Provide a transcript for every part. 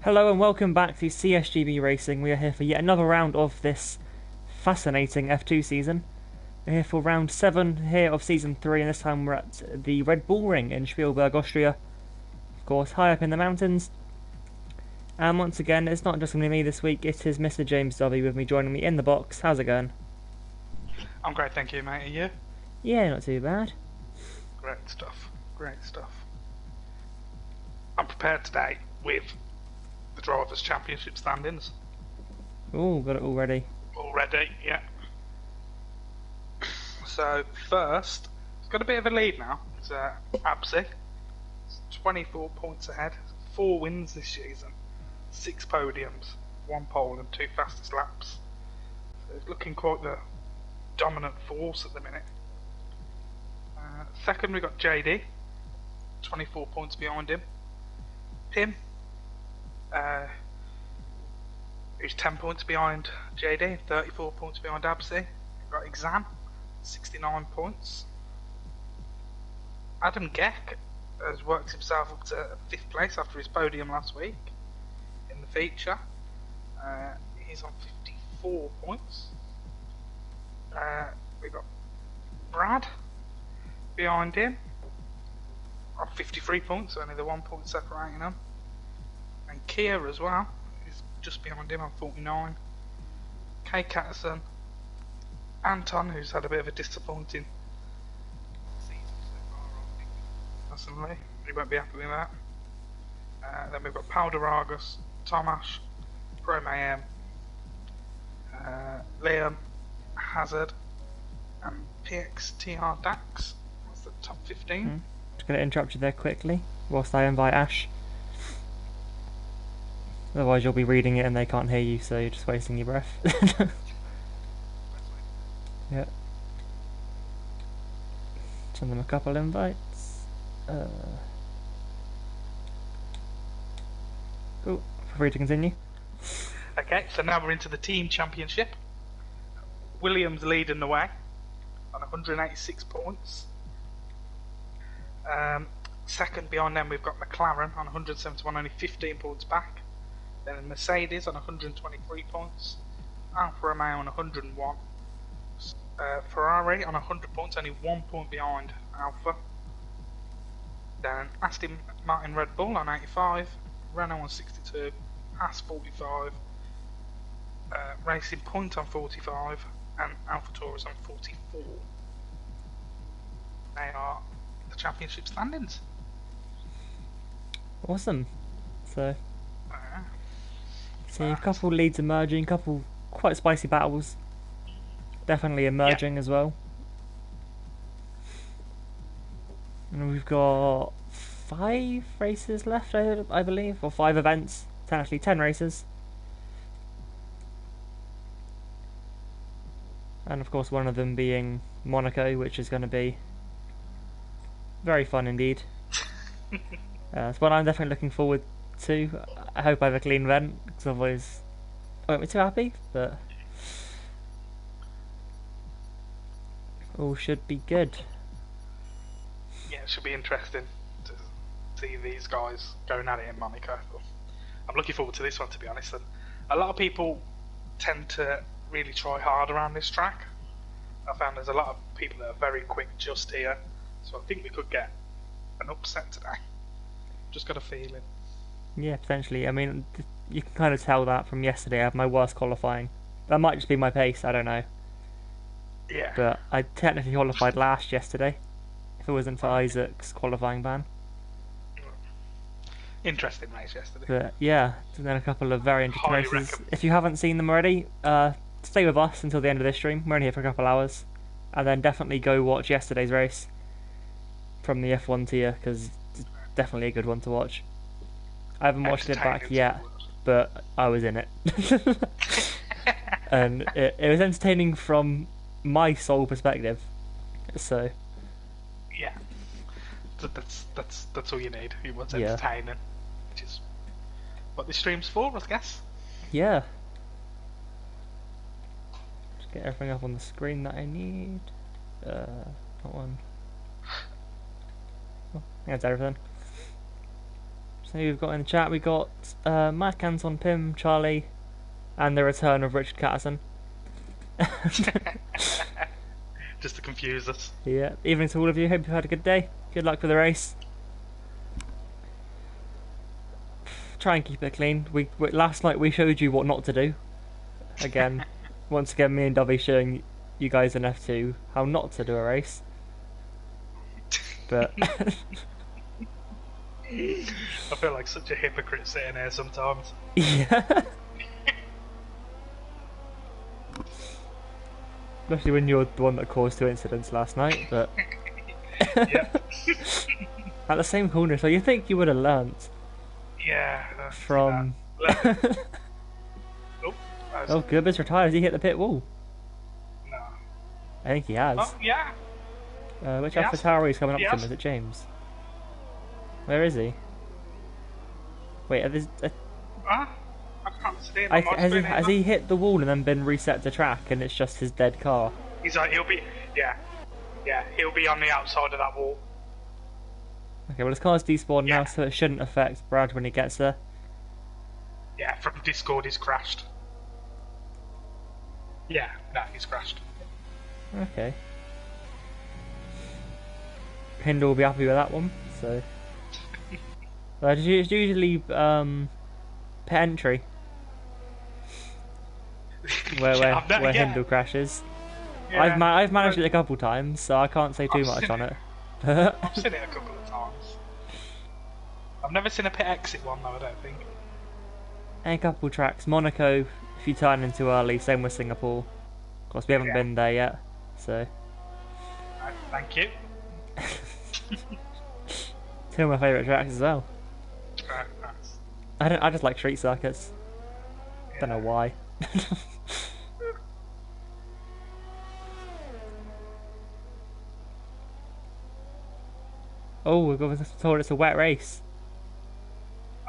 Hello and welcome back to CSGB Racing. We are here for yet another round of this fascinating F2 season. We're here for round 7 here of season 3, and this time we're at the Red Bull Ring in Spielberg, Austria. Of course, high up in the mountains. And once again, it's not just going to be me this week, it is Mr. James W with me, joining me in the box. How's it going? I'm great, thank you, mate. Are you? Yeah, not too bad. Great stuff. Great stuff. I'm prepared today with the Drivers' Championship standings. Ooh, got it all ready. Already, yeah. So, first, it's got a bit of a lead now. It's Absi. It's 24 points ahead. 4 wins this season. 6 podiums. 1 pole and 2 fastest laps. So it's looking quite the dominant force at the minute. Second, we got JD. 24 points behind him. Tim. Who's 10 points behind JD, 34 points behind Absi. We've got Exam, 69 points. Adam Geck has worked himself up to 5th place after his podium last week in the feature. He's on 54 points. We've got Brad behind him on 53 points, only the 1 point separating them. And Kia as well is just behind him on 49. Kay Catterson, Anton, who's had a bit of a disappointing season so far, I think, personally. He won't be happy with that. Then we've got Paul Daragus, Tomash, Pro Mayhem, Liam, Hazard, and PXTR Dax. That's the top 15. Just going to interrupt you there quickly whilst I invite Ash. Otherwise you'll be reading it and they can't hear you, so you're just wasting your breath. Yeah. Send them a couple invites. Cool. Free to continue. Okay, so now we're into the team championship. Williams leading the way on 186 points. Second behind them we've got McLaren on 171, only 15 points back. Then Mercedes on 123 points. Alfa Romeo on 101. Ferrari on 100 points, only 1 point behind Alfa. Then Aston Martin Red Bull on 85. Renault on 62. Haas 45. Racing Point on 45. And Alfa Taurus on 44. They are the championship standings. Awesome. So, see a couple leads emerging, couple quite spicy battles. Definitely emerging as well. And we've got 5 races left, I believe, or 5 events. Technically 10 races. And of course one of them being Monaco, which is going to be very fun indeed. It's one I'm definitely looking forward to. I hope I have a clean event, because otherwise I won't be too happy, but all should be good. Yeah, it should be interesting to see these guys going at it in Monaco. I'm looking forward to this one, to be honest. And a lot of people tend to really try hard around this track. I found there's a lot of people that are very quick just here, so I think we could get an upset today. Just got a feeling. Yeah, potentially. I mean, you can kind of tell that from yesterday. I have my worst qualifying. That might just be my pace, I don't know. Yeah. But I technically qualified last yesterday, if it wasn't for Isaac's qualifying ban. Interesting race yesterday. But yeah, and then a couple of very interesting Highly races. recommend. If you haven't seen them already, stay with us until the end of this stream. We're only here for a couple hours. And then definitely go watch yesterday's race from the F1 tier, because it's definitely a good one to watch. I haven't watched it back yet, but I was in it. And it was entertaining from my sole perspective. So yeah, that's all you need. It was entertaining, which is what this stream's for, I guess. Yeah. Just get everything up on the screen that I need. That one. Oh, that's everything. So we've got in the chat, we got Matt Canton, Pim, Charlie, and the return of Richard Catterson. Just to confuse us. Yeah, evening to all of you. Hope you had a good day. Good luck with the race. Try and keep it clean. We last night we showed you what not to do. Again, once again, me and Dovey showing you guys in F2 how not to do a race. But I feel like such a hypocrite sitting here sometimes. yeah. Especially when you're the one that caused 2 incidents last night, but Yep. at the same corner, so you think you would have learnt Yeah. from... Oh, Gerber's retired. Has he hit the pit wall? no. I think he has. Oh, yeah. Which Yes. AlphaTauri is coming up to him? Yes. Is it James? Where is he? Wait, Huh? I can't see him. on my has screen has either. he hit the wall and then been reset to track and it's just his dead car? He's like, he'll be, yeah, he'll be on the outside of that wall. Okay, well his car's despawned Yeah. now, so it shouldn't affect Brad when he gets there. Yeah, from Discord he's crashed. Yeah, no, he's crashed. Okay. Hindle will be happy with that one, so... it's usually pit entry where Yeah, Hindle crashes. Yeah, I've managed it a couple times, so I can't say too much on it. I've seen it a couple of times. I've never seen a pit exit one though, I don't think. A couple tracks. Monaco, if you turn in too early, same with Singapore. Of course, we haven't Yeah. been there yet, so... Right, thank you. 2 of my favourite tracks as well. That's, I just like street circuits. Don't know why. Oh, we've got told it's a wet race.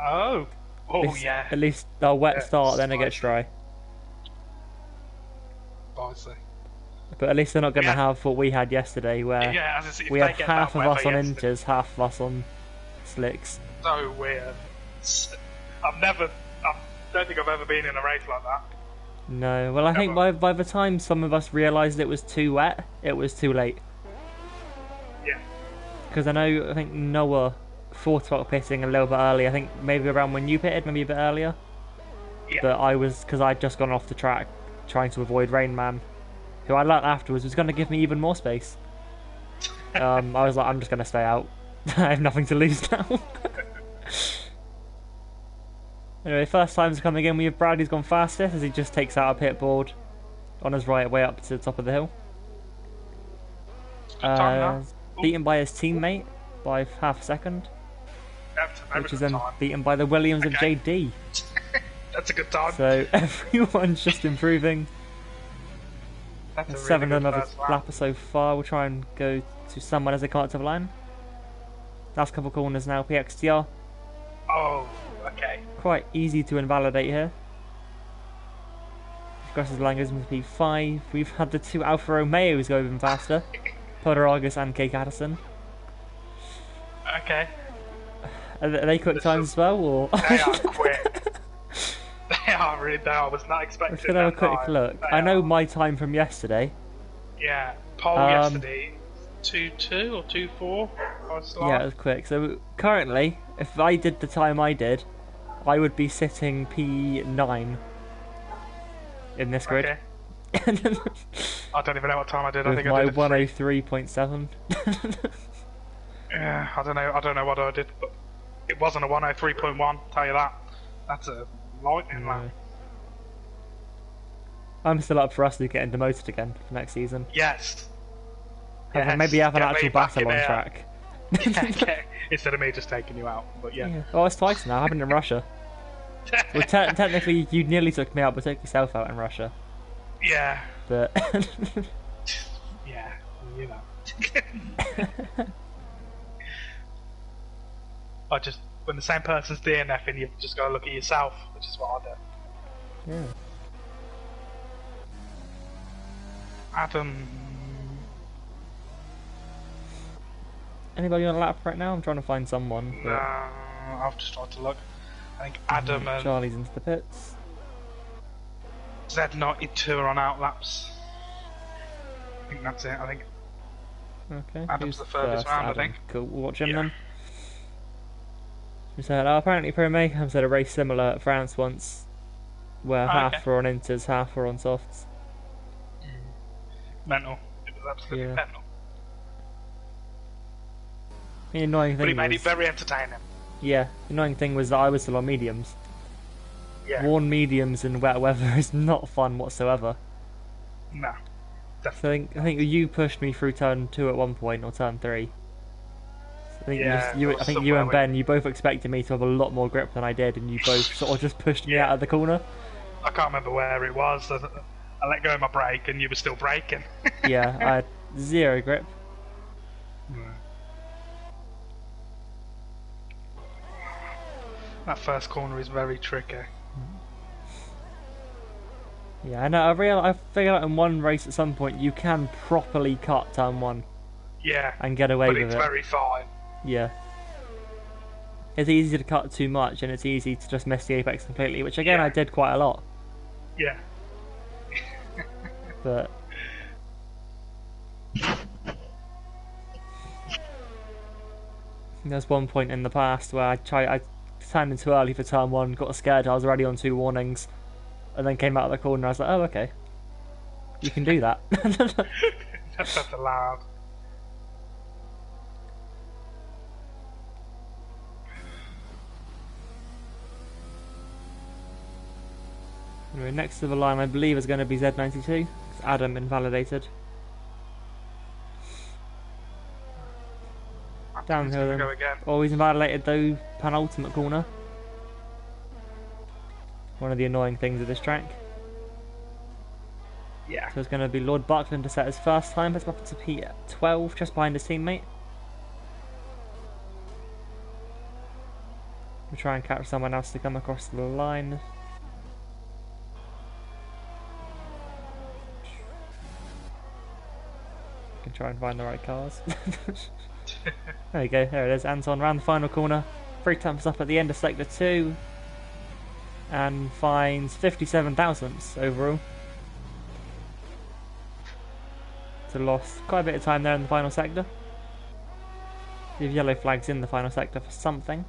Oh, yeah. At least a wet Yeah, start, then it gets dry. Obviously. But at least they're not going to Yeah. have what we had yesterday, where Yeah, as I see, if we they had get half that of us weather on yesterday- inches, half of us on slicks. So weird. I don't think I've ever been in a race like that. No, well I think by the time some of us realised it was too wet, it was too late. Yeah. Because I think Noah thought about pitting a little bit early. I think maybe around when you pitted, maybe a bit earlier. Yeah. But because I'd just gone off the track trying to avoid Rain Man, who I learnt afterwards was going to give me even more space. I was like, I'm just going to stay out. I have nothing to lose now. Anyway, first time's coming in. We have Brad, who's gone fastest as he just takes out a pit board on his right way up to the top of the hill. Good time now. Beaten by his teammate by half a second, That's a very which is good then time. beaten by the Williams Okay. of JD. That's a good time. So everyone's just improving. That's a really 7 good another first lap. lap so far. We'll try and go to someone as they can't to the line. Last couple corners now. PXTR. Oh, okay. Quite easy to invalidate here. Grasses line goes into P5. We've had the 2 Alfa Romeos go even faster. Poderagas and K. Catterson. Okay. Are they quick times as well, or? They are quick. They are really. They are. I was not expecting. Let's go have a that quick time. look. They I know are. my time from yesterday. Yeah. Pole yesterday. 2-2 or 2-4. Yeah, it was quick. So currently, if I did the time I did, I would be sitting P9 in this grid. Okay. I don't even know what time I did. I With think my I did. 103.7. Yeah, I don't know. I don't know what I did, but it wasn't a 103.1. Tell you that. That's a lightning lap. I'm still up for us to get demoted again for next season. Yes. Maybe have an Get actual me back battle in on there. track. Yeah, okay. Instead of me just taking you out, but yeah. Oh, it's twice now. Happened in Russia. Well, technically, you nearly took me out, but took yourself out in Russia. Yeah. But Yeah. You know. When the same person's DNFing, you've just got to look at yourself, which is what I do. yeah. Adam. Anybody on a lap right now? I'm trying to find someone. But I've just tried to look. I think Adam and Charlie's into the pits. Z92 are on out laps. I think that's it. I think Okay. Adam's who's the furthest round, Adam? I think. Cool, we'll watch him Yeah. then. We said, apparently Pro May has had a race similar at France once, where half were on inters, half were on softs. Mental. It was absolutely mental. The annoying thing But he made was, it very entertaining. yeah, the annoying thing was that I was still on mediums. Yeah. Worn mediums in wet weather is not fun whatsoever. No. So I think you pushed me through turn 2 at one point, or turn 3. So I think you and Ben, you both expected me to have a lot more grip than I did, and you both sort of just pushed me out of the corner. I can't remember where it was. I let go of my brake and you were still braking. Yeah, I had 0 grip. That first corner is very tricky. Yeah, I know. I figured out in one race at some point you can properly cut turn 1. Yeah. And get away with it. But it's very fine. Yeah. It's easy to cut too much, and it's easy to just miss the apex completely, which again I did quite a lot. Yeah. But there's one point in the past where I turned in too early for turn 1, got scared, I was already on 2 warnings, and then came out of the corner and I was like, oh, okay. You can do that. That's allowed. Anyway, next to the line I believe is going to be Z92. It's Adam invalidated. Downhill then. Always invalidated though, penultimate corner. One of the annoying things of this track. Yeah. So it's going to be Lord Buckland to set his first time. It's up to P12, just behind his teammate. We'll try and catch someone else to come across the line. Can try and find the right cars. There you go, there it is. Anton round the final corner. 3 times up at the end of sector 2. And finds 57 thousandths overall. So lost quite a bit of time there in the final sector. You have yellow flags in the final sector for something.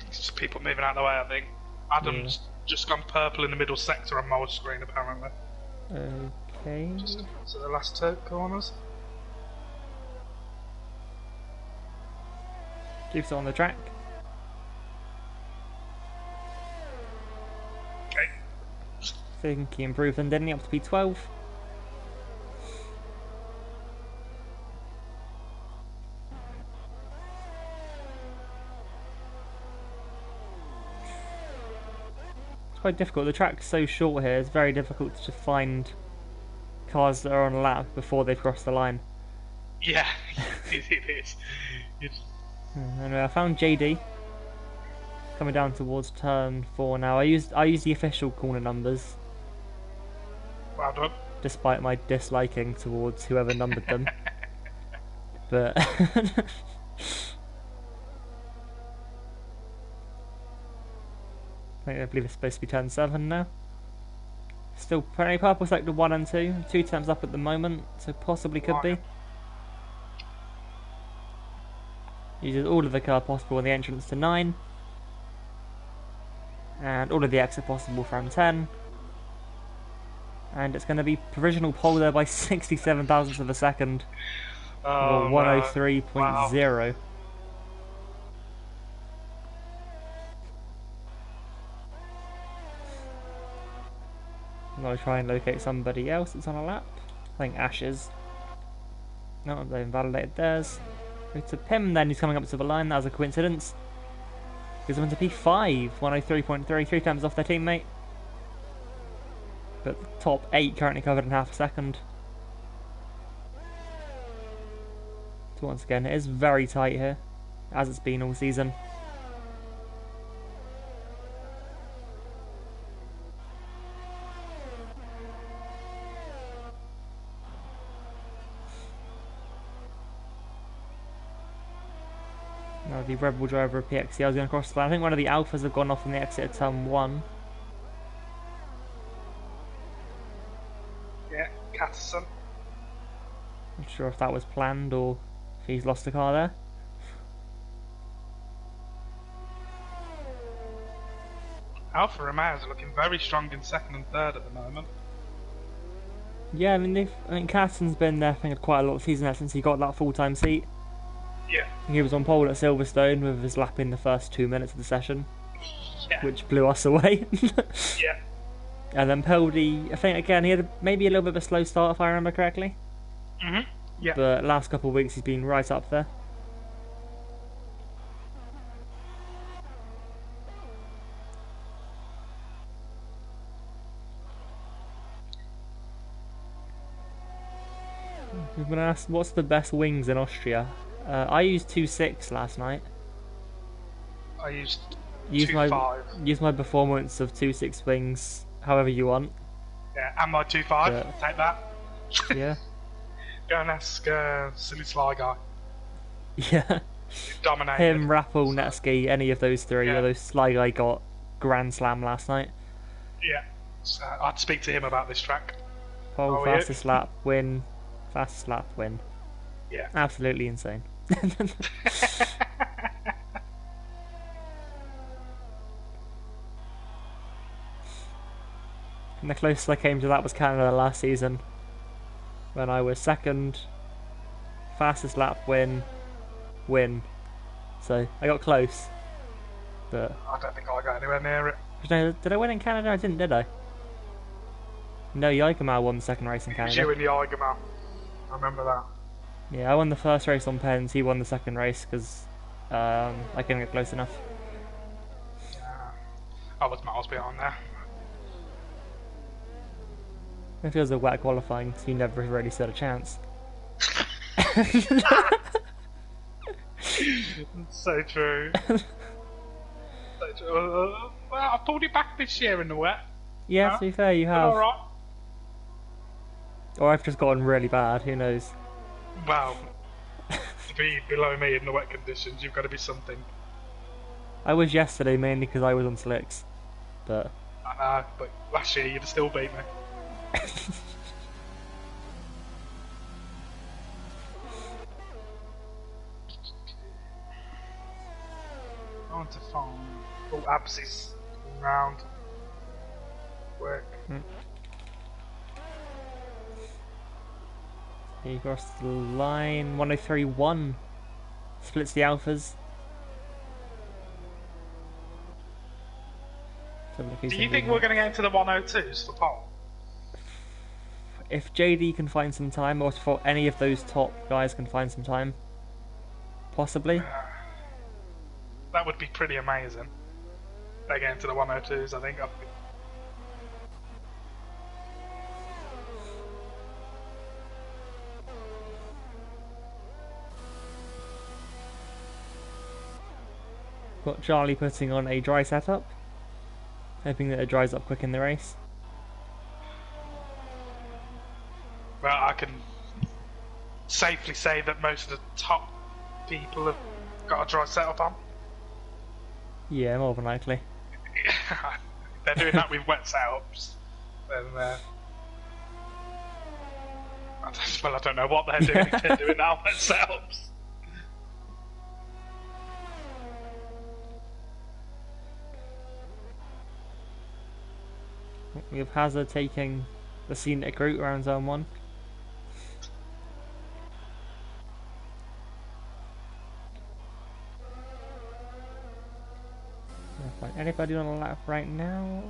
It's just people moving out of the way, I think. Adam's just gone purple in the middle sector on my screen, apparently. Okay. Just to the last 2 corners. Keeps it on the track. Okay. So I think he improved then, didn't he? Up to P12. It's quite difficult. The track's so short here, it's very difficult to find cars that are on a lap before they've crossed the line. Yeah, it is. Anyway, I found JD coming down towards turn 4 now. I used the official corner numbers. Well done. Despite my disliking towards whoever numbered them. But I believe it's supposed to be turn 7 now. Still apparently purple sector 1 and 2. 2 turns up at the moment, so possibly could be. Uses all of the car possible in the entrance to 9. And all of the exit possible from 10. And it's going to be provisional pole there by 67 thousandths of a second. Oh, 103.0. wow. I'm going to try and locate somebody else that's on a lap. I think Ash is. No, they invalidated theirs. Go to Pim then, he's coming up to the line. That was a coincidence. Goes on to P5, 103.3, 3 times off their teammate. But the top 8 currently covered in half a second. So once again, it is very tight here, as it's been all season. the Red Bull driver of PXC. I was going to cross the line. I think one of the Alphas have gone off on the exit of turn 1. Yeah, Catterson. Not sure if that was planned or if he's lost a car there. Alfa Romeo's looking very strong in second and third at the moment. Yeah, I mean, Carson's been there, I think, quite a lot of season there since he got that full-time seat. Yeah. He was on pole at Silverstone with his lap in the first 2 minutes of the session, Yeah. which blew us away. Yeah. And then Peldy, I think, again, he had maybe a little bit of a slow start, if I remember correctly. Yeah. But last couple of weeks he's been right up there. We've been asked, what's the best wings in Austria? I used 2.6 last night. I used Use 2.5. Use my performance of 2.6 wings however you want. Yeah, and my 2.5. Yeah. Take that. Yeah. Go and ask Silly Sly Guy. Yeah. Dominated. Him, Rappel, Netsky, any of those three. Yeah. Although Sly Guy got Grand Slam last night. Yeah. So I'd speak to him about this track. Pole, Oh, yeah. fastest lap, win. Fastest lap, win. Yeah. Absolutely insane. And the closest I came to that was Canada last season, when I was second, fastest lap, win. So I got close, but I don't think I got anywhere near it. no, did I win in Canada? I didn't, did I? No, Jaikomal won the second race in It was Canada. you in the Eigerman. I remember that. Yeah, I won the first race on pens. He won the second race because I couldn't get close enough. Yeah. I was miles behind there. It feels a wet qualifying, so you never really stood a chance. So true. So true. Well, I pulled it back this year in the wet. Yeah, Huh? to be fair, you have. Alright. Or I've just gotten really bad. Who knows? Well, to be below me in the wet conditions, you've got to be something. I was yesterday mainly because I was on slicks, but I know, but last year you'd have still beat me. I want to find all Absi's round work. he crossed the line. 103.1 splits the alphas. So Do you think we're going to get into the 102s for pole? if JD can find some time, or if any of those top guys can find some time, possibly. That would be pretty amazing. They get into the 102s, I think. Got Charlie putting on a dry setup, hoping that it dries up quick in the race. Well, I can safely say that most of the top people have got a dry setup on. Yeah, more than likely. If they're doing that with wet setups, then I don't know what they're doing if they're doing that with wet setups. We have Hazard taking the scenic route around zone 1. Can't find anybody on the lap right now.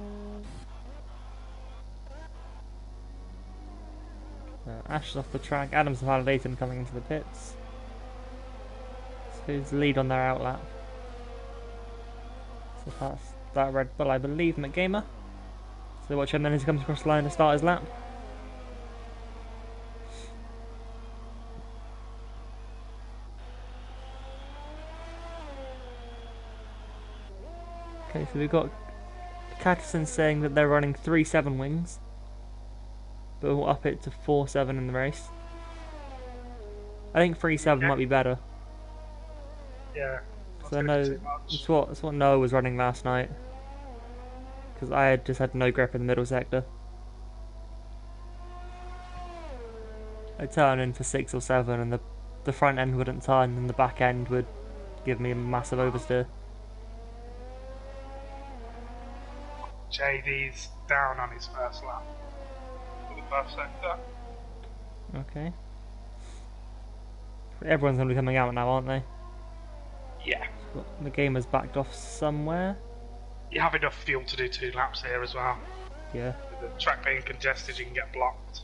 Ash is off the track. Adams and Valadaton coming into the pits. So who's the lead on their outlap? So that's that Red Bull, I believe, McGamer. So watch him then as he comes across the line to start his lap. Okay, so we've got Catterson saying that they're running 3.7 wings, but we'll up it to 4.7 in the race. I think 3.7 might be better. Yeah, I So I know it's what Noah was running last night. Because I just had no grip in the middle sector. I turn in for 6 or 7 and the front end wouldn't turn and the back end would give me a massive oversteer. JD's down on his first lap for the first sector. Okay. Everyone's going to be coming out now, aren't they? Yeah. The game has backed off somewhere. You have enough fuel to do 2 laps here as well. Yeah. With the track being congested, you can get blocked.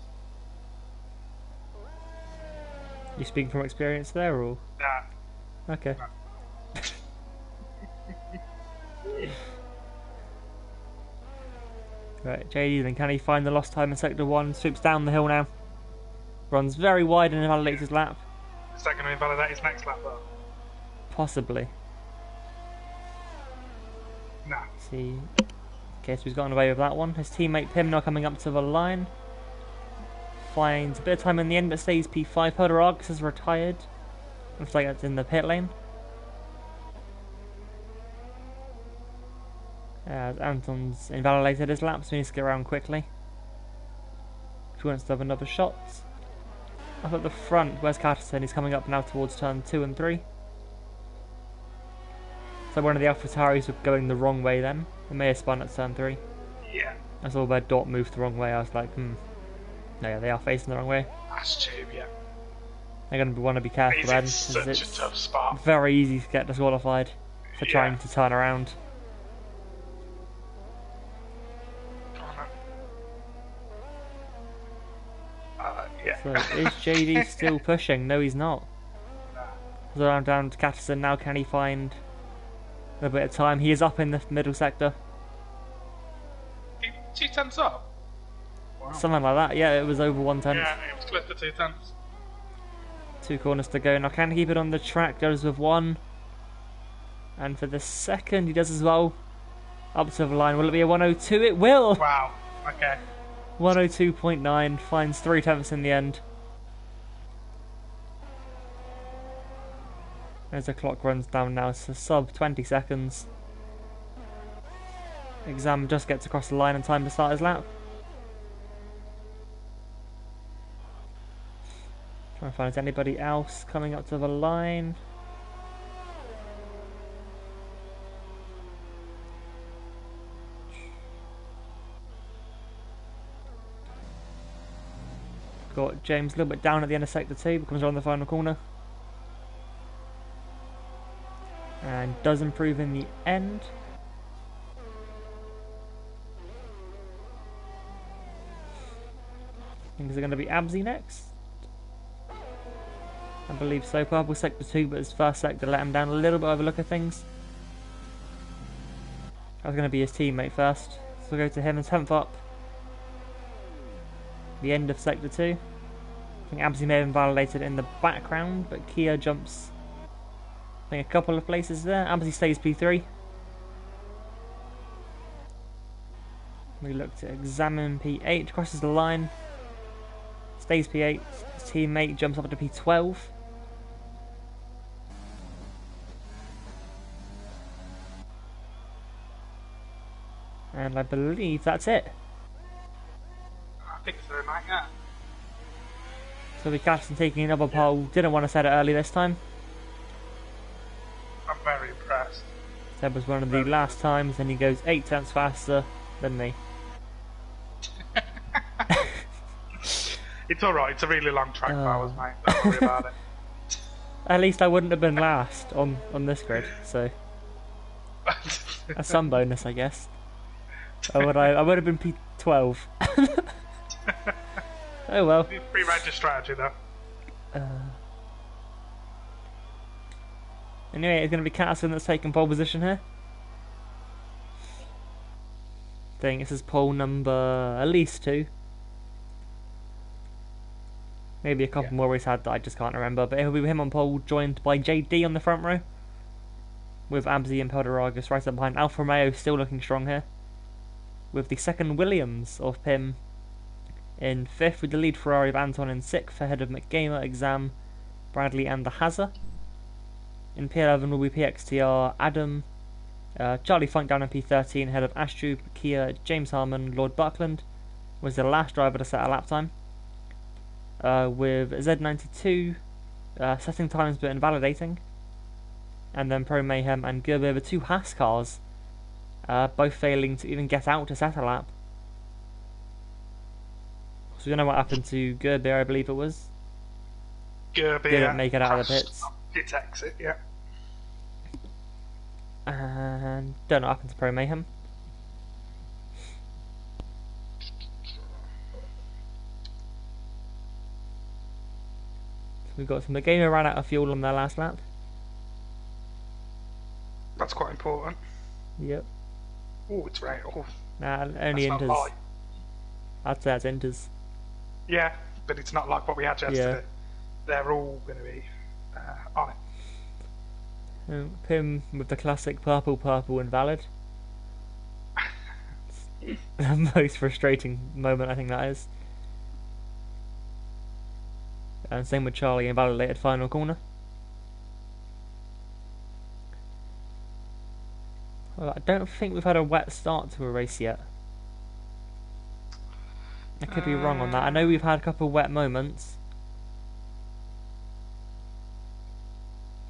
You speaking from experience there, or? Nah. Okay. No. Right, JD then, can he find the lost time in sector 1? Swoops down the hill now. Runs very wide and invalidates his lap. Is that going to invalidate his next lap though? Possibly. Nah. See. Okay, so he's gotten away with that one. His teammate Pim now coming up to the line. Finds a bit of time in the end, but stays P5. Argus has retired. Looks like that's in the pit lane. As Anton's invalidated his lap, so he needs to get around quickly. He wants to have another shot. Up at the front, where's Catterton? He's coming up now towards turn 2 and 3. So one of the AlphaTauris was going the wrong way then. They may have spun at turn 3. Yeah. I saw their dot move the wrong way. I was like, No, yeah, they are facing the wrong way. That's tube, yeah. They're going to want to be careful He's then. in such a tough spot. Very easy to get disqualified for trying to turn around. Yeah. So is JD still pushing? No, he's not. So I'm down to Catterton now. Can he find a little bit of time? He is up in the middle sector. 2 tenths up? Wow. Something like that. Yeah, it was over 1 tenth. Yeah, it was close to 2 tenths. 2 corners to go. Now can he keep it on the track? Goes with 1. And for the second, he does as well. Up to the line. Will it be a 102? It will! Wow. Okay. 102.9. Finds 3 tenths in the end. As the clock runs down now, it's a sub 20 seconds. Exam just gets across the line in time to start his lap. Trying to find if anybody else coming up to the line. Got James a little bit down at the end of sector 2, but comes around the final corner. And does improve in the end. I think it's going to be Abzi next. I believe so. Purple sector 2, but his first sector let him down a little bit over look at things. That was going to be his teammate first. So we'll go to him and 10th up. The end of sector 2. I think Abzi may have invalidated in the background, but Kia jumps I think a couple of places there. Abzi stays P3. We look to examine P8, crosses the line, stays P8, his teammate jumps up to P12. And I believe that's it. I think so, mate, yeah. So we catch him taking another pole. Didn't want to set it early this time. I'm very impressed. That was one of the last times, and he goes 8 tenths faster than me. It's alright, it's a really long track for hours, mate. Don't worry about it. At least I wouldn't have been last on this grid, so that's some bonus, I guess. I would have been P12. Oh well. Pre-register strategy though. Anyway, it's going to be Catterton that's taking pole position here. I think this is pole number at least 2. Maybe a couple more he's had that I just can't remember, but it'll be him on pole, joined by JD on the front row, with Abzi and Peldoragus right up behind. Alfa Romeo still looking strong here, with the second Williams of Pim in 5th, with the lead Ferrari of Anton in 6th, ahead of McGamer, Exam, Bradley and the Hazza. In P11 will be PXTR, Adam, Charlie Funk down in P13 ahead of Astrup, Kia, James Harmon, Lord Buckland was the last driver to set a lap time. With Z92 setting times but invalidating. And then Pro Mayhem and Gerber, the two Haas cars, both failing to even get out to set a lap. So we don't know what happened to Gerber, I believe it was. Gerber didn't make it out of the pits. Pit exit, yeah. And don't know what happened to Pro Mayhem. So we've got some Magema ran out of fuel on their last lap. That's quite important. Yep. Oh, it's right. Oh, Nah, only that's not Inters. light. I'd say that's Inters. Yeah, but it's not like what we had yesterday. They're all going to be on it. Him with the classic purple invalid. The most frustrating moment I think that is. And same with Charlie, invalidated final corner. Well, I don't think we've had a wet start to a race yet. I could be wrong on that. I know we've had a couple of wet moments.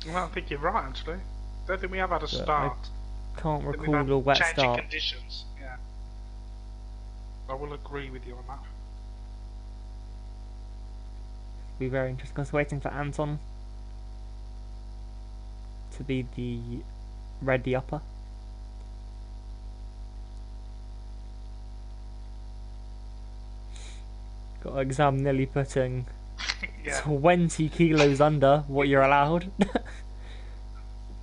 Well, I think you're right, actually. Don't think we have had a start. I can't We've recall had a wet changing start. conditions. Yeah, I will agree with you on that. Be very interesting. I was waiting for Anton to be the ready upper. Got an exam nearly putting Yeah. 20 kilos under what you're allowed.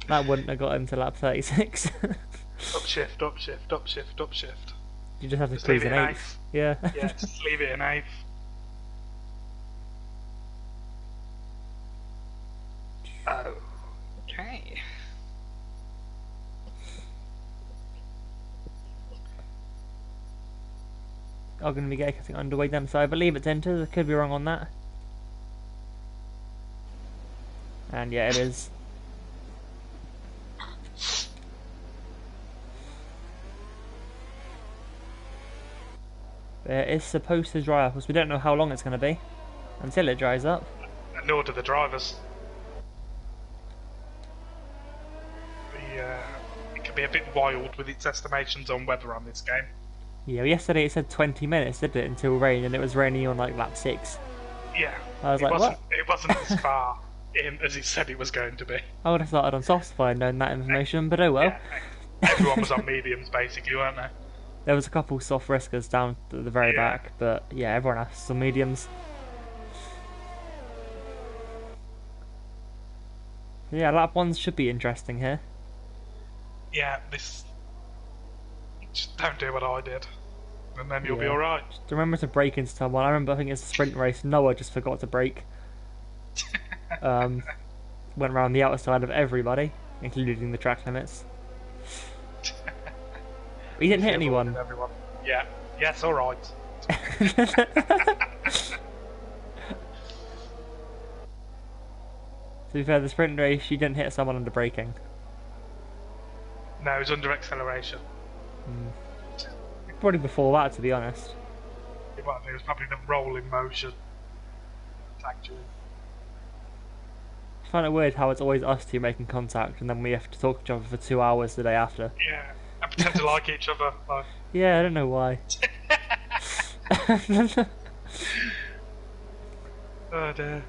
That wouldn't have got him to lap 36. Upshift, upshift, upshift, upshift. You just have to Just cruise leave an it in eighth. Yeah. Yeah, just leave it in eighth. Okay. Are going to be getting underway then, so I believe it's Inters. I could be wrong on that. And yeah, it is. It is supposed to dry up, because we don't know how long it's going to be until it dries up. And nor do the drivers. It can be a bit wild with its estimations on weather on this game. Yeah, yesterday it said 20 minutes, did it, until rain, and it was raining on like lap 6. Yeah. I was like, what? It wasn't as far in as it said it was going to be. I would have started on Softify and known that information, but oh well. Yeah. Everyone was on mediums basically, weren't they? There was a couple soft riskers down at the very back, but yeah, everyone has some mediums. Yeah, lap 1 should be interesting here. Yeah, this. Just don't do what I did, and then you'll be Yeah. alright. Just remember to brake into someone. I remember, I think it's a sprint race, Noah just forgot to brake. Went around the outside of everybody, including the track limits. He didn't hit anyone. Everyone. Yeah. Yes, alright. To be fair, the sprint race, you didn't hit someone under braking. No, it was under acceleration. Probably before that, to be honest. It was probably the rolling motion. Actually. I find it weird how it's always us two making contact, and then we have to talk to each other for 2 hours the day after. Yeah, and pretend to like each other. Like. Yeah, I don't know why. Oh dear.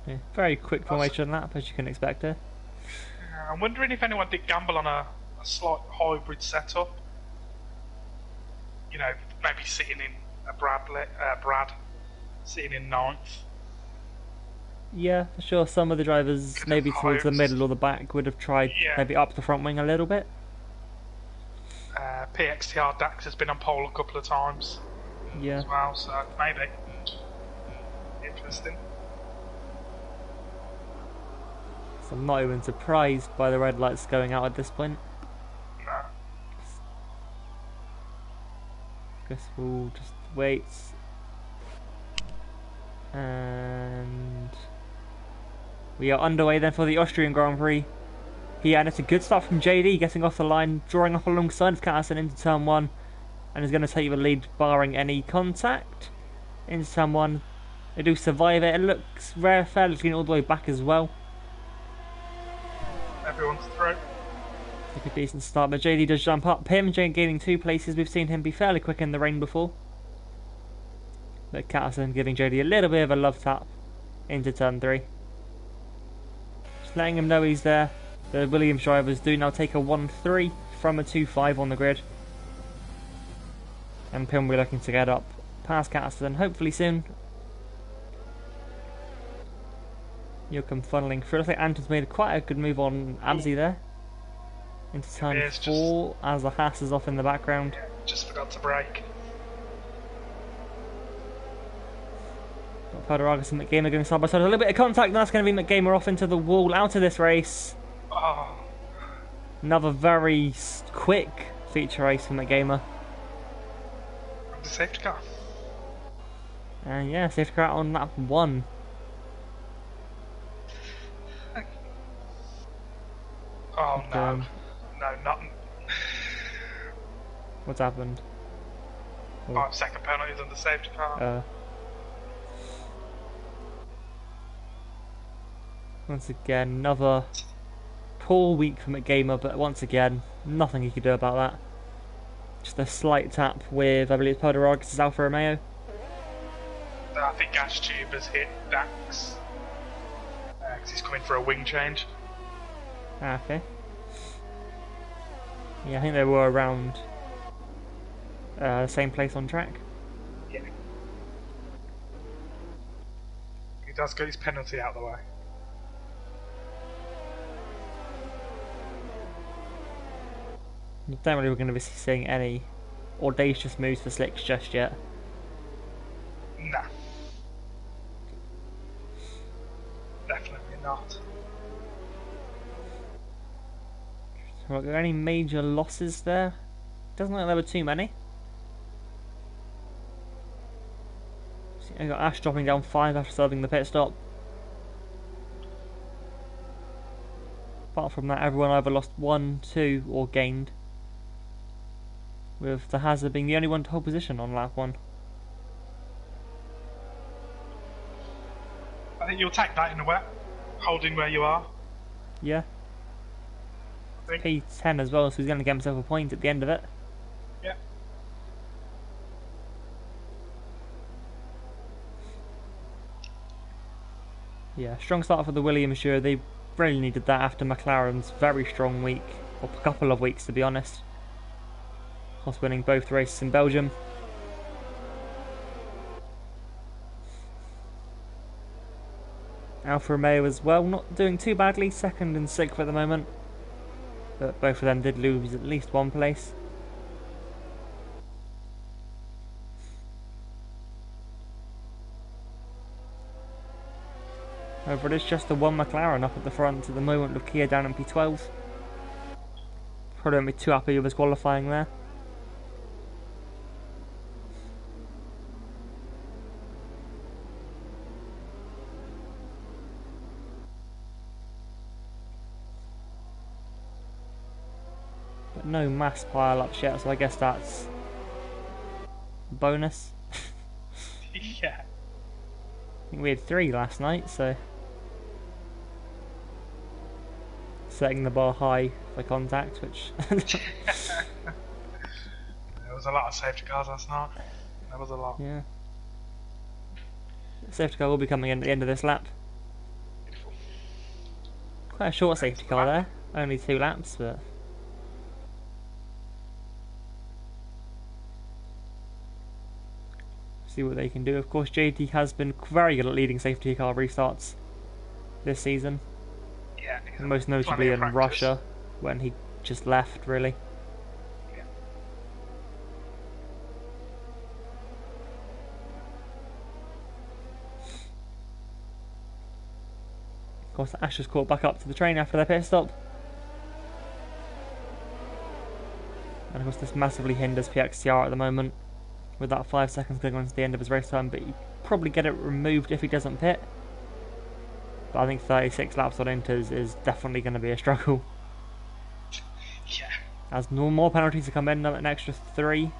Yeah, very quick formation lap, as you can expect here. I'm wondering if anyone did gamble on a slight hybrid setup. You know, maybe sitting in a Brad sitting in ninth. Yeah, for sure. Some of the drivers, Could maybe have towards the hires. middle or the back, would have tried maybe up the front wing a little bit. PXTR Dax has been on pole a couple of times Yeah. as well, so maybe. Interesting. So I'm not even surprised by the red lights going out at this point. No. Guess we'll just wait. And we are underway then for the Austrian Grand Prix. Here, and it's a good start from JD, getting off the line, drawing up alongside of Catterson into turn 1, and is going to take the lead barring any contact. Into turn 1, they do survive it. It looks fairly clean all the way back as well. Everyone's through. Take a decent start, but JD does jump up. Him gaining 2 places. We've seen him be fairly quick in the rain before. But Catterson giving JD a little bit of a love tap into turn 3. Just letting him know he's there. The Williams drivers do now take a 1-3 from a 2-5 on the grid. And Pim will be looking to get up past Catterson hopefully soon. You'll come funneling through. I think Anton's made quite a good move on Abzi there. Into turn 4 as the Haas is off in the background. Yeah, just forgot to brake. Got Poderagas and McGamer going side by side. A little bit of contact, and that's going to be McGamer off into the wall, out of this race. Oh. Another very quick feature race for McGamer. The safety car. And yeah, safety car on lap 1. Oh no. No, not. What's happened? Oh, second penalties on the safety car. Once again, another poor week for McGamer, but once again, nothing he could do about that. Just a slight tap with, I believe, Poderagas' Alfa Romeo. I think gas tube has hit Dax. Because he's coming for a wing change. Ah, okay. Yeah, I think they were around the same place on track. Yeah. He does get his penalty out of the way. I don't really we're going to be seeing any audacious moves for Slicks just yet. Nah. Definitely not. Are there any major losses there? Doesn't look like there were too many. I got Ash dropping down 5 after serving the pit stop. Apart from that, everyone either lost 1, 2 or gained. With the Hazard being the only one to hold position on lap 1. I think you'll take that in the wet, holding where you are. Yeah. P10 as well, so he's going to get himself a point at the end of it. Yeah. Yeah, strong start for the Williams sure. They really needed that after McLaren's very strong week, or a couple of weeks to be honest. Haas winning both races in Belgium. Alfa Romeo as well, not doing too badly, 2nd and 6th at the moment. But both of them did lose at least 1 place. However, it is just the one McLaren up at the front at the moment with Kia down in P12. Probably won't be too happy with his qualifying there. But no mass pile-ups yet, so I guess that's a bonus. Yeah. I think we had 3 last night, so setting the bar high for contact, which There was a lot of safety cars last night. There was a lot. yeah. Safety car will be coming in at the end of this lap. Beautiful. Quite a short safety car there, only 2 laps, but see what they can do. Of course, JD has been very good at leading safety car restarts this season. Yeah. Most notably in Russia, when he just left, really. Yeah. Of course, Ash was caught back up to the train after their pit stop. And of course, this massively hinders PXTR at the moment, with that 5 seconds going on to the end of his race time, but he probably get it removed if he doesn't pit. But I think 36 laps on Inters is definitely going to be a struggle. Yeah. As more penalties to come in, an extra 3.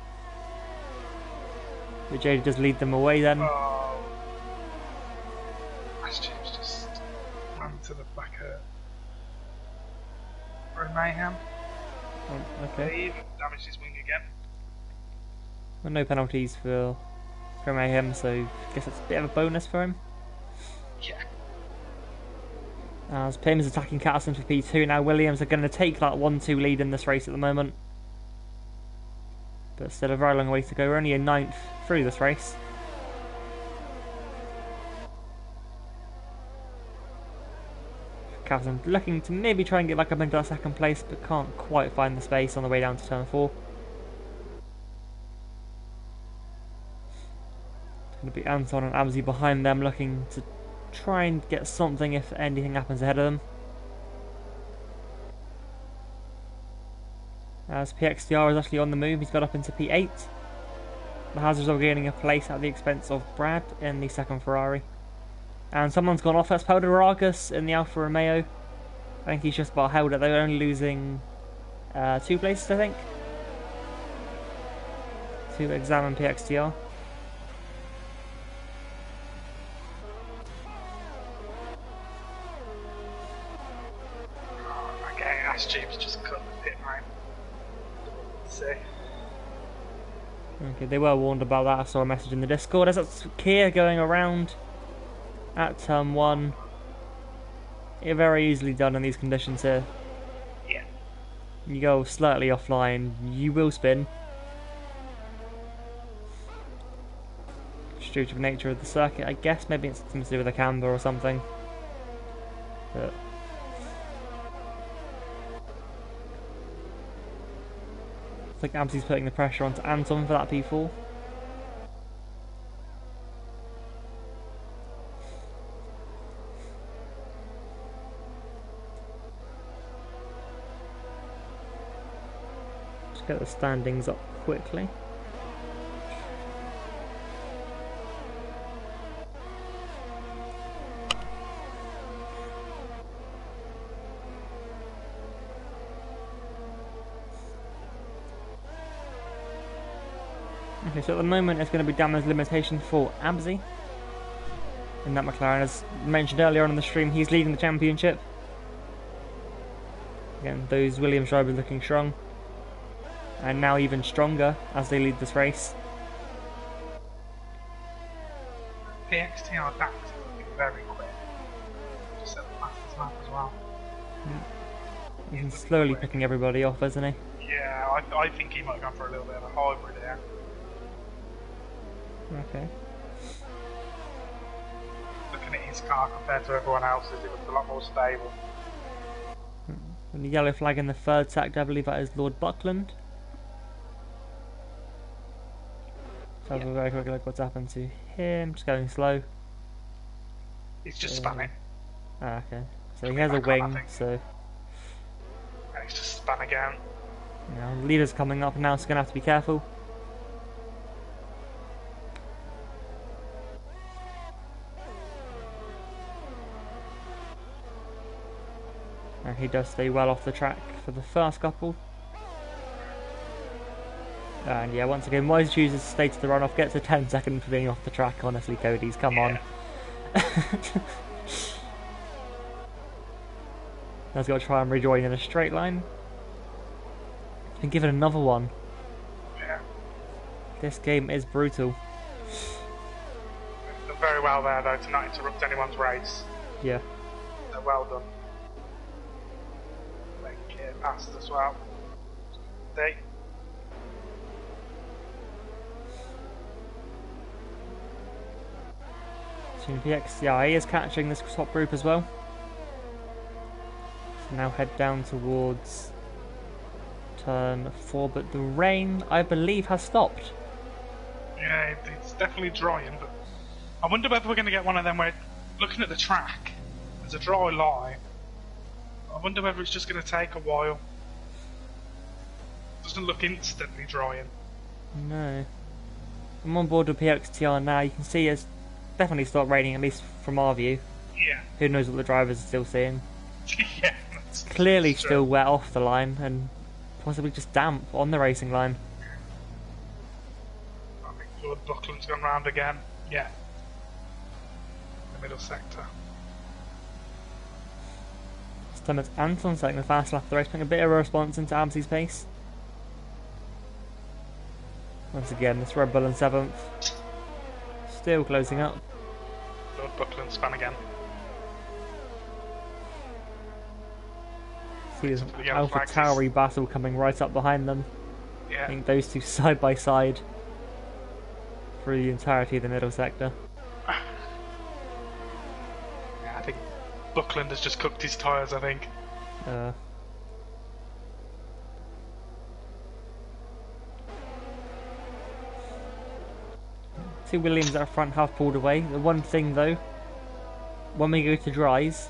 But JD does lead them away then. Oh. That's James just ran to the back of Mayhem. Oh, okay. He even damaged his wing again. Well, no penalties for Mayhem, so I guess that's a bit of a bonus for him. Yeah. As Pim is attacking Catterson for P2, now Williams are going to take that 1-2 lead in this race at the moment. But still a very long way to go. We're only in 9th through this race. Catterson looking to maybe try and get back up into that second place, but can't quite find the space on the way down to turn 4. It's going to be Anton and Abzi behind them, looking to try and get something if anything happens ahead of them. As PXTR is actually on the move, he's got up into P8. The Hazards are gaining a place at the expense of Brad in the second Ferrari. And someone's gone off, that's Ragas in the Alfa Romeo. I think he's just about held it, they're only losing 2 places, I think. To examine PXTR. Okay, Ash James just cut the pit line. See. Okay, they were warned about that. I saw a message in the Discord. As that's Kia going around at turn 1. You're very easily done in these conditions here. Yeah. You go slightly offline, you will spin. Just due to the nature of the circuit, I guess. Maybe it's something to do with a camber or something. But I think Abzi's putting the pressure onto Anton for that P4. Just get the standings up quickly. Okay, so at the moment it's going to be damage limitation for Abzi. In that McLaren, as mentioned earlier on in the stream, he's leading the championship. Again, those Williams drivers looking strong. And now even stronger as they lead this race. PXTR Dax is looking very quick. Just set the fastest lap as well. He's slowly picking everybody off, isn't he? Yeah, I think he might have gone for a little bit of a hybrid there. Okay. Looking at his car compared to everyone else's, it looks a lot more stable. And the yellow flag in the third sector, I believe that is Lord Buckland. So have a very quick look what's happened to him. Just going slow. He's just spanning. Ah, okay. So he has a wing, so And he's just spun again. yeah, leader's coming up now, so gonna have to be careful. And he does stay well off the track for the first couple. And yeah, once again, Wise chooses to stay to the runoff, gets a 10-second for being off the track. Honestly, Cody's, come on. Has got to try and rejoin in a straight line. And give it another one. Yeah. This game is brutal. Done very well there though to not interrupt anyone's race. Yeah. They're well done. They get past as well. They. Soon PX, yeah, he is catching this top group as well. So now head down towards turn 4, but the rain, I believe, has stopped. Yeah, it's definitely drying, but I wonder whether we're going to get one of them where, looking at the track, there's a dry line. I wonder whether it's just going to take a while. It doesn't look instantly drying. No. I'm on board with PXTR now. You can see as definitely start raining, at least from our view. Yeah. Who knows what the drivers are still seeing. Yeah. It's clearly That's still true. wet off the line and possibly just damp on the racing line. I think Lord Buckland's gone round again. Yeah. The middle sector. This time it's Anton setting the fast lap of the race, putting a bit of a response into Absi's pace. Once again, this Red Bull in 7th. Still closing up. Lord Buckland spun again. See this The yellow Alpha flags is- Tauri battle coming right up behind them. I Yeah. think those two side by side through the entirety of the middle sector. Yeah, I think Buckland has just cooked his tyres, I think. Two Williams at front have pulled away. The one thing though, when we go to dries,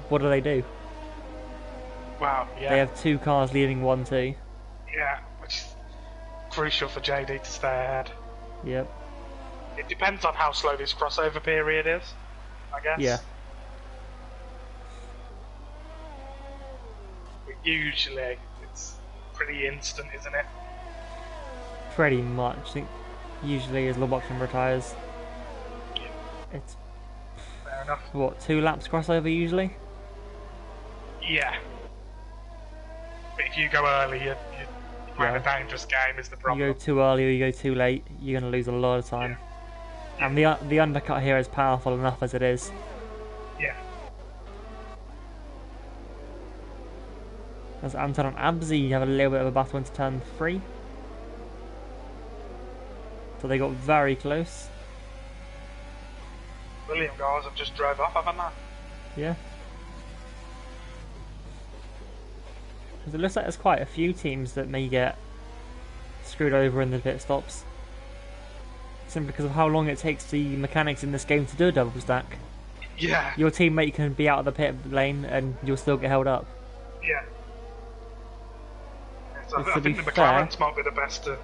what do? Wow, yeah. They have two cars leading 1-2. Yeah, which is crucial for JD to stay ahead. Yep. It depends on how slow this crossover period is, I guess. Yeah. But usually it's pretty instant, isn't it? Pretty much. I think usually as Lobokin retires, Yeah. it's Fair enough. what, 2 laps crossover usually? Yeah. But if you go early, you're playing a dangerous game is the You problem. go too early or you go too late, you're going to lose a lot of time. And the undercut here is powerful enough as it is. Yeah. As Anton and Abzi have a little bit of a battle into turn 3. So they got very close. William guys have just drove off, haven't they? Yeah. Because it looks like there's quite a few teams that may get screwed over in the pit stops. Simply because of how long it takes the mechanics in this game to do a double stack. Yeah. Your teammate can be out of the pit lane and you'll still get held up. Yeah. So To I be think the fair- McLarens might be the best to...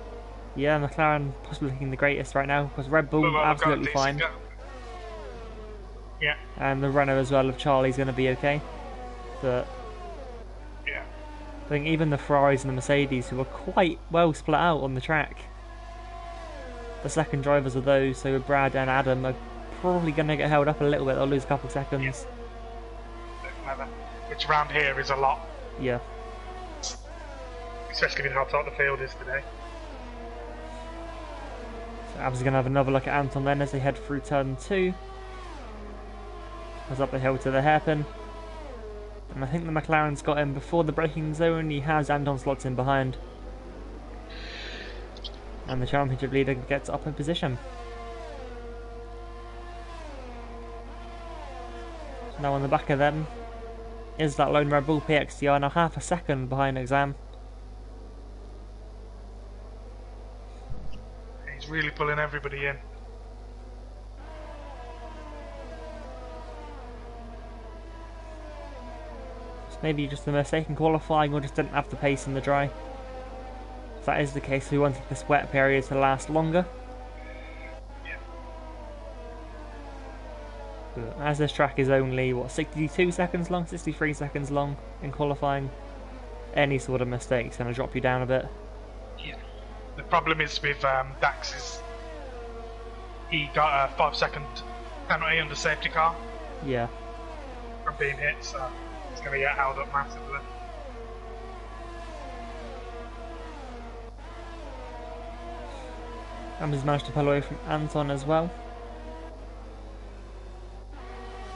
Yeah, McLaren possibly looking the greatest right now because Red Bull Well, they've got a absolutely decent fine. go. Yeah. And the Renault as well of Charlie's going to be okay. But Yeah. I think even the Ferraris and the Mercedes, who are quite well split out on the track, the second drivers of those, so Brad and Adam, are probably going to get held up a little bit. They'll lose a couple of seconds. Which round here is a lot, Yeah. especially with how tight the field is today. So Abs is going to have another look at Anton then as they head through turn 2. Goes up the hill to the hairpin. And I think the McLaren's got him before the braking zone. He has Anton slots in behind. And the championship leader gets up in position. So now on the back of them is that lone Red Bull PXTR, now half a second behind Exam. He's really pulling everybody in. Maybe just a mistake in qualifying or just didn't have the pace in the dry. If that is the case, we wanted this wet period to last longer. Yeah. But as this track is only, what, 62 seconds long, 63 seconds long in qualifying, any sort of mistake's going to drop you down a bit. Yeah. The problem is with Dax is he got a 5-second penalty under safety car Yeah. from being hit, so he's going to get held up massively. And he's managed to pull away from Anton as well.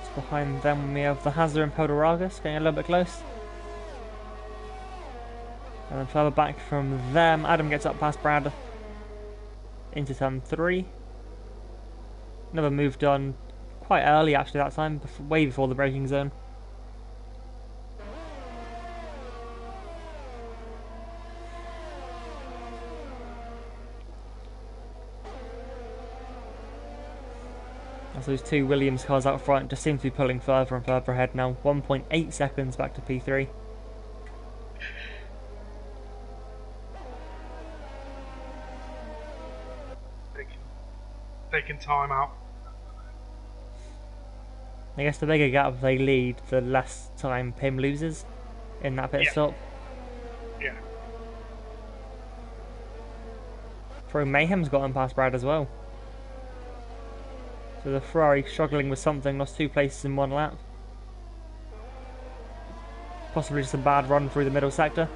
Just behind them we have the Hazard and Poderagas getting a little bit close. And then further back from them, Adam gets up past Brad into turn 3. Another move done quite early actually that time, way before the braking zone. As those two Williams cars out front just seem to be pulling further and further ahead now. 1.8 seconds back to P3. Taking time out. I guess the bigger gap they lead, the less time Pim loses in that pit stop. Yeah. Pro Mayhem's gotten past Brad as well. So the Ferrari struggling with something, lost 2 places in 1 lap. Possibly just a bad run through the middle sector.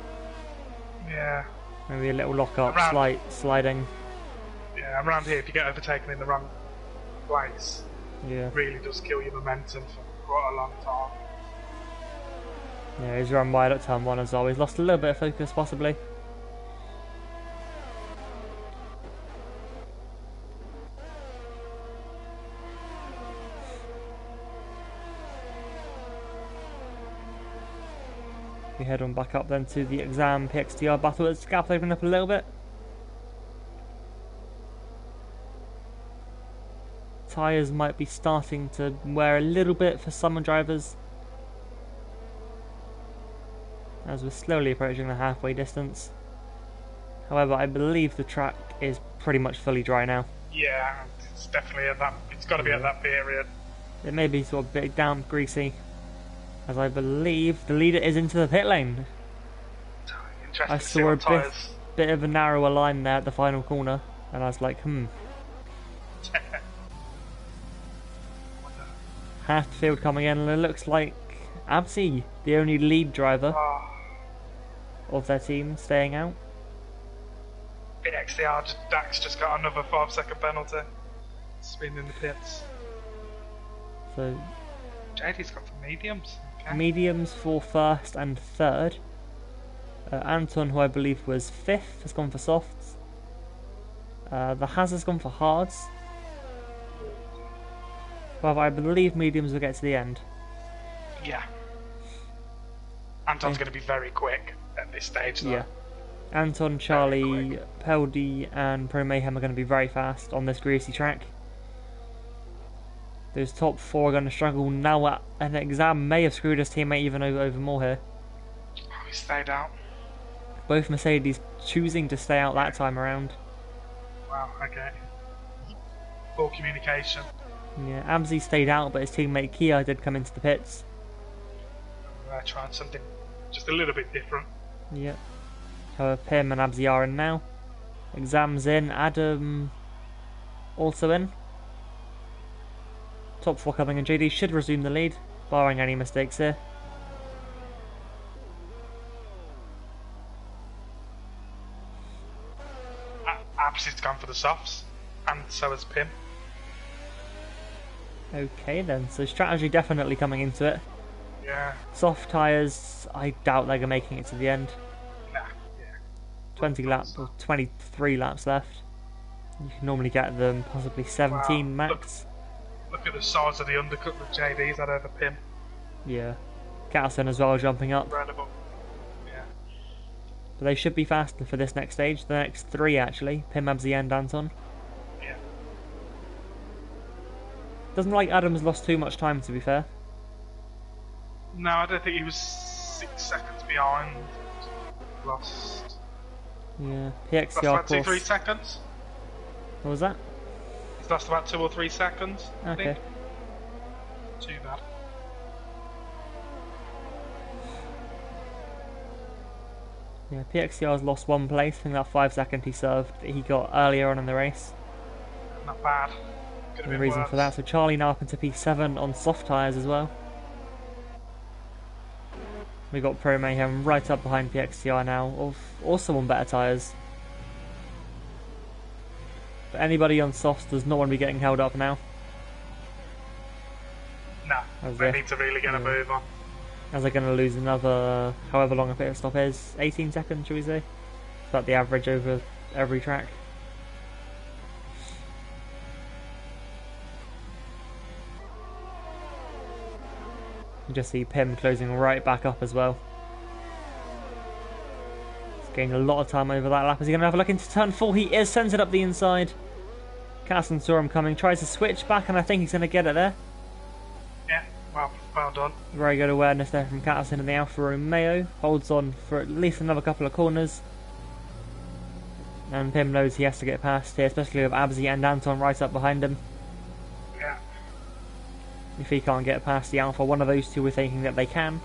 Yeah. Maybe a little lock up, sliding. Yeah, around here, if you get overtaken in the wrong place, Yeah. it really does kill your momentum for quite a long time. Yeah, he's run wide at turn 1 as well. He's lost a little bit of focus, possibly. We head on back up then to the exam PXTR battle. It's gap opening up a little bit. Tyres might be starting to wear a little bit for some drivers, as we're slowly approaching the halfway distance. However, I believe the track is pretty much fully dry now. Yeah, it's definitely at that. It's got to be at that period. It may be sort of a bit damp, greasy, as I believe the leader is into the pit lane. Interesting I to see saw a what bit of a narrower line there at the final corner, and I was like, half the field coming in, and it looks like Absi, the only lead driver of their team, staying out. PXDR Dax just got another 5-second penalty. Spin in the pits. So JD's gone for mediums. Okay. mediums for first and third. Anton, who I believe was 5th, has gone for softs. The Haz has gone for hards. However, I believe mediums will get to the end. Yeah. Anton's going to be very quick at this stage, though. Yeah. Anton, Charlie, Peldy, and Pro Mayhem are going to be very fast on this greasy track. Those top 4 are going to struggle now. An exam may have screwed his teammate even over more here. Oh, he stayed out. Both Mercedes choosing to stay out that time around. Wow, okay. Poor communication. Yeah, Abzi stayed out, but his teammate Kia did come into the pits. They're trying something just a little bit different. Yep. However, Pim and Abzi are in now. Exams in. Adam also in. Top 4 coming in. JD should resume the lead, barring any mistakes here. Absi's gone for the softs, and so has Pim. Okay then, so strategy definitely coming into it. Yeah. Soft tyres, I doubt they're making it to the end. Nah, yeah. 20 laps, or 23 laps left. You can normally get them possibly 17 max. Look at the size of the undercut that JD's had over Pim. Yeah. Carlson as well jumping up. Incredible. Yeah. But they should be faster for this next stage. The next 3 actually. Pim, Abzi and Anton. Yeah. Doesn't look like Adam's lost too much time, to be fair. No, I don't think he was 6 seconds behind. Lost. Yeah. Lost PXCR about course. 2-3 seconds. What was that? He's lost about 2 or 3 seconds. I Okay. think. Too bad. Yeah, PXCR's lost 1 place. I think that 5 second he served he got earlier on in the race. Not bad. Could have The been reason worse. for that. So Charlie now up into P7 on soft tyres as well. We got Pro Mayhem right up behind PXCR now, also on better tyres. But anybody on softs does not want to be getting held up now. No, As they if- need to really get a move on. As they're going to lose another, however long a pit stop is, 18 seconds, should we say? It's about the average over every track. You just see Pim closing right back up as well. He's gained a lot of time over that lap. Is he going to have a look into turn 4? He is centered up the inside. Carson saw him coming, tries to switch back, and I think he's going to get it there. Yeah, well done. Very good awareness there from Carson in the Alfa Romeo. Holds on for at least another couple of corners. And Pim knows he has to get past here, especially with Abzi and Anton right up behind him. Yeah. If he can't get past the Alpha, one of those two we're thinking that they can.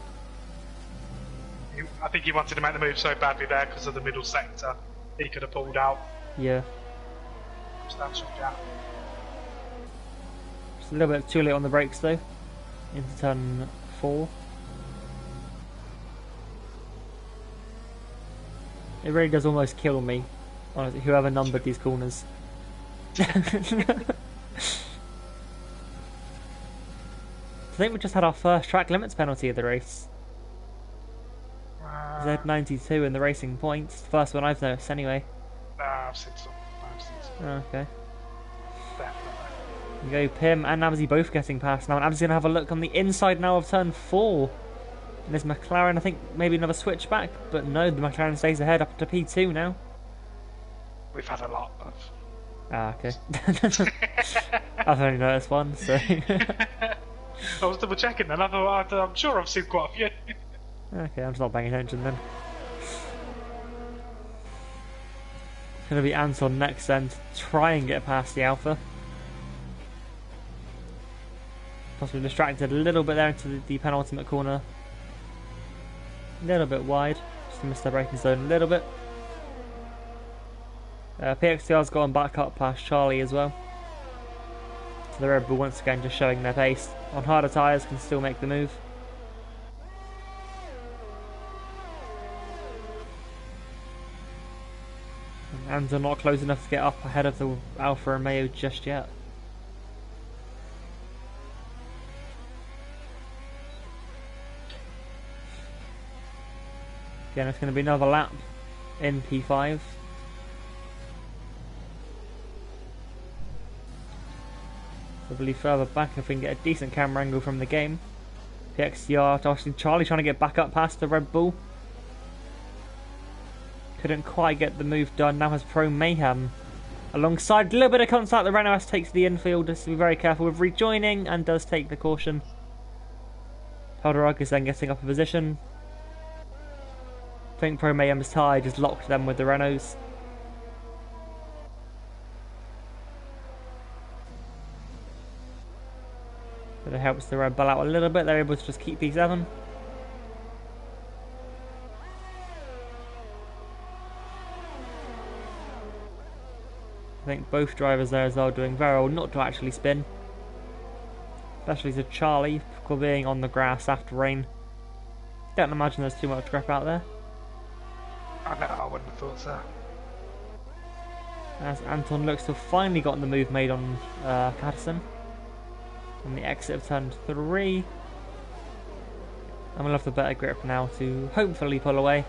I think he wanted to make the move so badly there because of the middle sector. He could have pulled out. Yeah. Substantial gap. Just a little bit too late on the brakes though. Into turn 4. It really does almost kill me, honestly, whoever numbered these corners. I think we just had our first track limits penalty of the race. Z92 in the racing points. First one I've noticed anyway. I've seen some. Oh, okay. Definitely. You go Pim and Abzi both getting past now, and Abzi's going to have a look on the inside now of turn 4. And there's McLaren, I think maybe another switch back, but no, the McLaren stays ahead up to P2 now. We've had a lot of... Ah, okay. I've only noticed one, so... I was double checking then, I thought, I'm sure I've seen quite a few. Okay, I'm just not paying attention then. It's going to be Anton next then to try and get past the Alpha. Possibly distracted a little bit there into the penultimate corner. A little bit wide, just to miss the braking zone a little bit. PXTR's gone back up past Charlie as well. So the Red Bull once again just showing their pace. On harder tyres can still make the move. And they're not close enough to get up ahead of the Alfa Romeo just yet. Again, it's going to be another lap in P5. Probably further back if we can get a decent camera angle from the game. PXTR, obviously Charlie trying to get back up past the Red Bull. Couldn't quite get the move done. Now has Pro Mayhem alongside. A little bit of contact. The Renault S takes the infield. Just to be very careful with rejoining and does take the caution. Pelderug is then getting up a position. I think Pro Mayhem's tyre just locked them with the Renaults. But it helps the Red Bull out a little bit. They're able to just keep P7. I think both drivers there as well doing very well not to actually spin. Especially to Charlie for being on the grass after rain. Don't imagine there's too much grip out there. I know, I wouldn't have thought so. As Anton looks to have finally gotten the move made on Patterson. On the exit of turn 3. I'm going to have the better grip now to hopefully pull away.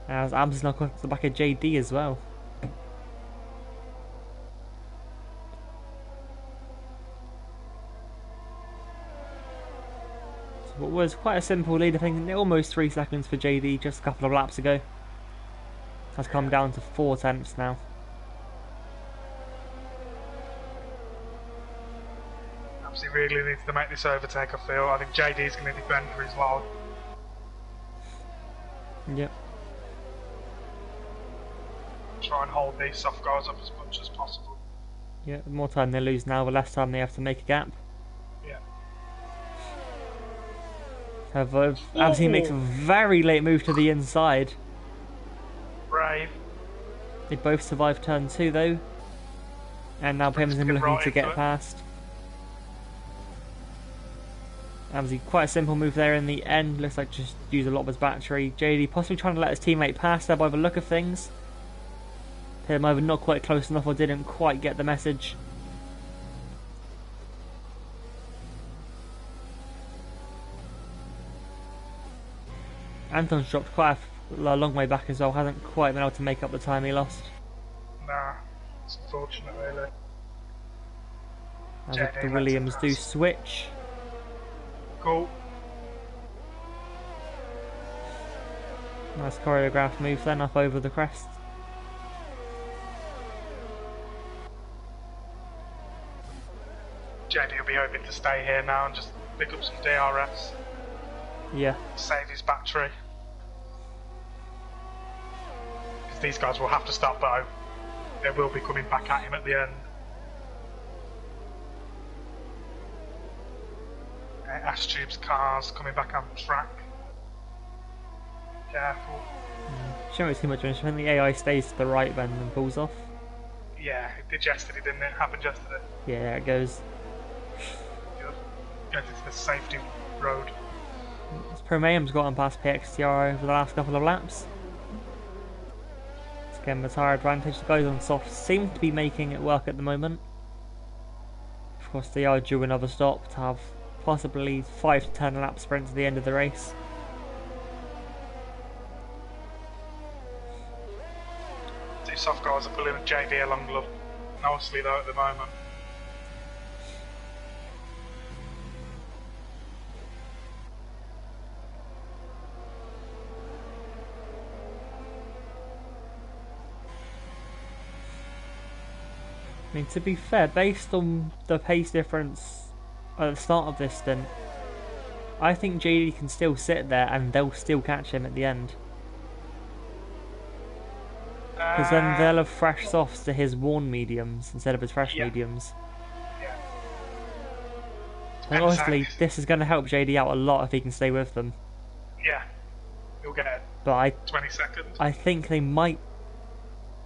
As Abs is now caught to the back of JD as well. So what was quite a simple lead, I think almost 3 seconds for JD just a couple of laps ago, has come down to 4 tenths now. Absolutely really needs to make this overtake, I feel. I think JD's going to defend for his line. Yep. Try and hold these soft guys up as much as possible. Yeah, the more time they lose now, the less time they have to make a gap. Yeah. Absi makes a very late move to the inside. Brave. They both survive turn 2 though. And now Pim's looking right to get into it. past. Absi, quite a simple move there in the end. Looks like just used a lot of his battery. JD possibly trying to let his teammate pass there by the look of things. Pim either not quite close enough or didn't quite get the message. Anton's dropped quite a long way back as well, hasn't quite been able to make up the time he lost. Nah, it's unfortunate really. As if the Williams do switch. Cool. Nice choreographed move then up over the crest. JD will be hoping to stay here now and just pick up some DRS. Yeah. Save his battery. Because these guys will have to stop though. They will be coming back at him at the end. Ash Tube's cars coming back on track. Careful. Shouldn't be too much of an The AI stays to the right then and pulls off. Yeah, it did yesterday, didn't it? Happened yesterday. Yeah, there it goes. Good. Goes into the safety road. Promayam's gotten past PXTR over the last couple of laps. It's again the tyre advantage. The guys on soft seem to be making it work at the moment. Of course, they are due another stop to have possibly 5 to 10 lap sprint to the end of the race. Two soft guys are pulling a JD along nicely though at the moment. I mean, to be fair, based on the pace difference at the start of this stint, I think JD can still sit there and they'll still catch him at the end. Because then they'll have fresh softs to his worn mediums instead of his fresh mediums. Yeah. And honestly, this is going to help JD out a lot if he can stay with them. Yeah. You'll get But 20 seconds. I think they might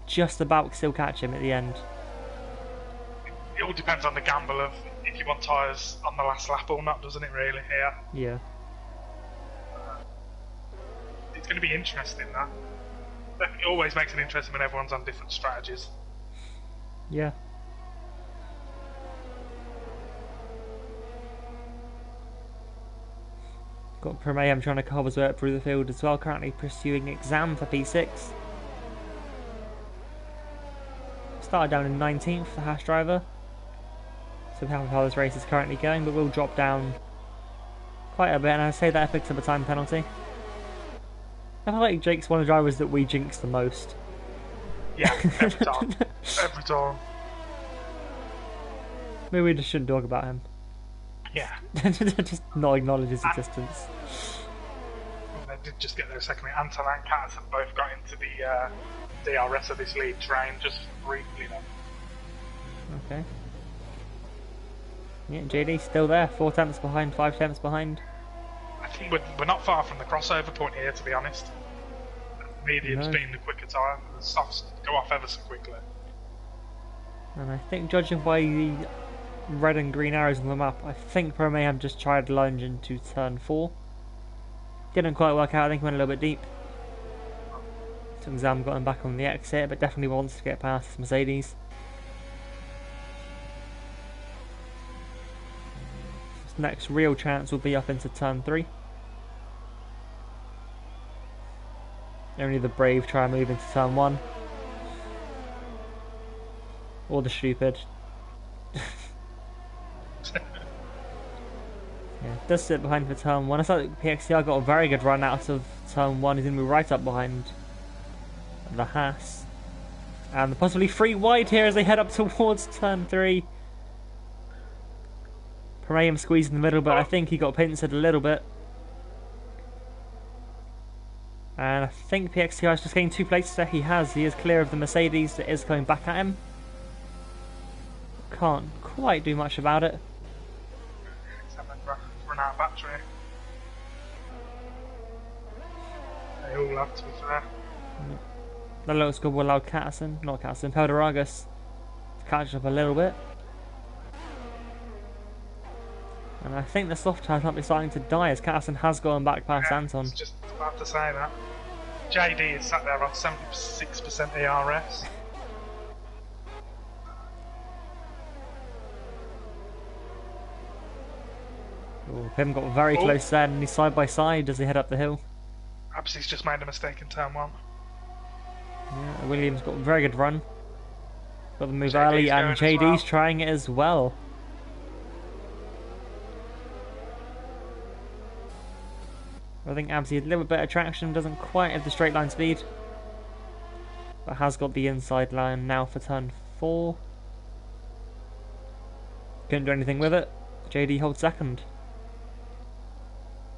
just about still catch him at the end. It all depends on the gamble of if you want tyres on the last lap or not, doesn't it really, here? Yeah. It's going to be interesting, that. It always makes it interesting when everyone's on different strategies. Yeah. Got Promayam trying to carve his way up through the field as well, currently pursuing exam for P6. Started down in 19th, the Haas driver. So how this race is currently going, but will drop down quite a bit, and I say that it picks up a time penalty. I feel like Jake's one of the drivers that we jinx the most. Yeah, every time. Every time. Maybe we just shouldn't talk about him. Yeah. Just not acknowledge his existence. They did just get there a second. Anton and Catterson both got into the DRS of this lead train just briefly though. Okay. Yeah, JD's still there, 4 tenths behind, 5 tenths behind. I think we're not far from the crossover point here, to be honest. Medium's being the quicker tyre, the softs go off ever so quickly. And I think, judging by the red and green arrows on the map, I think Pro may have just tried to lunge into turn 4. Didn't quite work out, I think he went a little bit deep. So Exam got him back on the exit, but definitely wants to get past this Mercedes. His next real chance will be up into turn 3. Only the brave try and move into turn 1. Or the stupid. Yeah, does sit behind for turn 1. I thought PXCR got a very good run out of turn 1. He's going to be right up behind the Haas. And possibly 3 wide here as they head up towards turn 3. Promayam squeezed in the middle, but I think he got pincered a little bit. And I think PXCR is just getting 2 places there. He is clear of the Mercedes that is coming back at him. Can't quite do much about it. Run out of battery. They all have, to be fair. The little squad will allow Pelderagus to catch up a little bit. And I think the soft tires might be starting to die as Catterson has gone back past Anton. I was just about to say that. JD is sat there on 76% ERS. Oh, Pim got very close there and he's side by side as they head up the hill. Perhaps he's just made a mistake in turn 1. Yeah, Williams got a very good run. Got the move early and JD's trying it as well. I think Absy had a little bit better traction, doesn't quite have the straight line speed. But has got the inside line now for turn 4. Couldn't do anything with it. JD holds second.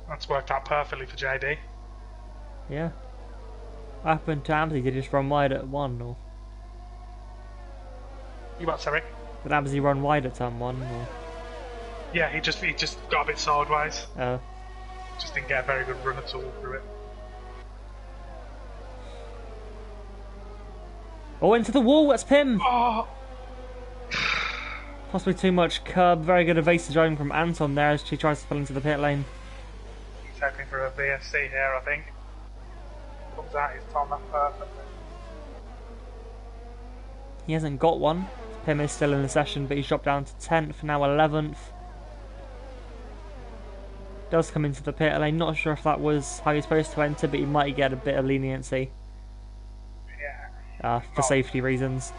That's worked out perfectly for JD. Yeah. What happened to Absy? Did he just run wide at 1? Or You what, sorry? did Absy run wide at turn 1? Or Yeah, he just got a bit sideways. Oh. Just didn't get a very good run at all through it. Oh, into the wall, that's Pim! Oh! Possibly too much curb. Very good evasive driving from Anton there as she tries to pull into the pit lane. He's hoping for a VSC here, I think. Comes out his time that perfectly. He hasn't got one. Pim is still in the session, but he's dropped down to 10th, now 11th. Does come into the pit lane. Not sure if that was how you're supposed to enter, but you might get a bit of leniency. Yeah. For safety reasons.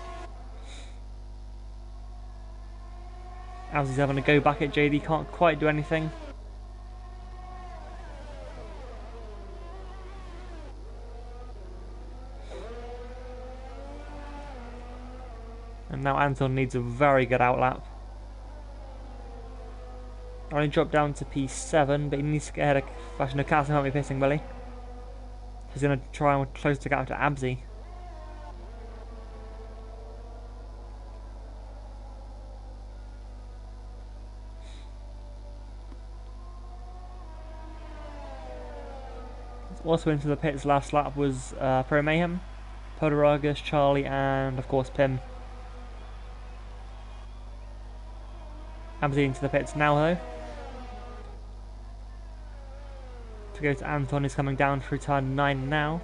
As he's having to go back at JD, can't quite do anything. And now Anton needs a very good outlap. Only dropped down to P7, but he needs to get ahead of Fashion. No, Catson can't be pissing, will he? He's going to try and close the gap to Abzi. Also into the pits last lap was Pro Mayhem, Poderagus, Charlie, and of course Pim. Abzi into the pits now though. To go to Anton, is coming down through turn 9 now.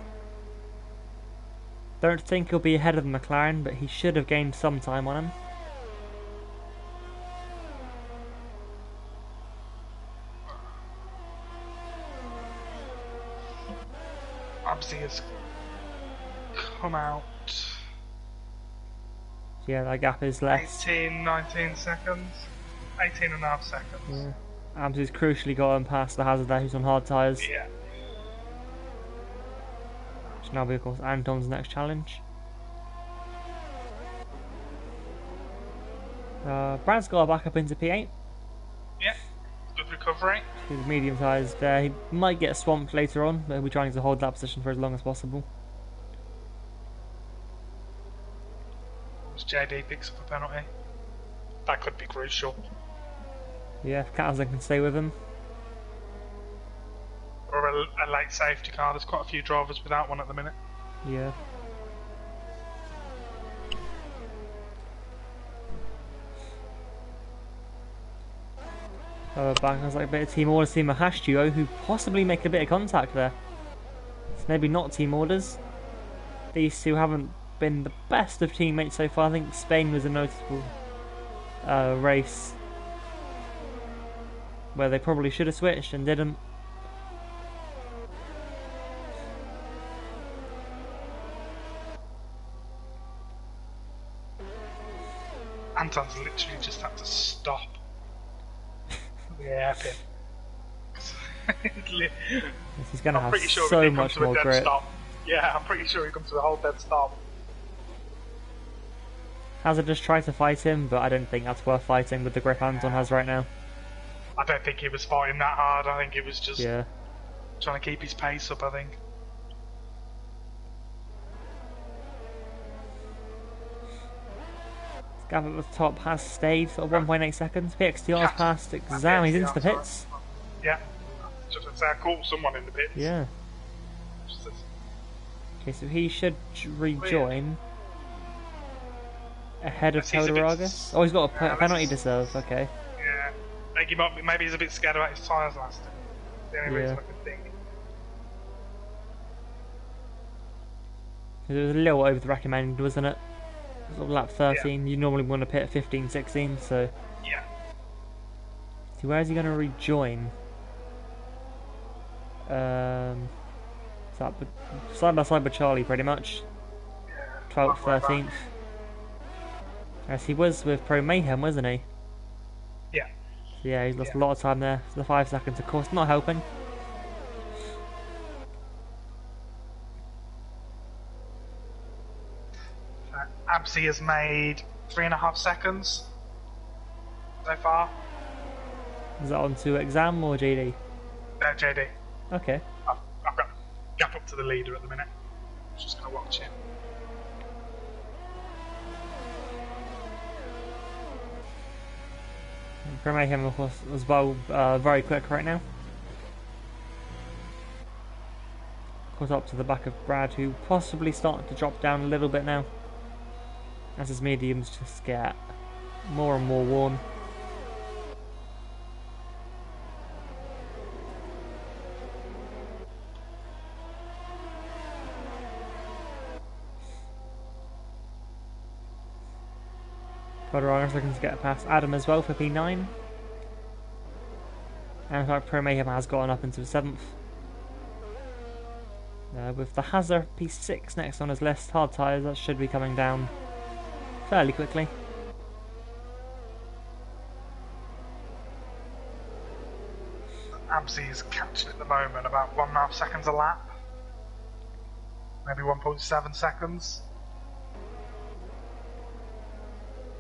Don't think he'll be ahead of the McLaren, but he should have gained some time on him. Abzi has come out. Yeah, that gap is less. 18, 19 seconds. 18 and a half seconds. Yeah. Abzi's crucially gotten past the hazard there, who's on hard tyres. Yeah. Which now be, of course, Anton's next challenge. Brad's got back up into P8. Yeah. Good recovery. He's medium tyres there. He might get swamped later on, but he'll be trying to hold that position for as long as possible. As JD picks up a penalty. That could be crucial. Yeah, if Catazan can stay with him. Or a late safety car. There's quite a few drivers without one at the minute. Yeah. Back as like a bit of team orders, team a hash duo who possibly make a bit of contact there. It's maybe not team orders. These two haven't been the best of teammates so far. I think Spain was a noticeable race where they probably should have switched and didn't. Anton's literally just had to stop. Yeah, Pim. He's going to have sure so much more grit. Stop. Yeah, I'm pretty sure he comes to a whole dead stop. Hazard just tried to fight him, but I don't think that's worth fighting with the grip Anton has right now. I don't think he was fighting that hard. I think he was just trying to keep his pace up, I think. Gap at the top has stayed for 1.8 seconds. PXTR's passed Exam. He's into the pits. Yeah. Just to say I caught someone in the pits. Yeah. Okay, so he should rejoin ahead of Poderagus. Oh, he's got a penalty to serve. Okay. Yeah. Maybe he's a bit scared about his tyres lasting. The only reason I could think. It was a little over the recommended, wasn't it? Sort of lap 13. You normally want to pit at 15, 16, so. Yeah. See, where is he going to rejoin? Side by side with Charlie, pretty much. 12th, 13th. Yes, he was with Pro Mayhem, wasn't he? Yeah. So yeah, he's lost a lot of time there. So the 5 seconds, of course, not helping. Abzi has made 3.5 seconds so far. Is that on to Exam or JD? JD. Okay. I've got gap up to the leader at the minute. I'm just going to watch him. Pro Mayhem, of course, as well, very quick right now. Caught up to the back of Brad, who possibly starting to drop down a little bit now, as his mediums just get more and more worn. Colorado looking to get past Adam as well for P9. And in fact, Pro Mayhem has gotten up into 7th. With the Hazard P6 next on his list, hard tyres, that should be coming down fairly quickly. Absy is catching at the moment about 1.5 seconds a lap. Maybe 1.7 seconds.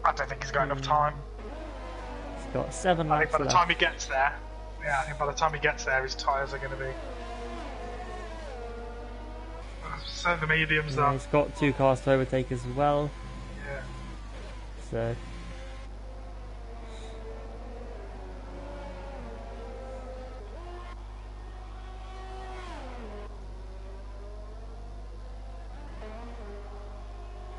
I don't think he's got enough time. He's got 7 laps I think by the left. time he gets there, I think by the time he gets there, his tyres are going to be. So the mediums Yeah, though. he's got 2 cars to overtake as well. Yeah. So if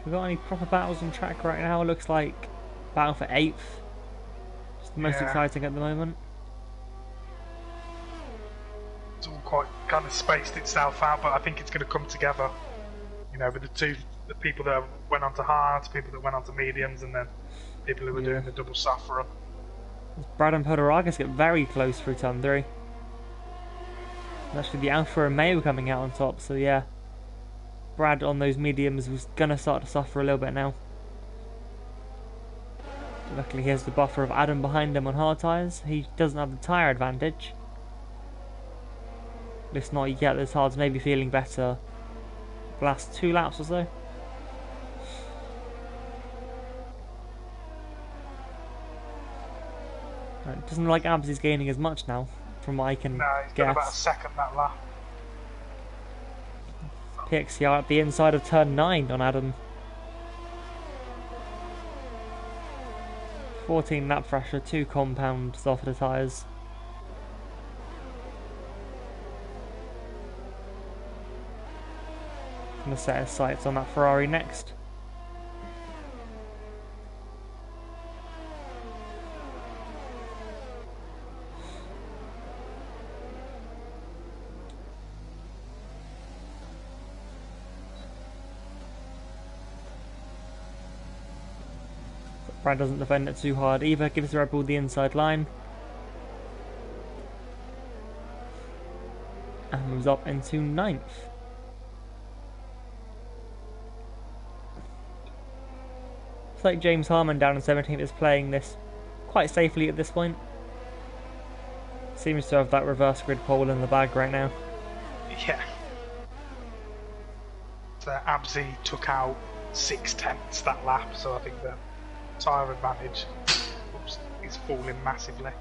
we've got any proper battles on track right now, it looks like battle for 8th. It's the most exciting at the moment. It's all quite kind of spaced itself out, but I think it's going to come together. You know, with the people that went on to hards, people that went on to mediums, and then people who were doing the double soft run. Brad and Podoragis get very close through turn 3. And actually, the Alpha and Mayo coming out on top, so yeah. Brad on those mediums was gonna start to suffer a little bit now. Luckily, he has the buffer of Adam behind him on hard tyres. He doesn't have the tyre advantage. At least not yet. Those hards may be feeling better the last 2 laps or so. It doesn't look like Absy's gaining as much now, from what I can No, he's got about a guess. second that lap. PXCR at the inside of turn 9 on Adam. 14 lap pressure, 2 compounds off the tyres. Gonna set his sights on that Ferrari next. Brad doesn't defend it too hard either, gives Red Bull the inside line. And moves up into 9th. Looks like James Harmon down in 17th is playing this quite safely at this point. Seems to have that reverse grid pole in the bag right now. Yeah. So Absy took out 6/10 that lap, so I think the tyre advantage is falling massively.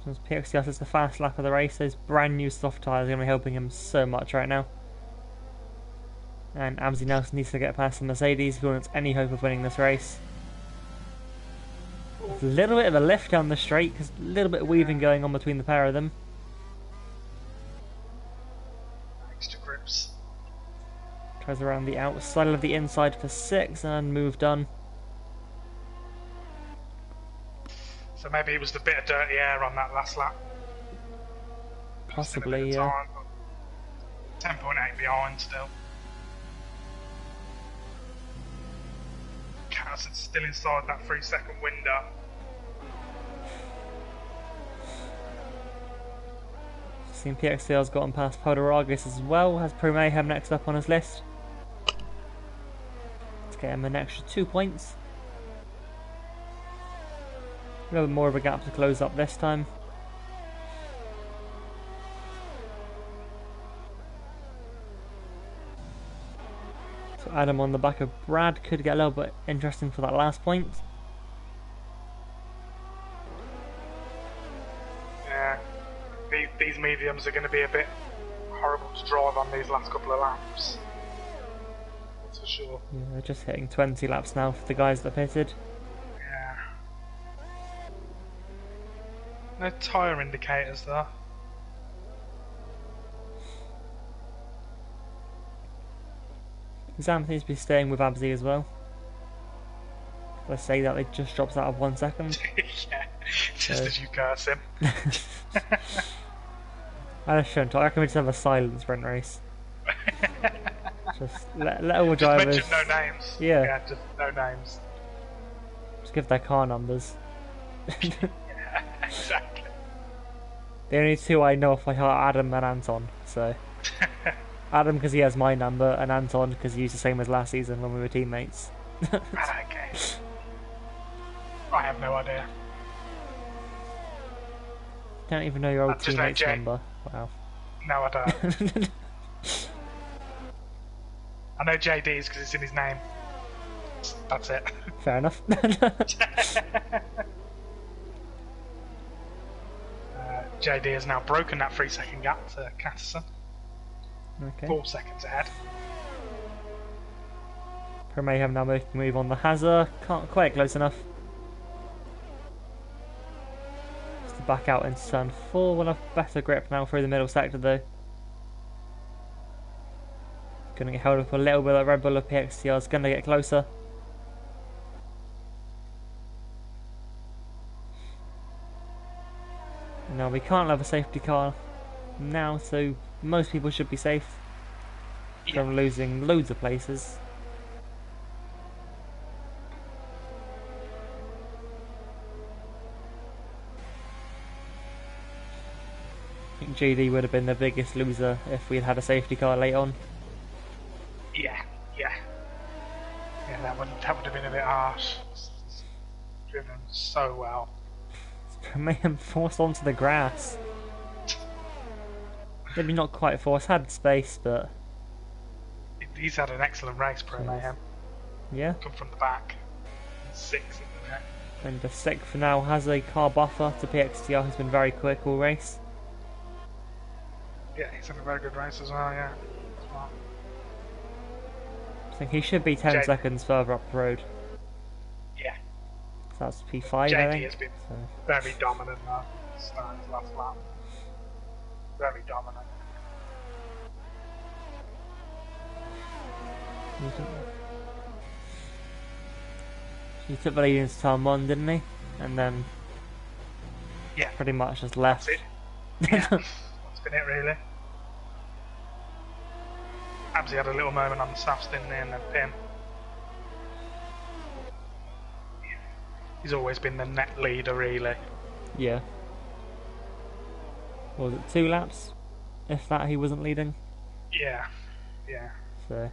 As PXCR is the fast lap of the race, those brand new soft tyres are going to be helping him so much right now. And Absy now needs to get past the Mercedes if he wants any hope of winning this race. There's a little bit of a lift down the straight, because a little bit of weaving going on between the pair of them. Extra grips. Tries around the outside of the inside for 6 and move done. So maybe it was the bit of dirty air on that last lap. Possibly, yeah. 10.8 behind still. Carlson's still inside that 3-second window. Seen PXCR's gotten past Podoragis as well, has Pro Mayhem next up on his list. Let's get him an extra 2 points. A little bit more of a gap to close up this time. So Adam on the back of Brad could get a little bit interesting for that last point. Yeah, these mediums are going to be a bit horrible to drive on these last couple of laps. That's for sure. Yeah, just hitting 20 laps now for the guys that pitted. Yeah. No tyre indicators though. Zam seems to be staying with Abzi as well. Let's say that it just drops out of 1 second. Yeah, just as you curse him. I shouldn't. I reckon we just have a silent sprint race. Just let all Just drivers. mention no names. Yeah. Yeah, just no names. Just give their car numbers. Yeah, exactly. The only two I know off by heart are Adam and Anton. So Adam because he has my number, and Anton because he used the same as last season when we were teammates. Okay. I have no idea. Don't even know your old That's just no teammate's Jay. number. Wow. No, I don't. I know JD's because it's in his name. That's it. Fair enough. JD has now broken that 3-second gap to Catterson. Okay. 4 seconds ahead. Mayhem now making a move on the Hazard. Can't quite close enough. Just to back out into turn 4. We'll have better grip now through the middle sector though. Gonna get held up a little bit. That Red Bull of PXTR is gonna get closer. Now we can't have a safety car now, so most people should be safe from losing loads of places. I think JD would have been the biggest loser if we'd had a safety car late on. Yeah, yeah. Yeah, that would have been a bit harsh. It's driven so well. Mayhem forced onto the grass. Maybe not quite forced, had space, but He's had an excellent race, Pro Mayhem. yeah. Come from the back. 6 in the net. And the sixth for now has a car buffer to PXTR, who's been very quick all race. Yeah, he's had a very good race as well, yeah. Smart. I think he should be 10 JD. seconds further up the road. Yeah. So that's P5, I JD think. has been So, very dominant now. Starting his last lap. Very dominant. he took the lead into turn 1, didn't he? And then Yeah. pretty much just left. That's it. Yeah. That's been it, really. Absy had a little moment on the softs, didn't he, and then Pim. He's always been the net leader, really. Yeah. What was it, 2 laps? If that, he wasn't leading. Yeah. Yeah. So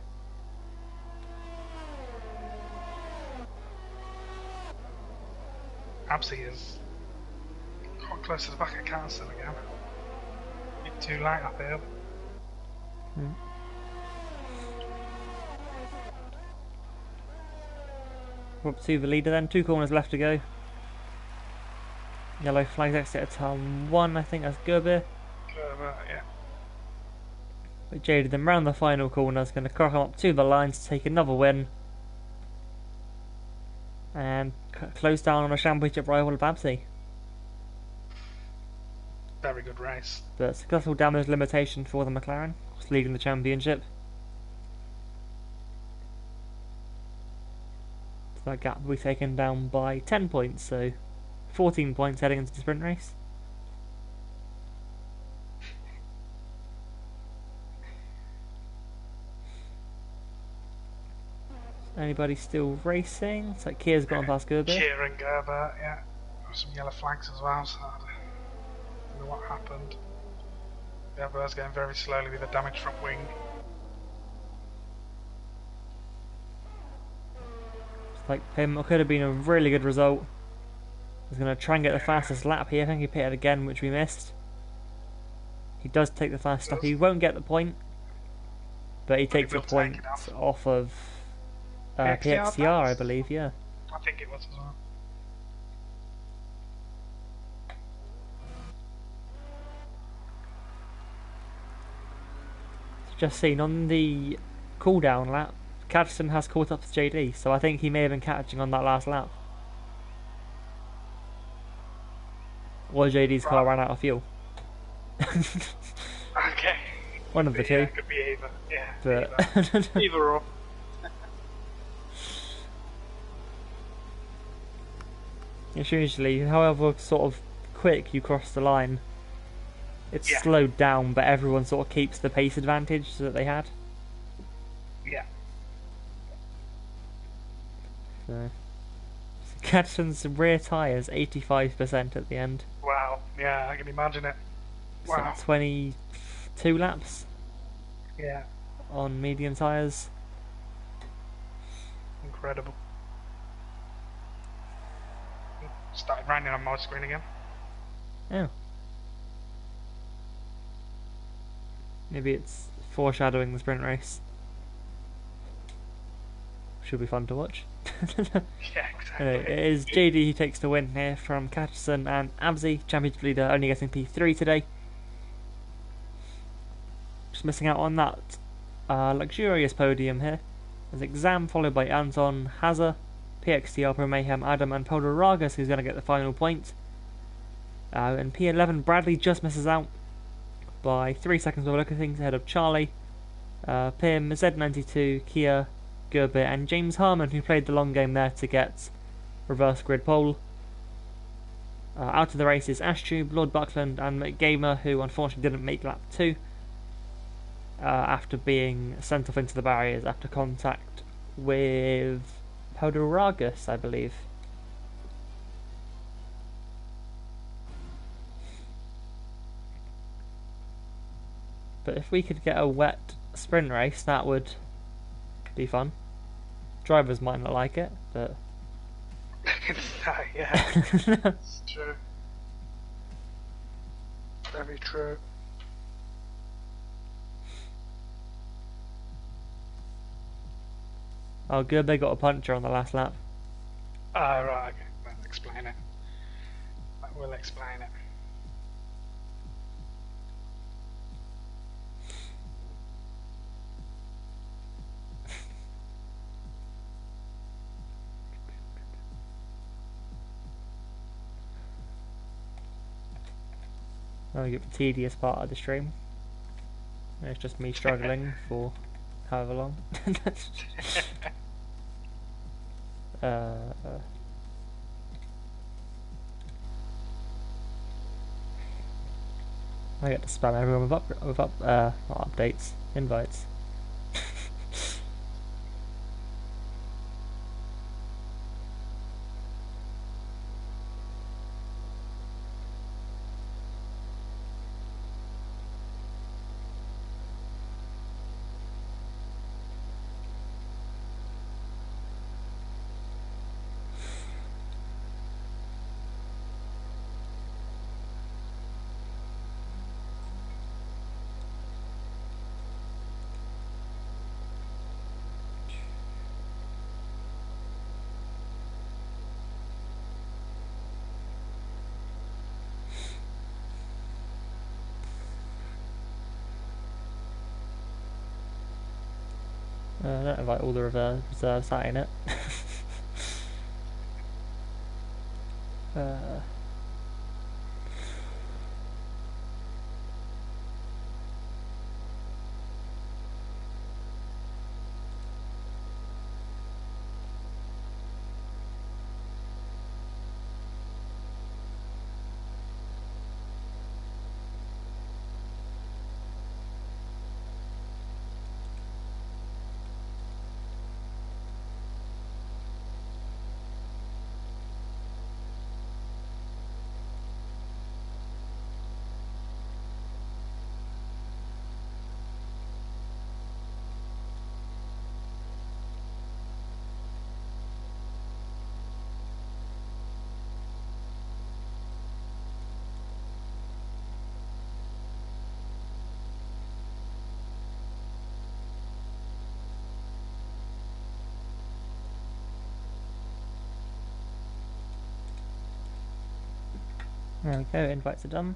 Absy is quite close to the back of Castle again. Bit too light up here. we're up to the leader then. 2 corners left to go. Yellow flags exit at turn 1, I think that's Gerber. Yeah. But Jaded then round the final corner is going to crack him up to the line to take another win. And close down on a championship rival of Babsy. Very good race. But successful damage limitation for the McLaren, leading the championship. So that gap will be taken down by 10 points, so 14 points heading into the sprint race. Anybody still racing? It's like Kia's gone past Gerber. Kia and Gerber, yeah. There were some yellow flags as well, so I don't know what happened. Gerber's going very slowly with a damaged front wing. It's like him, it could have been a really good result. He's going to try and get the fastest lap here. I think he pitted again, which we missed. He does take the fast lap. He won't get the point, but he takes the will point take it off of PXTR, I believe, yeah. I think it was as well. Just seen on the cooldown lap, Cadson has caught up to JD, so I think he may have been catching on that last lap. Or JD's car ran out of fuel. Okay. One of the two. Could be either. Yeah. But Either or. it's usually, however sort of quick you cross the line, it's Yeah. slowed down, but everyone sort of keeps the pace advantage that they had. Yeah. So Cadson's rear tyres 85% at the end. Wow. Yeah, I can imagine it. Wow. So 22 laps Yeah. on medium tyres. Incredible. Started raining on my screen again. Oh. Maybe it's foreshadowing the sprint race. Should be fun to watch. Yeah, exactly. It is JD who takes the win here from Catterson and Abzi, championship leader, only getting P3 today. Just missing out on that luxurious podium here. There's Exam followed by Anton, Hazard, PXTR Pro Mayhem, Adam and Peldoragas who's going to get the final point. And P11 Bradley just misses out by 3 seconds by the look of things ahead of Charlie, Pim, Z92, Kia, Gerber and James Harmon who played the long game there to get reverse grid pole. Out of the race is Ashtube, Lord Buckland and McGamer who unfortunately didn't make lap 2 after being sent off into the barriers after contact with Peldoragas, I believe. But if we could get a wet sprint race, that would be fun. Drivers might not like it, but Yeah, it's true. Very true. oh, good, they got a puncher on the last lap. Right, okay. That'll explain it. That will explain it. I'll get the tedious part of the stream. It's just me struggling for however long. I get to spam everyone with not updates, invites. Don't invite all the reserves that in it. There we go, invites are done.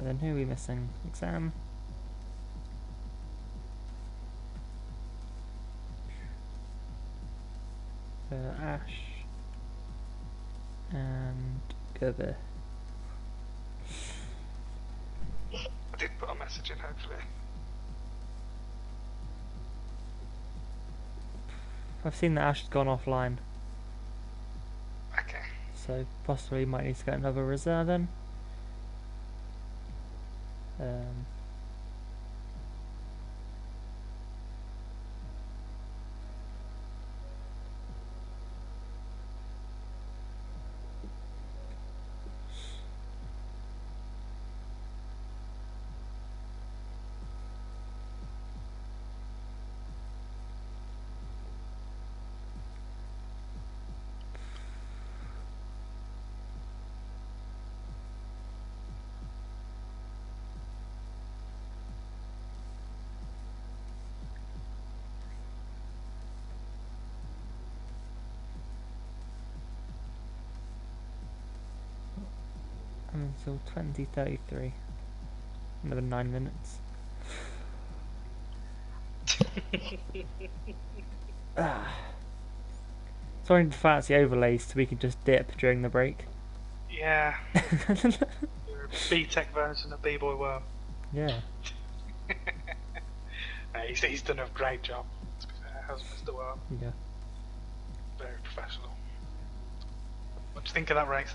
And then who are we missing? Exam. Ash. And Gerber. I did put a message in, hopefully. I've seen that Ash has gone offline, Okay. so possibly might need to get another reserve in. Until 2033. Another 9 minutes. Starting to fancy overlays so we can just dip during the break. Yeah. You're a B-Tech version of B-Boy Worm. Yeah. No, he's done a great job, to be fair, has Mr. Worm. Yeah. Very professional. What do you think of that race?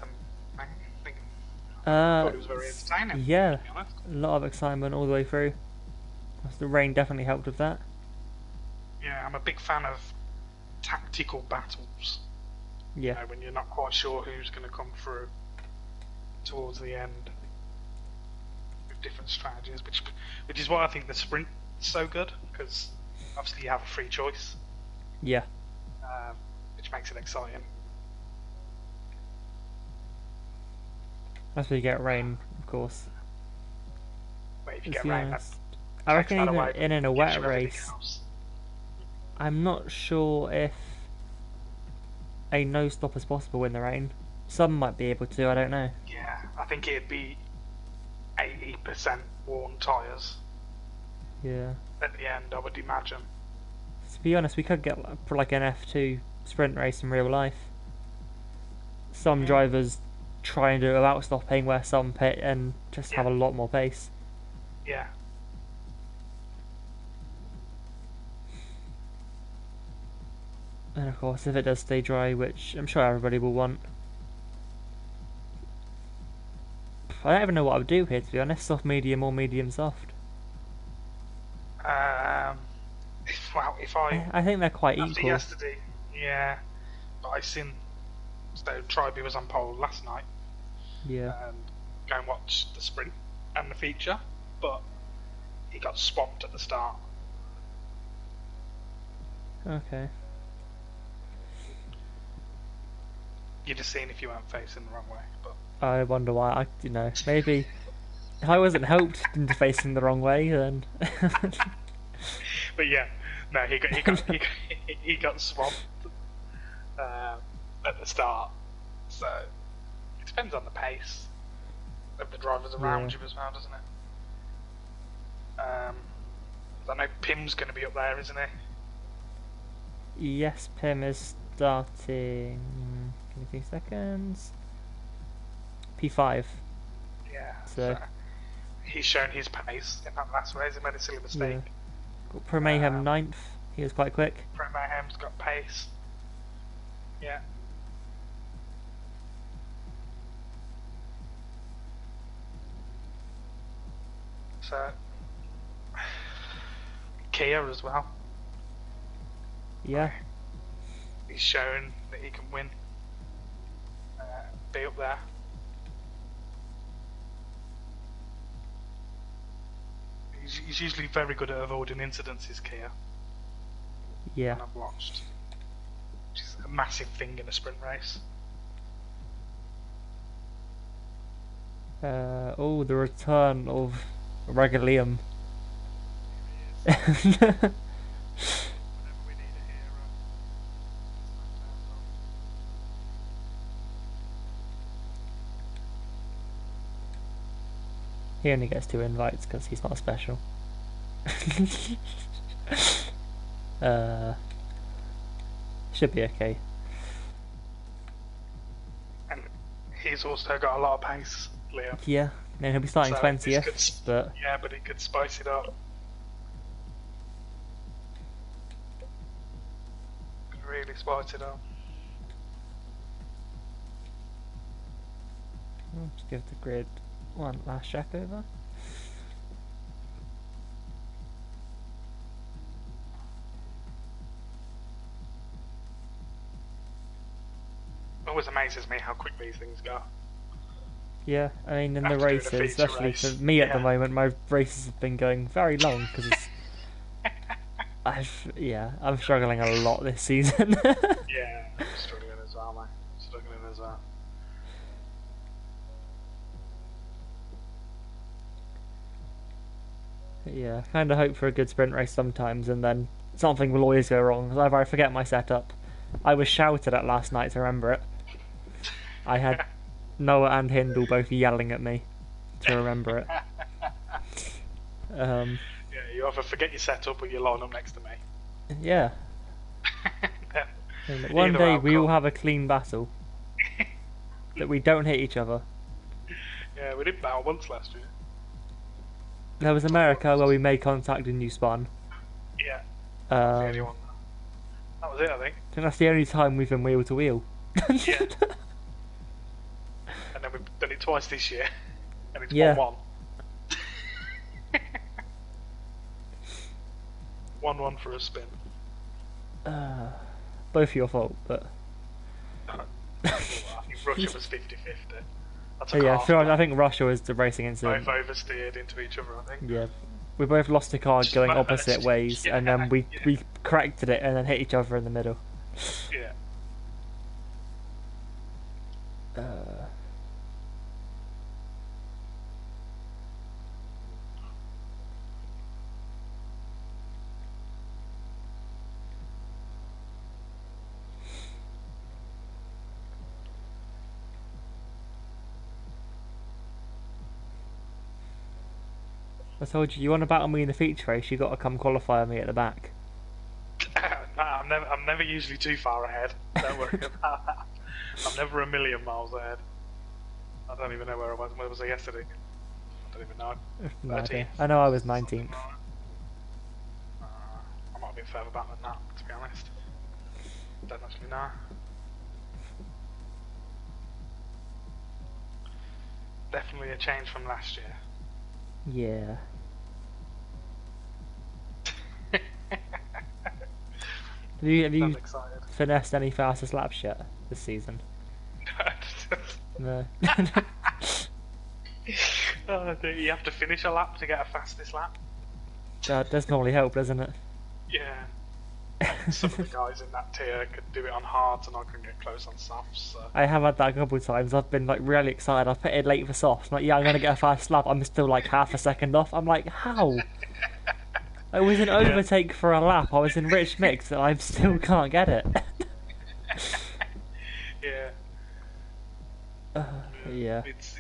I thought it was very entertaining. Yeah. To be honest. A lot of excitement all the way through. The rain definitely helped with that. Yeah, I'm a big fan of tactical battles. Yeah. You know, when you're not quite sure who's going to come through towards the end with different strategies, which is why I think the sprint is so good, because obviously you have a free choice, Yeah. which makes it exciting. That's where you get rain, of course. But if you Let's get be rain, honest. that I takes reckon that even away, in a gives wet you everything race, else. I'm not sure if a no stop is possible in the rain. Some might be able to, I don't know. Yeah, I think it'd be 80% worn tyres Yeah. at the end, I would imagine. To be honest, we could get like an F2 sprint race in real life. Some drivers try and do it without stopping, where some pit and just have a lot more pace. Yeah. And of course, if it does stay dry, which I'm sure everybody will want. I don't even know what I would do here, to be honest. Soft, medium, or medium soft. If I I think they're quite after equal. yesterday, yeah, but I seen so Triby was on pole last night, Yeah. and go and watch the sprint and the feature, but he got swamped at the start. Okay. You'd have seen if you weren't facing the wrong way, but I wonder why. Maybe if I wasn't helped into facing the wrong way, then. but yeah, no, he got swamped at the start. So it depends on the pace of the drivers around you as well, doesn't it? I know Pim's going to be up there, isn't he? Yes, Pim is starting. Give me 2 seconds. P5. Yeah. So he's shown his pace in that last race. He made a silly mistake. Yeah. Got Pro Mayhem 9th. He was quite quick. Pro Mayhem's got pace. Yeah. So Kia as well. Yeah. He's shown that he can win. Be up there. He's usually very good at avoiding incidences, Kia. Yeah. And I've watched. Which is a massive thing in a sprint race. Oh, the return of Regalium. He only gets 2 invites because he's not special. uh, should be okay. And he's also got a lot of pace, Liam. Yeah, and he'll be starting So 20th, but yeah, but he could spice it up. Could really spice it up. I'll just give the grid one last check over. It always amazes me how quick these things go. Yeah, I mean in the After doing a races, feature especially race, for me at the yeah. moment, my races have been going very long because it's. I'm struggling a lot this season. Yeah, I'm struggling as well, mate. Struggling as well. Yeah, kind of hope for a good sprint race sometimes, and then something will always go wrong. Either I forget my setup. I was shouted at last night to remember it. I had Noah and Hindle both yelling at me to remember it. Yeah, you either forget your setup or you line up next to me. Yeah. Then One either day we outcome. will have a clean battle that we don't hit each other. Yeah, we did battle once last year. There was America where we made contact and you spun. Yeah, that was the only Um, one. That was it, I think. I think that's the only time we've been wheel to wheel. Yeah. And then we've done it twice this year. And it's Yeah. 1-1. 1-1 for a spin. Both your fault, but Well, I think Russia was 50-50. That's a yeah, car. sure. I think Russia was the racing incident. Both oversteered into each other, I think. Yeah, we both lost a car going Just opposite first. ways, Yeah, and then we yeah. we corrected it and then hit each other in the middle. Yeah. I told you, you want to battle me in the feature race, you got to come qualify me at the back. Nah, I'm never usually too far ahead. Don't worry about that. I'm never a million miles ahead. I don't even know where I was. Where was I yesterday? I don't even know. No 13th. idea. I know I was 19th. I might have been further back than that, to be honest. Don't actually know. Definitely a change from last year. Yeah. Have you I'm excited. finessed any fastest laps yet this season? No. Oh, you have to finish a lap to get a fastest lap. That does normally help, doesn't it? Yeah. Some of the guys in that tier could do it on hards and I can get close on softs. So. I have had that a couple of times. I've been like really excited. I've pitted late for softs. Like, yeah, I'm gonna get a fast lap. I'm still like half a second off. I'm like, how? I was in overtake for a lap. I was in rich mix, and I still can't get it. Yeah. Yeah. It's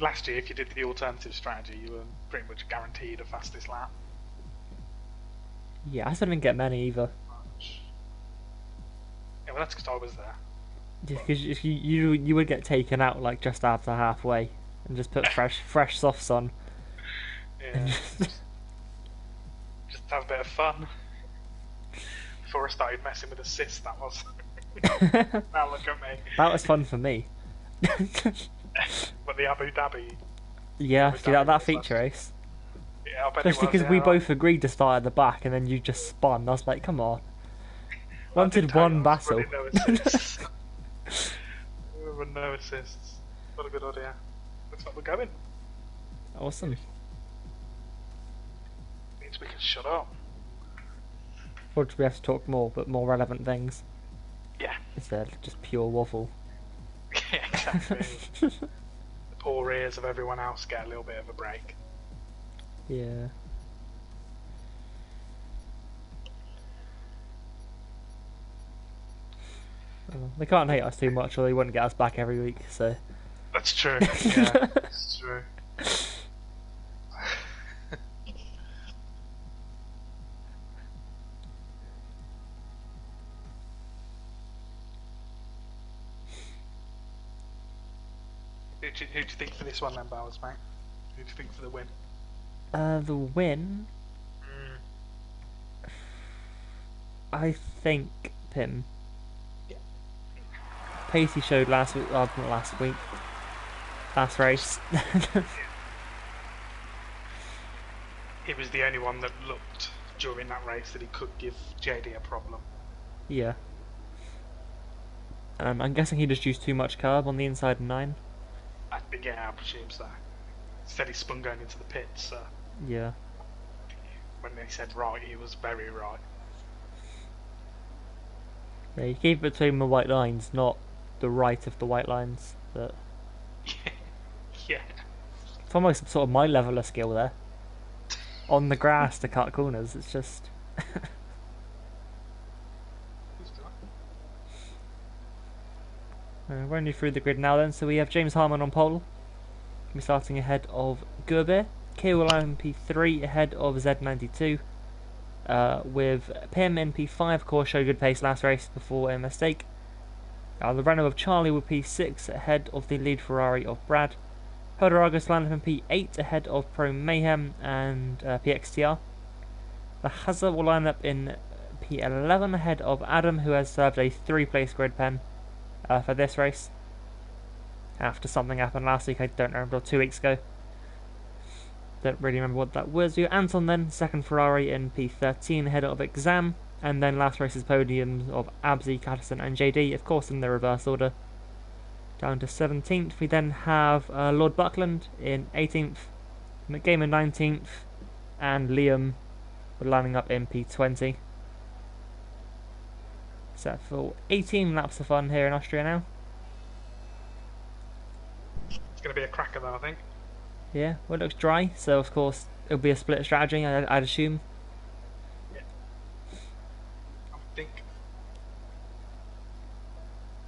last year, if you did the alternative strategy, you were pretty much guaranteed a fastest lap. Yeah, I still didn't get many either. Yeah, well, that's because I was there. Because you would get taken out like just after halfway, and just put fresh softs on. Yeah. Just have a bit of fun. Before I started messing with assists, that was. Now look at me. That was fun for me. But the Abu Dhabi. Yeah, Abu see Dhabi that was feature last- race. Yeah, I bet Especially it was, because we yeah. both agreed to start at the back, and then you just spun. I was like, come on. I Wanted did tell you one I was battle. running no assists. Run no assists. What a good idea. Looks like we're going. Awesome. Means we can shut up. Or do we have to talk more, but more relevant things? Yeah. Instead of just pure waffle. Yeah, exactly. The poor ears of everyone else get a little bit of a break. Yeah. Well, they can't hate us too much, or they wouldn't get us back every week. So That's true. Yeah, that's true. Who do you think for this one then, Bowers, mate? Who do you think for the win? The win, Mm. I think Pim. Yeah. Pace he showed last week, not last race. He was the only one that looked during that race that he could give JD a problem. Yeah. I'm guessing he just used too much carb on the inside 9. I presume so. Said he spun going into the pits, so Yeah. when they said right, he was very right. Yeah, you keep it between the white lines, not the right of the white lines. But Yeah. it's almost sort of my level of skill there. On the grass to cut corners, it's just... We're only through the grid now then, so we have James Harmon on pole. We're starting ahead of Gerber. Kewell MP3 ahead of Z92. With Pim in P5, of course, showed good pace last race before a mistake. The Renault of Charlie with P6 ahead of the lead Ferrari of Brad. Hoderagus landed in P8 ahead of Pro Mayhem and PXTR. The Hazard will line up in P11 ahead of Adam, who has served a 3-place grid pen for this race. After something happened last week, I don't remember, 2 weeks ago. Don't really remember what that was. Anton then, second Ferrari in P13 ahead of Exam, and then last race's podiums of Abzi, Catterson and JD, of course in the reverse order. Down to 17th, we then have Lord Buckland in 18th, McGamer 19th, and Liam lining up in P20. Set for 18 laps of fun here in Austria now. It's going to be a cracker though, I think. Yeah, well, it looks dry, so of course it'll be a split strategy, I'd assume. Yeah. I would think.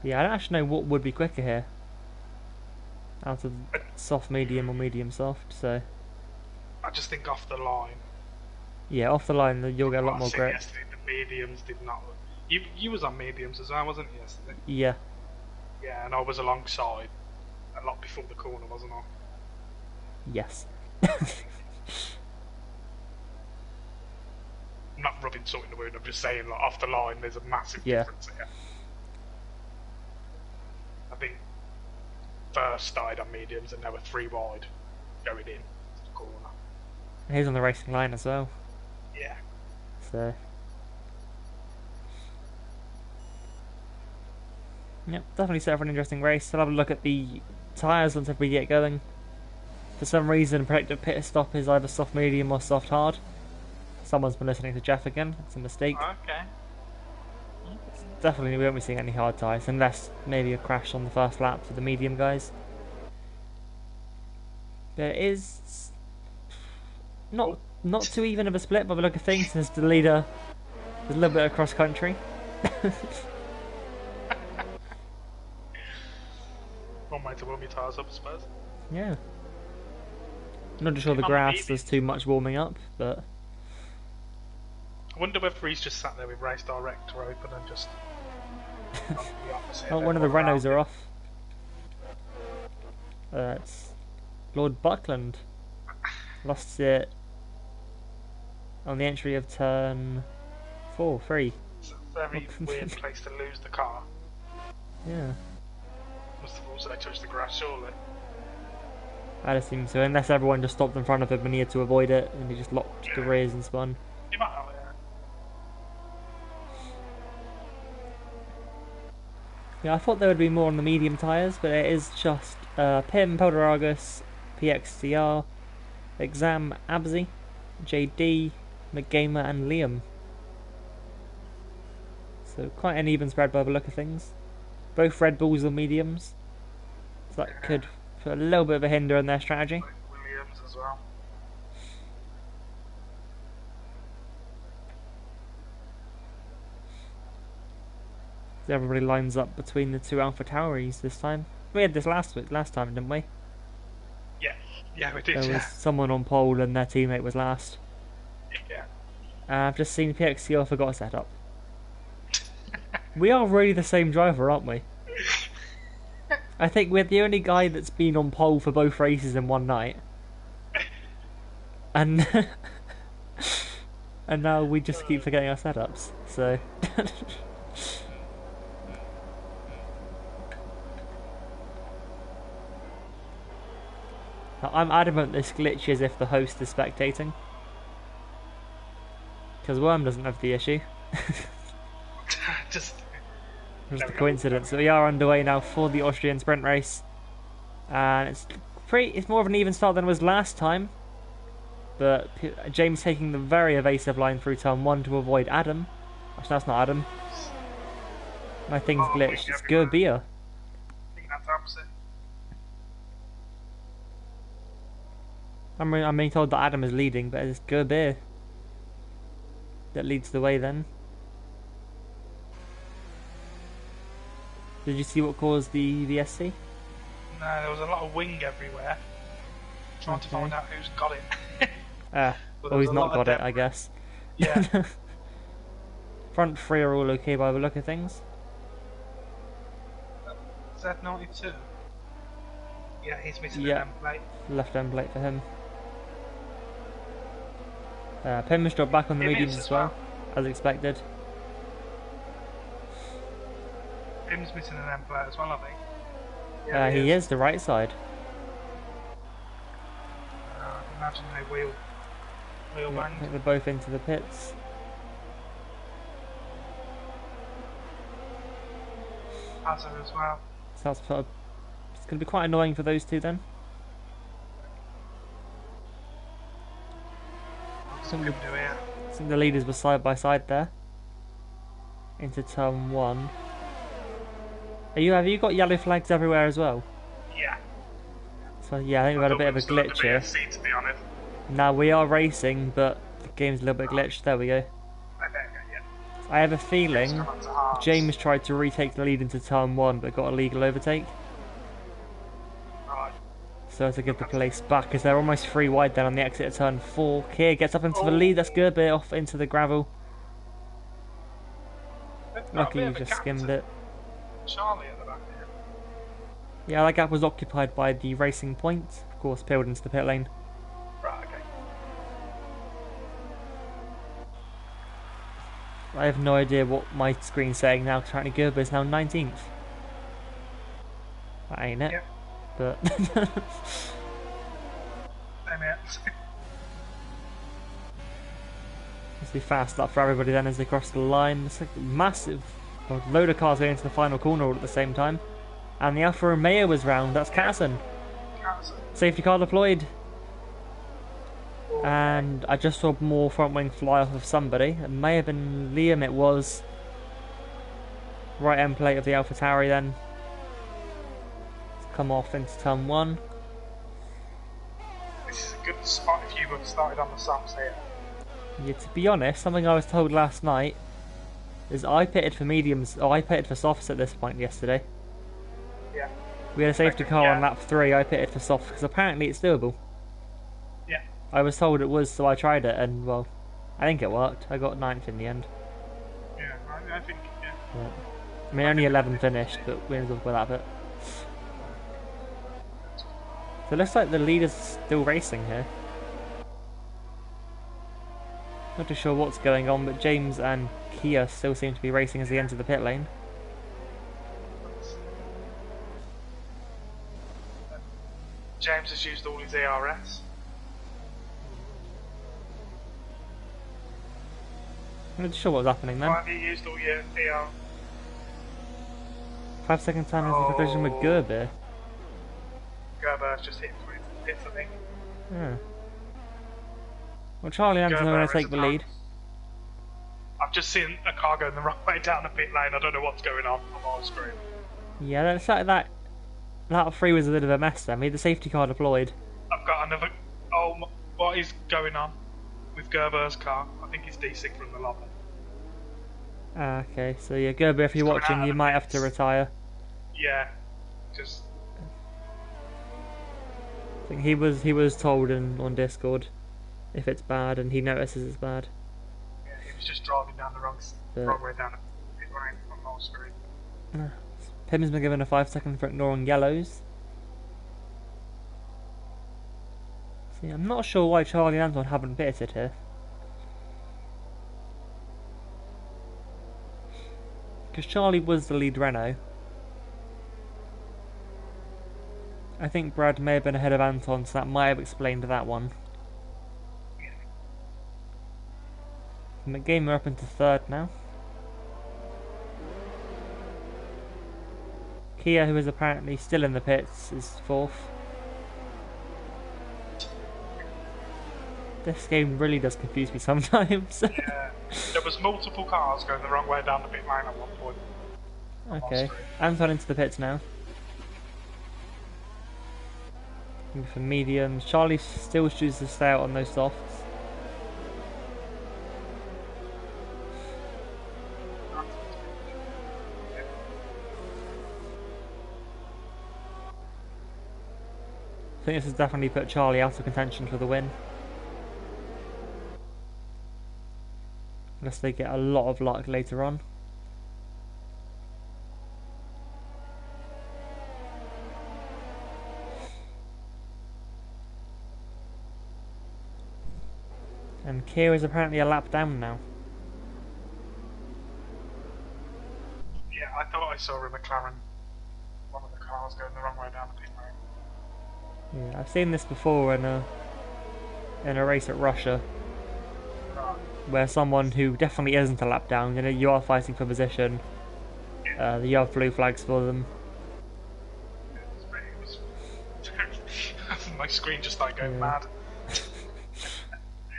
Yeah, I don't actually know what would be quicker here. Out of soft, medium, or medium soft, so... I just think off the line. Yeah, off the line you'll get a lot more grip. Yesterday the mediums did not look... You was on mediums as well, wasn't you, yesterday? Yeah. Yeah, and I was alongside a lot before the corner, wasn't I? Yes. I'm not rubbing salt in the wound, I'm just saying, like, off the line there's a massive difference here. I think first started on mediums and they were 3 wide going in to the corner. He's on the racing line as well. Yeah. So... Yep, definitely set for an interesting race. I'll have a look at the tyres once we get going. For some reason, predicted pit stop is either soft medium or soft hard. Someone's been listening to Jeff again. It's a mistake. Okay. Definitely we won't be seeing any hard tyres, unless maybe a crash on the first lap for the medium guys. There is not too even of a split by the look of things. There's the leader. There's a little bit of cross country. One way to warm your tyres up, I suppose. Yeah. Not too sure the grass does too much warming up, but... I wonder whether he's just sat there with Race Director open and just... Oh, one of the Renaults are off. It's Lord Buckland. Lost it on the entry of turn 3. It's a very weird place to lose the car. Yeah. Must have also touched the grass, surely. I'd assume so, unless everyone just stopped in front of him and he had to avoid it, and he just locked the rears and spun. You might have, yeah. Yeah, I thought there would be more on the medium tyres, but it is just Pim, Polderagus, PXTR, Exam, Abzi, JD, McGamer and Liam. So quite an even spread by the look of things. Both Red Bulls are mediums, so that could put a little bit of a hinder in their strategy. Like Williams as well. So everybody lines up between the two Alpha Tauris this time. We had this last time, didn't we? Yeah, we did. There was someone on pole and their teammate was last. Yeah. I've just seen PXCR forgot to set up. We are really the same driver, aren't we? I think we're the only guy that's been on pole for both races in one night. And and now we just keep forgetting our setups. So I'm adamant this glitch is if the host is spectating. Because Worm doesn't have the issue. Just a coincidence. So we are underway now for the Austrian sprint race. And it's more of an even start than it was last time. But James taking the very evasive line through turn 1 to avoid Adam. Actually, that's not Adam. My thing's glitched. It's Gerbia. I think that's opposite. I'm being told that Adam is leading, but it's Gerbia that leads the way then. Did you see what caused the VSC? No, there was a lot of wing everywhere. Trying to find out who's got it. Well, he's not got it, I guess. Yeah. Front three are all okay by the look of things. Z92? Yeah, he's missing Yeah. an end plate. Left end plate for him. Pim's dropped back on the mediums as well, as expected. Pim's missing an end plate as well, I think. He is the right side. Imagine they wheel I banged. think they're both into the pits. Hazard as well. So it's going to be quite annoying for those two then. What's going to do here? I think the leaders were side by side there. Into turn 1. Have you got yellow flags everywhere as well? Yeah. So yeah, I think we've had a bit of a glitch here. VSC, to be honest. Now we are racing, but the game's a little bit glitched. There we go. I have a feeling James tried to retake the lead into turn 1, but got a legal overtake. Right. So I have to give the place back, because they're almost 3 wide then on the exit of turn 4. Kier gets up into the lead, that's Gerber off into the gravel. Luckily you just skimmed it. Charlie at the back here. Yeah, that gap was occupied by the Racing Point. Of course, peeled into the pit lane. Right, okay. I have no idea what my screen's saying now. Apparently Gerber is now 19th. That ain't it. Yep. But Same here. It's be fast up for everybody then as they cross the line. It's like a massive load of cars going into the final corner all at the same time. And the Alfa Romeo was round, that's Catterson. Safety car deployed. And I just saw more front wing fly off of somebody. It may have been Liam, it was. Right end plate of the Alpha Tauri then. It's come off into turn 1. This is a good spot if you would have started on the softs here. Yeah, to be honest, something I was told last night is I pitted for mediums. Oh, I pitted for softs at this point yesterday. Yeah. We had a safety car on lap 3. I pitted for softs because apparently it's doable. Yeah. I was told it was, so I tried it, and well, I think it worked. I got 9th in the end. Yeah, I think. Yeah. I mean, only 11 finished, but we ended up with that bit. So it looks like the leader's still racing here. Not too sure what's going on, but James and Kia still seem to be racing as they enter the pit lane. James has used all his ARS. I'm not sure what was happening then. Why have you used all your AR? 5 second time as the collision with Gerber. Gerber's just hit through the pits, I think. Yeah. Well, Charlie Anderson are going to take the lead. I've just seen a car going the wrong way down the pit lane. I don't know what's going on my screen. Yeah, that's like that. Lap 3 was a bit of a mess then. We had the safety car deployed. I've got another. Oh, what is going on with Gerber's car? I think he's desync from the lobby. Ah, okay. So yeah, Gerber, if you're He's coming watching, out of you the might have pits. to retire. Yeah, because I think he was told on Discord if it's bad, and he notices it's bad. he was just driving down the wrong way down the pit lane on my screen. Pim's been given a 5-second for ignoring yellows. See, I'm not sure why Charlie and Anton haven't pitted here. Because Charlie was the lead Renault. I think Brad may have been ahead of Anton, so that might have explained that one. McGamer up into third now. Kia, who is apparently still in the pits, is fourth. This game really does confuse me sometimes. Yeah, there was multiple cars going the wrong way down the pit lane at one point. Okay, Anton into the pits now. Looking for mediums. Charlie still chooses to stay out on those softs. I think this has definitely put Charlie out of contention for the win. Unless they get a lot of luck later on. And Kia is apparently a lap down now. Yeah, I thought I saw a McLaren, one of the cars going the wrong way down the pit lane. Yeah, I've seen this before in a race at Russia, where someone who definitely isn't a lap down, you know, you are fighting for position. You have blue flags for them. My screen just started going mad.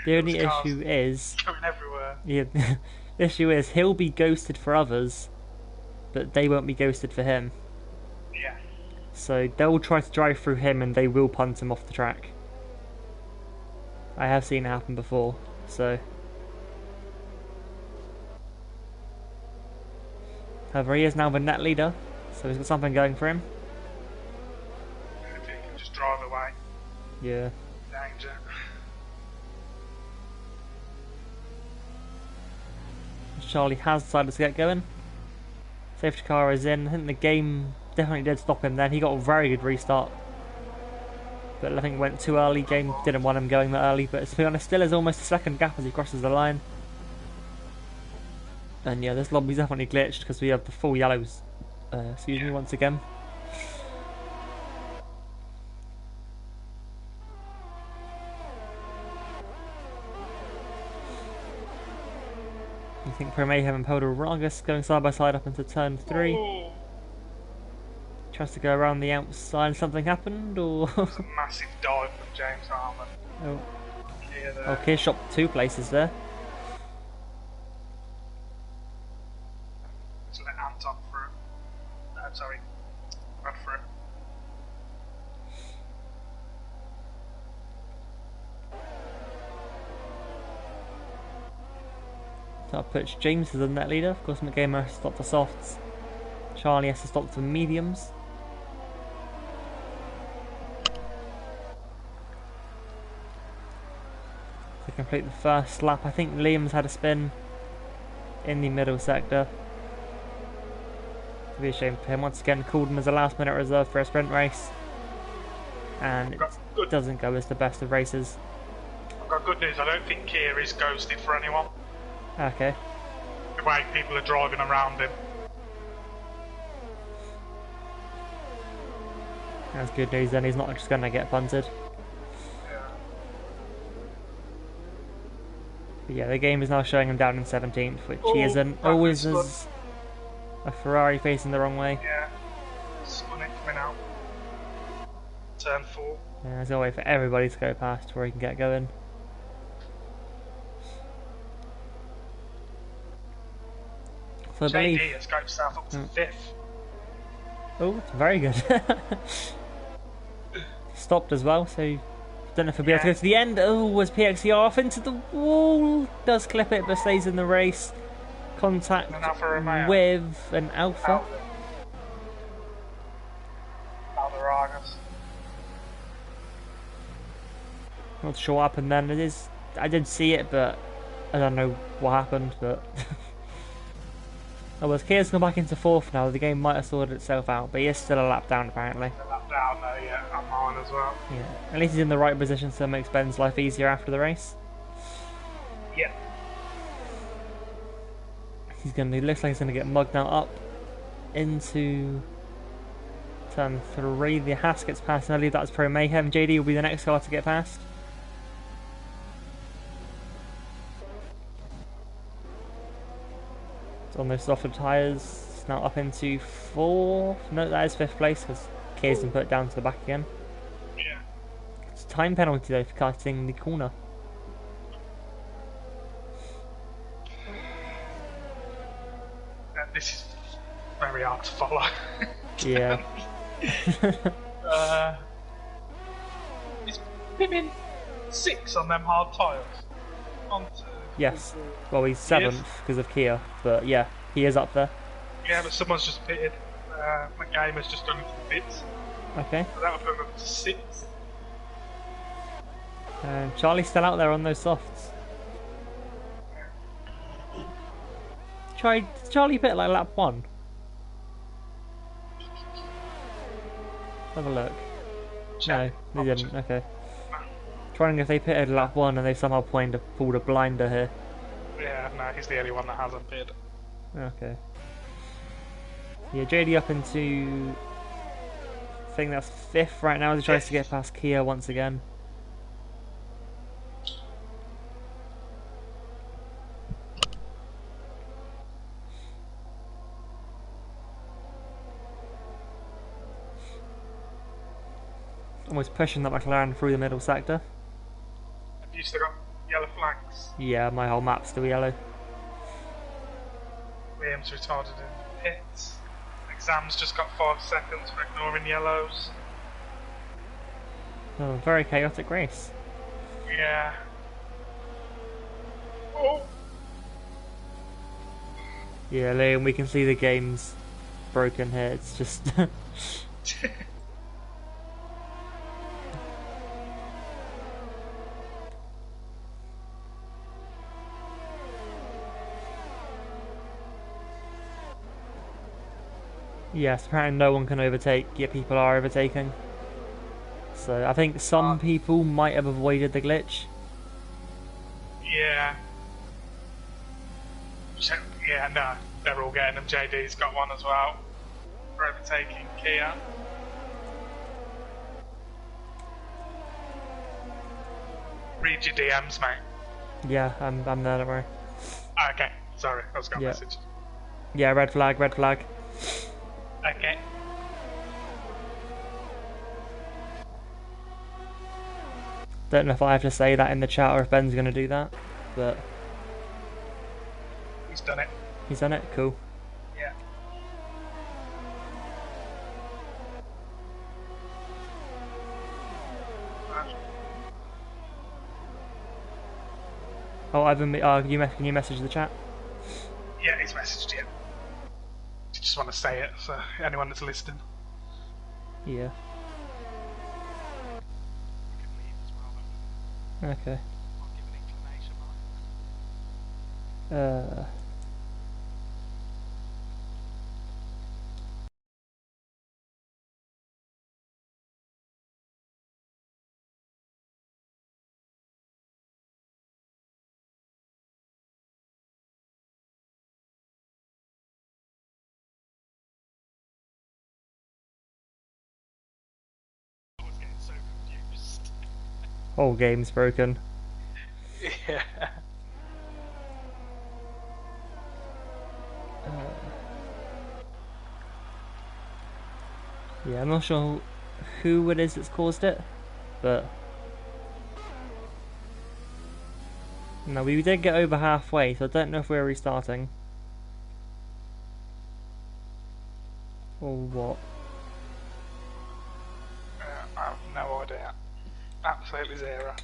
The only issue is going everywhere. Yeah, the issue is he'll be ghosted for others, but they won't be ghosted for him. Yeah. So they'll try to drive through him and they will punt him off the track. I have seen it happen before, so. However, he is now the net leader, so he's got something going for him. If he can just drive away. Yeah. Danger. Charlie has decided to get going. Safety car is in. I think the game definitely did stop him then. He got a very good restart. But I think went too early. Game didn't want him going that early. But to be honest, still is almost a second gap as he crosses the line. And yeah, this lobby's definitely glitched because we have the full yellows. Excuse me once again. I think Mayhem and Poder Ragas going side by side up into turn 3. Ooh. Tries to go around the outside. Something happened, or It's a massive dive from James Harmon. Oh, Keir shot 2 places there. Let's let Anton through. Sorry, Brad through. That puts James as the net leader. Of course, McGamer has to stop the softs. Charlie has to stop the mediums. To complete the first lap, I think Liam's had a spin in the middle sector. To be a shame for him. Once again, called him as a last minute reserve for a sprint race. And it doesn't go as the best of races. I've got good news, I don't think Keir is ghosted for anyone. Okay. The way people are driving around him. That's good news then, he's not just going to get punted. Yeah. But yeah, the game is now showing him down in 17th, which he isn't. Always as a Ferrari facing the wrong way. Yeah. Spun it coming out. Turn 4. Yeah, there's a way for everybody to go past before he can get going. So I believe... JD has got himself up to 5th. Oh, it's very good. Stopped as well, so don't know if he'll be able to go to the end. Oh, was PXCR off into the wall? Does clip it, but stays in the race. Contact with an Alpha. Ragas. Not sure what happened then. It is. I did see it, but I don't know what happened. But Oh, well, Kia's gone back into fourth now. The game might have sorted itself out, but he is still a lap down apparently. A lap down though, yeah, I'm on as well. Yeah, at least he's in the right position, so it makes Ben's life easier after the race. Yeah. He looks like he's gonna get mugged now up into turn 3. The Haas gets past, and I believe that's Pro Mayhem. JD will be the next car to get past. It's on those softer tyres. It's now up into 4th. No, that is 5th place because Kia's been put down to the back again. Yeah. It's a time penalty though for cutting the corner. This is very hard to follow. Yeah. Is Pippin 6 on them hard tyres? Yes. Well, he's 7th because of Kia, but yeah, he is up there. Yeah, but someone's just pitted. My game has just gone into the bits. Okay. So that'll put him up to 6th. And Charlie's still out there on those softs. Charlie pit like lap 1. Have a look. Check. No, they didn't. Okay. Trying if they pitted lap 1 and they somehow pulled a blinder here. Yeah, no, he's the only one that hasn't pitted. Okay. Yeah, JD up into, I think that's 5th right now as he tries to get past Kia once again. Almost pushing that McLaren through the middle sector. Have you still got yellow flags? Yeah, my whole map's still yellow. Liam's retarded in pits. Exam's just got 5 seconds for ignoring yellows. Oh, very chaotic race. Yeah. Oh! Yeah, Liam, we can see the game's broken here. It's just... Yes, apparently no one can overtake, yet people are overtaking. So I think some people might have avoided the glitch. Yeah. Yeah, no, they're all getting them. JD's got one as well. For overtaking Kia. Read your DMs, mate. Yeah, I'm there, don't worry. Okay, sorry, I was got a message. Yeah, red flag, red flag. Okay. Don't know if I have to say that in the chat or if Ben's going to do that, but... He's done it. He's done it? Cool. Yeah. Oh, Ivan, can you message the chat? Yeah, he's messaged you. Just want to say it for anyone that's listening. Yeah. Okay. Whole game's broken. Yeah. Yeah, I'm not sure who it is that's caused it, but... No, we did get over halfway, so I don't know if we're restarting. Or what. I have no idea. Absolutely zero.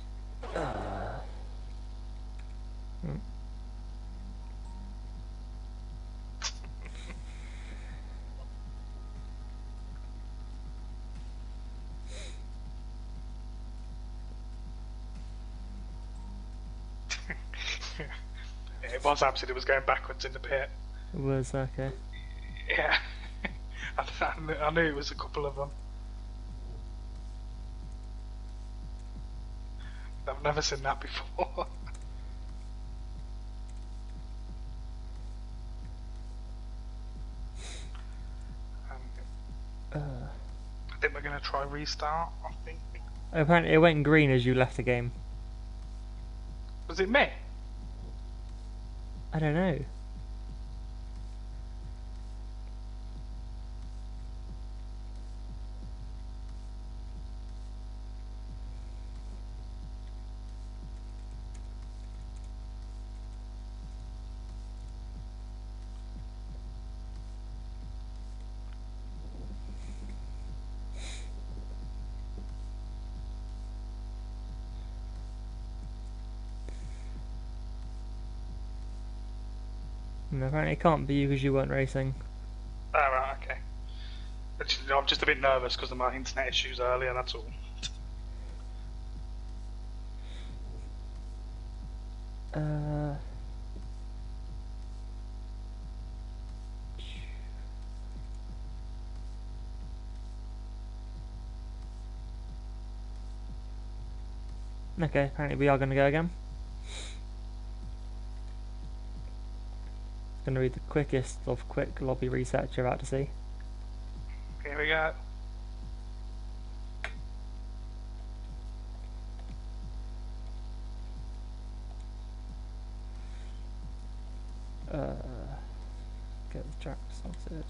It was absolutely, it was going backwards in the pit. It was okay. Yeah, I knew it was a couple of them. I've never seen that before. Uh, I think we're going to try restart, I think. Apparently, it went green as you left the game. Was it me? I don't know. No, apparently, it can't be you because you weren't racing. Oh, right, okay. I'm just a bit nervous because of my internet issues earlier, that's all. Uh. Okay, apparently we are going to go again. It's going to be the quickest of quick lobby resets you're about to see. Here we go. Get the track sorted.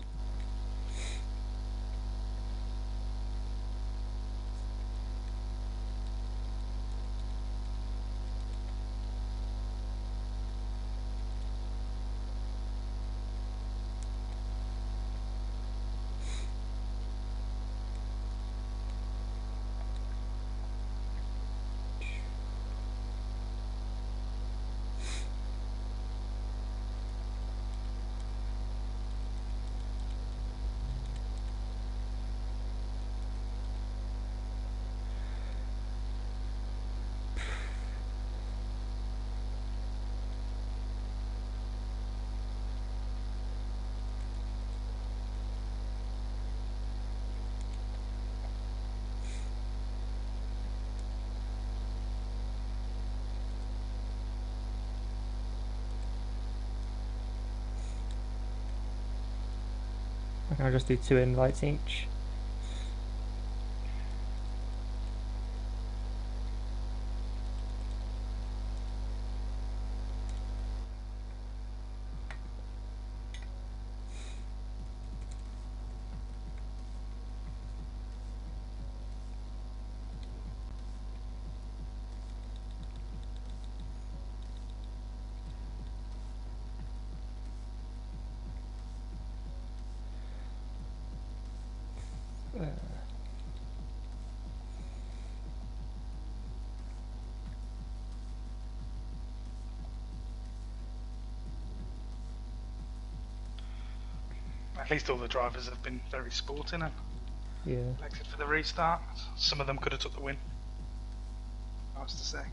I'll just do 2 invites each. At least all the drivers have been very sporting and Yeah. elected for the restart. Some of them could have took the win. Nice to say.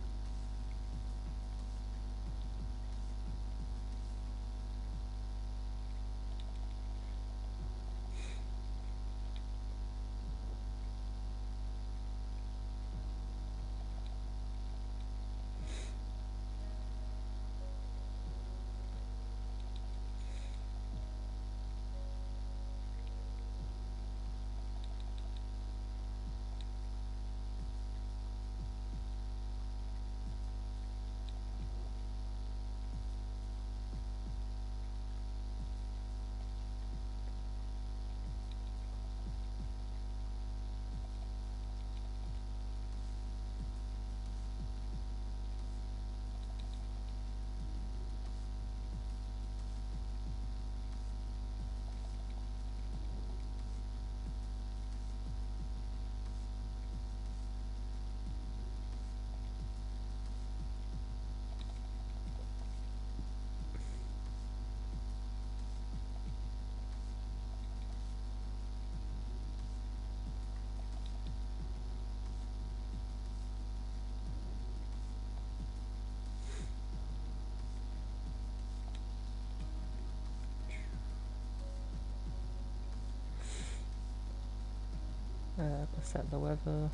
Set the weather.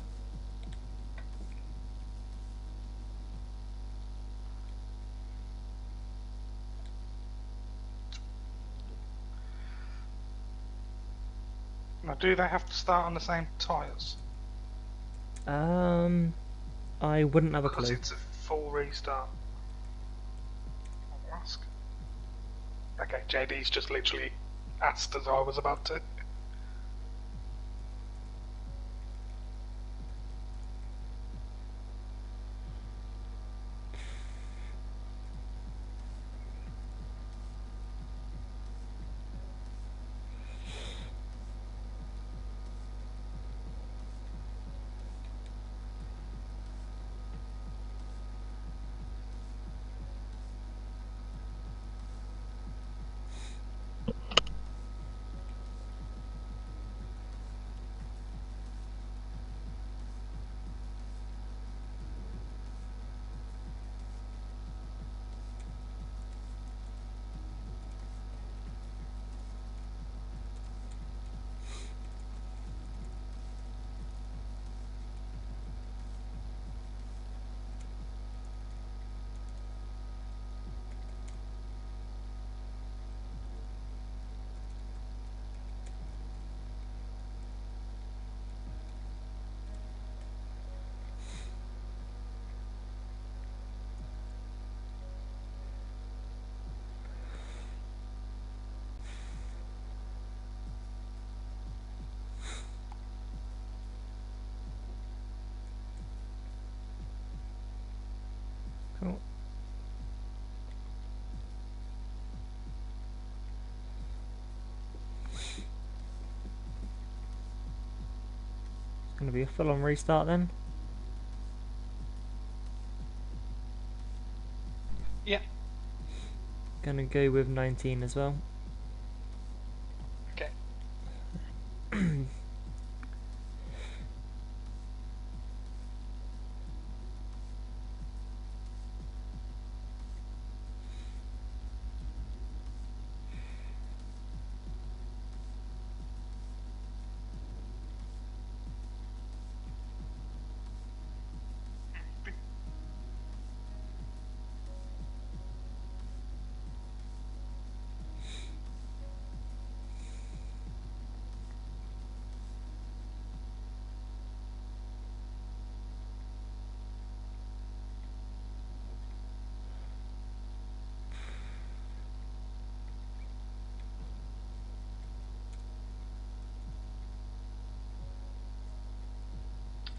Now, do they have to start on the same tyres? I wouldn't have a Because clue. it's a full restart. I'll ask. Okay, JD's just literally asked as I was about to. Cool. It's going to be a full-on restart then. Yeah. Going to go with 19 as well. Okay.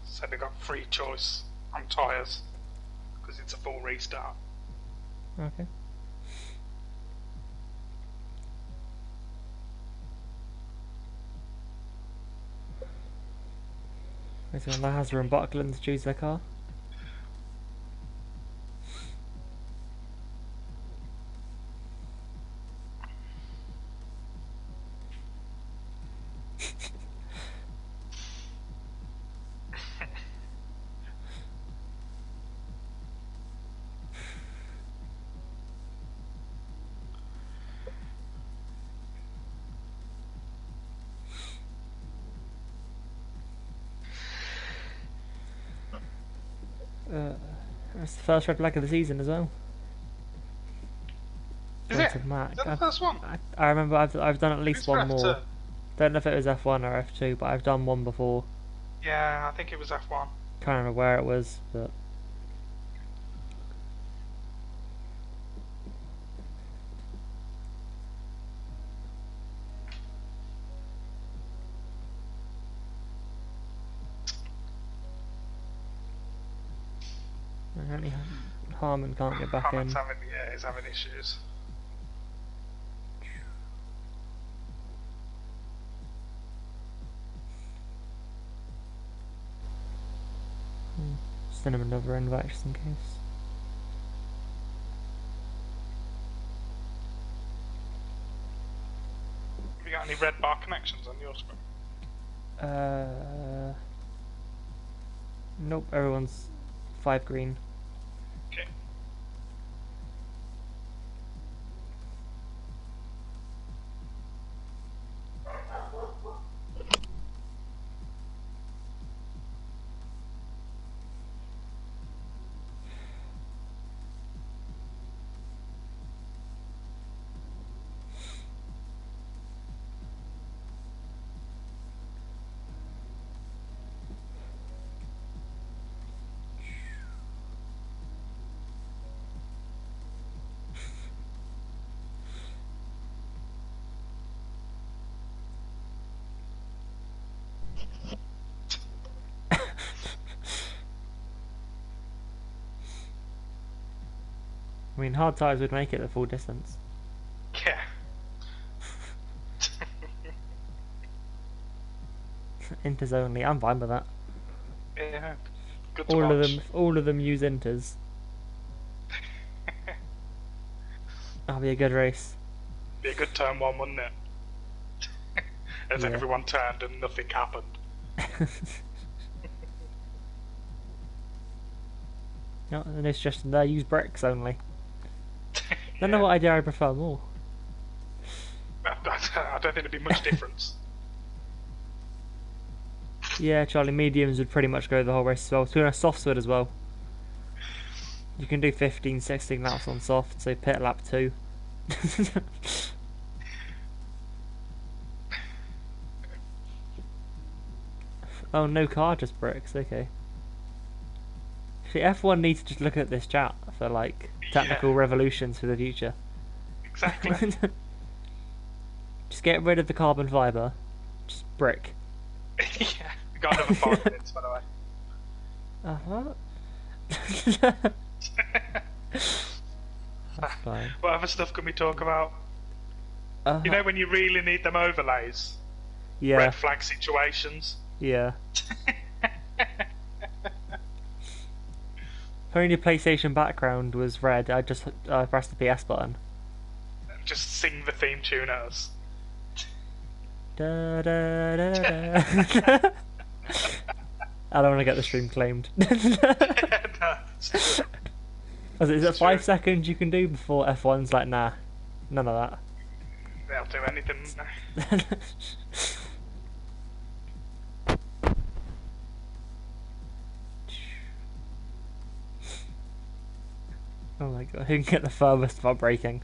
So they got free choice on tyres because it's a full restart. Okay. Waiting on Lazar and Buckland to choose their car. That's the first red flag of the season as well. Is Going it? to Mac. Is that the first one? I remember I've done at least It's for one more. F2. Don't know if it was F1 or F2, but I've done one before. Yeah, I think it was F1. Can't remember where it was, but apparently Harmon can't get back Hammond's in. he's having issues. Send him another invite just in case. Have you got any red bar connections on your screen? Nope, everyone's 5 green. Okay. mean, hard tyres would make it the full distance. Yeah. Inters only. I'm fine with that. Yeah. Good to watch. All of them use inters. That'll be a good race. Be a good turn one, wouldn't it? As Yeah. everyone turned and nothing happened. No, and it's just they use bricks only. Don't know what idea I prefer more. I don't think there'd be much difference. Yeah, Charlie, mediums would pretty much go the whole race as well. To be honest, softs would as well. You can do 15, 16 laps on soft, so pit lap 2. Oh, no car, just bricks, okay. See, F1 needs to just look at this chat for, like, technical revolutions for the future. Exactly. Just get rid of the carbon fibre. Just brick. Yeah, we got another 5 minutes, by the way. That's fine. What other stuff can we talk about? You know when you really need them overlays? Yeah. Red flag situations? Yeah. If only the PlayStation background was red, I'd just press the PS button. Just sing the theme tune at us. Da, da, da, da. I don't want to get the stream claimed. No, it's true. Is it 5 seconds you can do before F1's like, nah, none of that? They'll do anything. Oh my god, who can get the furthest without braking?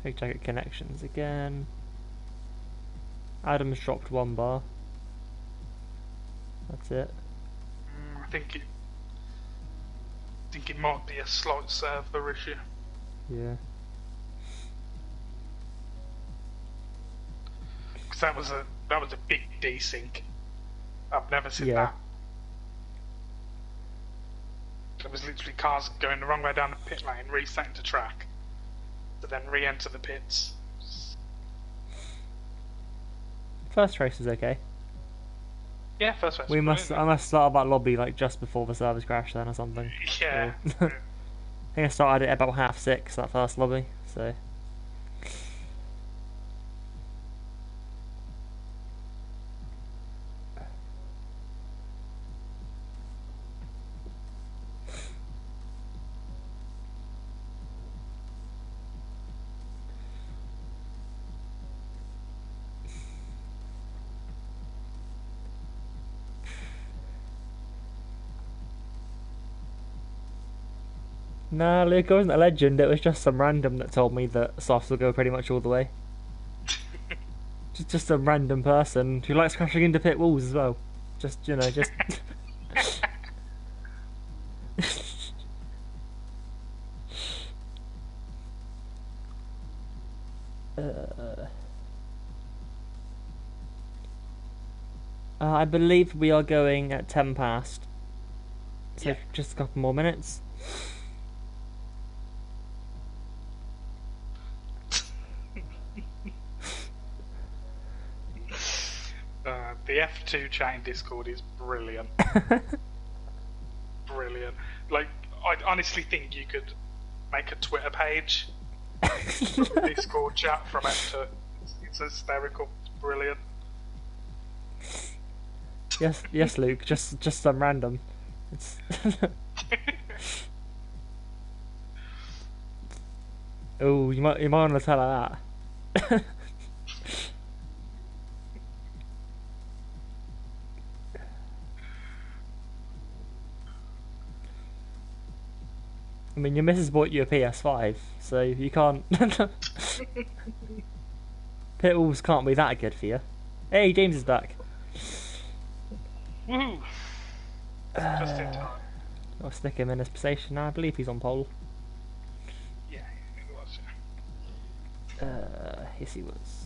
Quick check at connections again. Adam's dropped 1 bar. That's it. I think it might be a slight server issue. Yeah. Because that was a big desync. I've never seen Yeah. that. There was literally cars going the wrong way down the pit lane, resetting to track, to then re-enter the pits. First race is okay. Yeah, first race. I must start that lobby like just before the servers crash then or something. Yeah. I think I started at about 6:30 that first lobby, so. Nah, Luke, I wasn't a legend, it was just some random that told me that softs will go pretty much all the way. Just some random person who likes crashing into pit walls as well. Just. I believe we are going at 10 past. So Yeah. just a couple more minutes. The F2 chat in Discord is brilliant. Brilliant. Like, I honestly think you could make a Twitter page from the Discord chat from F2. It's hysterical. It's brilliant. Yes, Luke. Just some random. It's. Oh, you might want to tell her that. I mean, your missus bought you a PS5, so you can't. Pit walls can't be that good for you. Hey, James is back. Woohoo! Just in time. I'll stick him in his position now. I believe he's on pole. Yeah, it was. Yes, he was.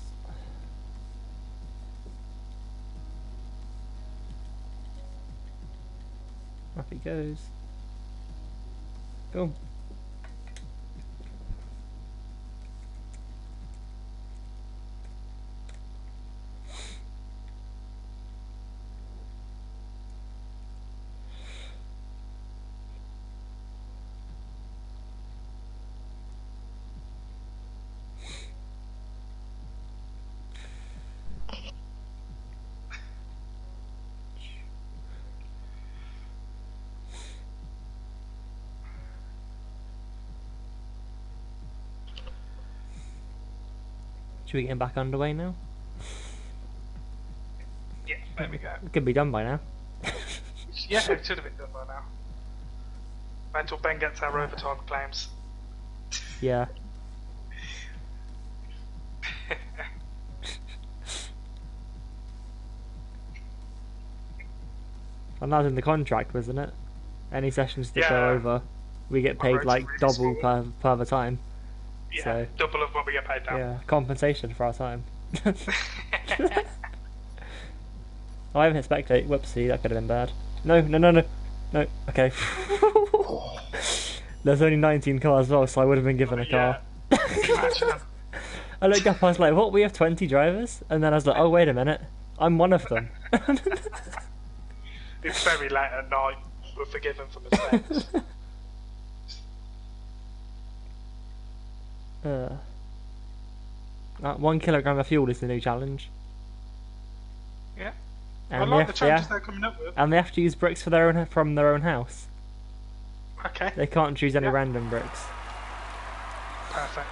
Up he goes. Boom. Should we get him back underway now? Yeah, there we go. It could be done by now. Yeah, it should have been done by now. Wait until Ben gets our overtime claims. Yeah. And that's in the contract, wasn't it? Any sessions that go over, we get paid like double per the time. Yeah, so, double of what we get paid now. Yeah, compensation for our time. I haven't hit spectate. Whoopsie, that could have been bad. No. No, okay. There's only 19 cars as well, so I would have been given a car. I looked up, I was like, what, we have 20 drivers? And then I was like, oh, wait a minute, I'm one of them. It's very late at night, we're forgiven for mistakes. 1 kilogram of fuel is the new challenge. Yeah. And I like the challenges they're coming up with. And they have to use bricks from their own house. Okay. They can't choose any random bricks. Perfect.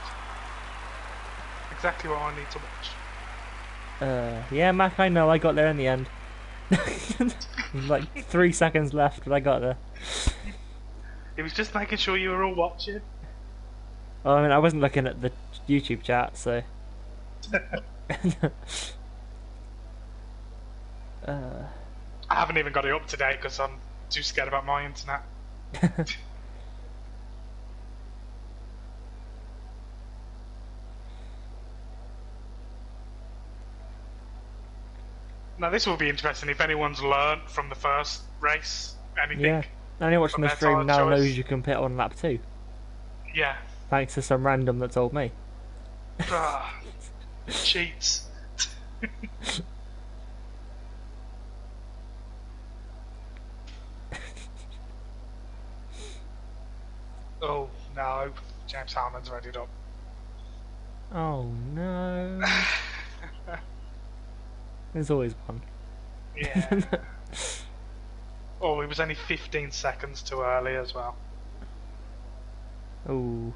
Exactly what I need to watch. Yeah, Mac, I know, I got there in the end. Like 3 seconds left, but I got there. It was just making sure you were all watching. Well, I mean, I wasn't looking at the YouTube chat, so... I haven't even got it up to date because I'm too scared about my internet. Now this will be interesting if anyone's learnt from the first race anything. Yeah, anyone watching the stream now knows you can pit on lap 2. Yeah. Thanks to some random that told me. Cheats. Oh no, James Harmon's readied up. Oh no. There's always one. Yeah. Oh, it was only 15 seconds too early as well. Ooh.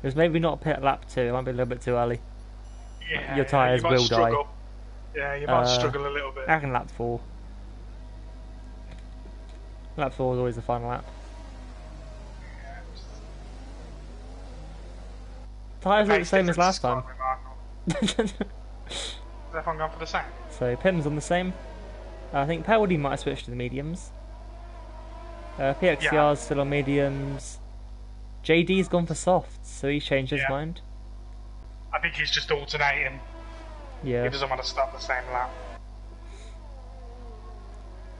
It was maybe not pit lap 2, it might be a little bit too early. Yeah, your tyres will struggle. die. Yeah, you might struggle a little bit. I reckon lap 4. Lap 4 is always the final lap. Tyres look the same as last time. Is everyone going for the same? So Pim's on the same. I think Powdy might have switched to the mediums. PXCR's still on mediums. JD's gone for softs, so he's changed his mind. I think he's just alternating. Yeah. He doesn't want to stop the same lap.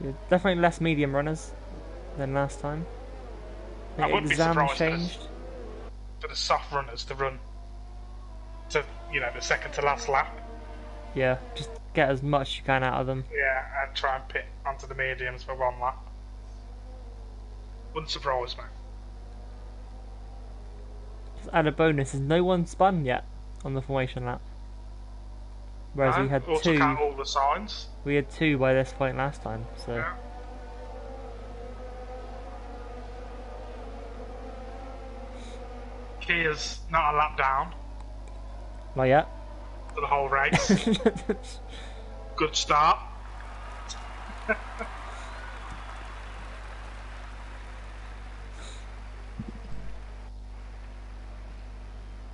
Yeah, definitely less medium runners than last time. I wouldn't be surprised changed. For the soft runners to run to, the second to last lap. Yeah, just get as much as you can out of them. Yeah, and try and pit onto the mediums for 1 lap. Wouldn't surprise me. Just add a bonus, is no one spun yet on the formation lap. Whereas we had 2. Count all the signs. We had 2 by this point last time, so. Yeah. Kia's not a lap down. Not yet. For the whole race. Good start.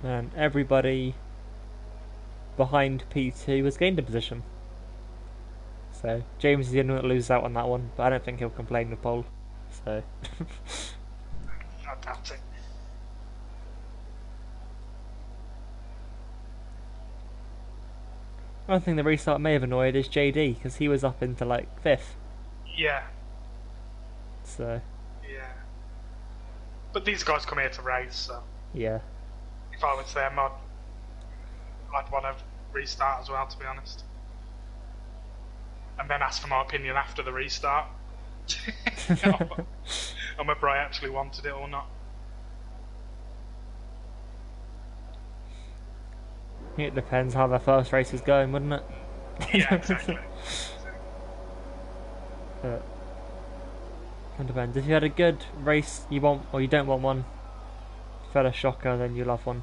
And everybody behind P2 has gained a position. So James is the only one that loses out on that one, but I don't think he'll complain with pole. So I doubt it. One thing the restart may have annoyed is JD, because he was up into like 5th. Yeah, So, yeah. But these guys come here to race, so yeah. if I was them, I'd want to restart as well, to be honest. And then ask for my opinion after the restart. On whether I actually wanted it or not. It depends how the first race is going, wouldn't it? Yeah, exactly. But it depends. If you had a good race you want, or you don't want one, if you had a shocker, then you'll have one.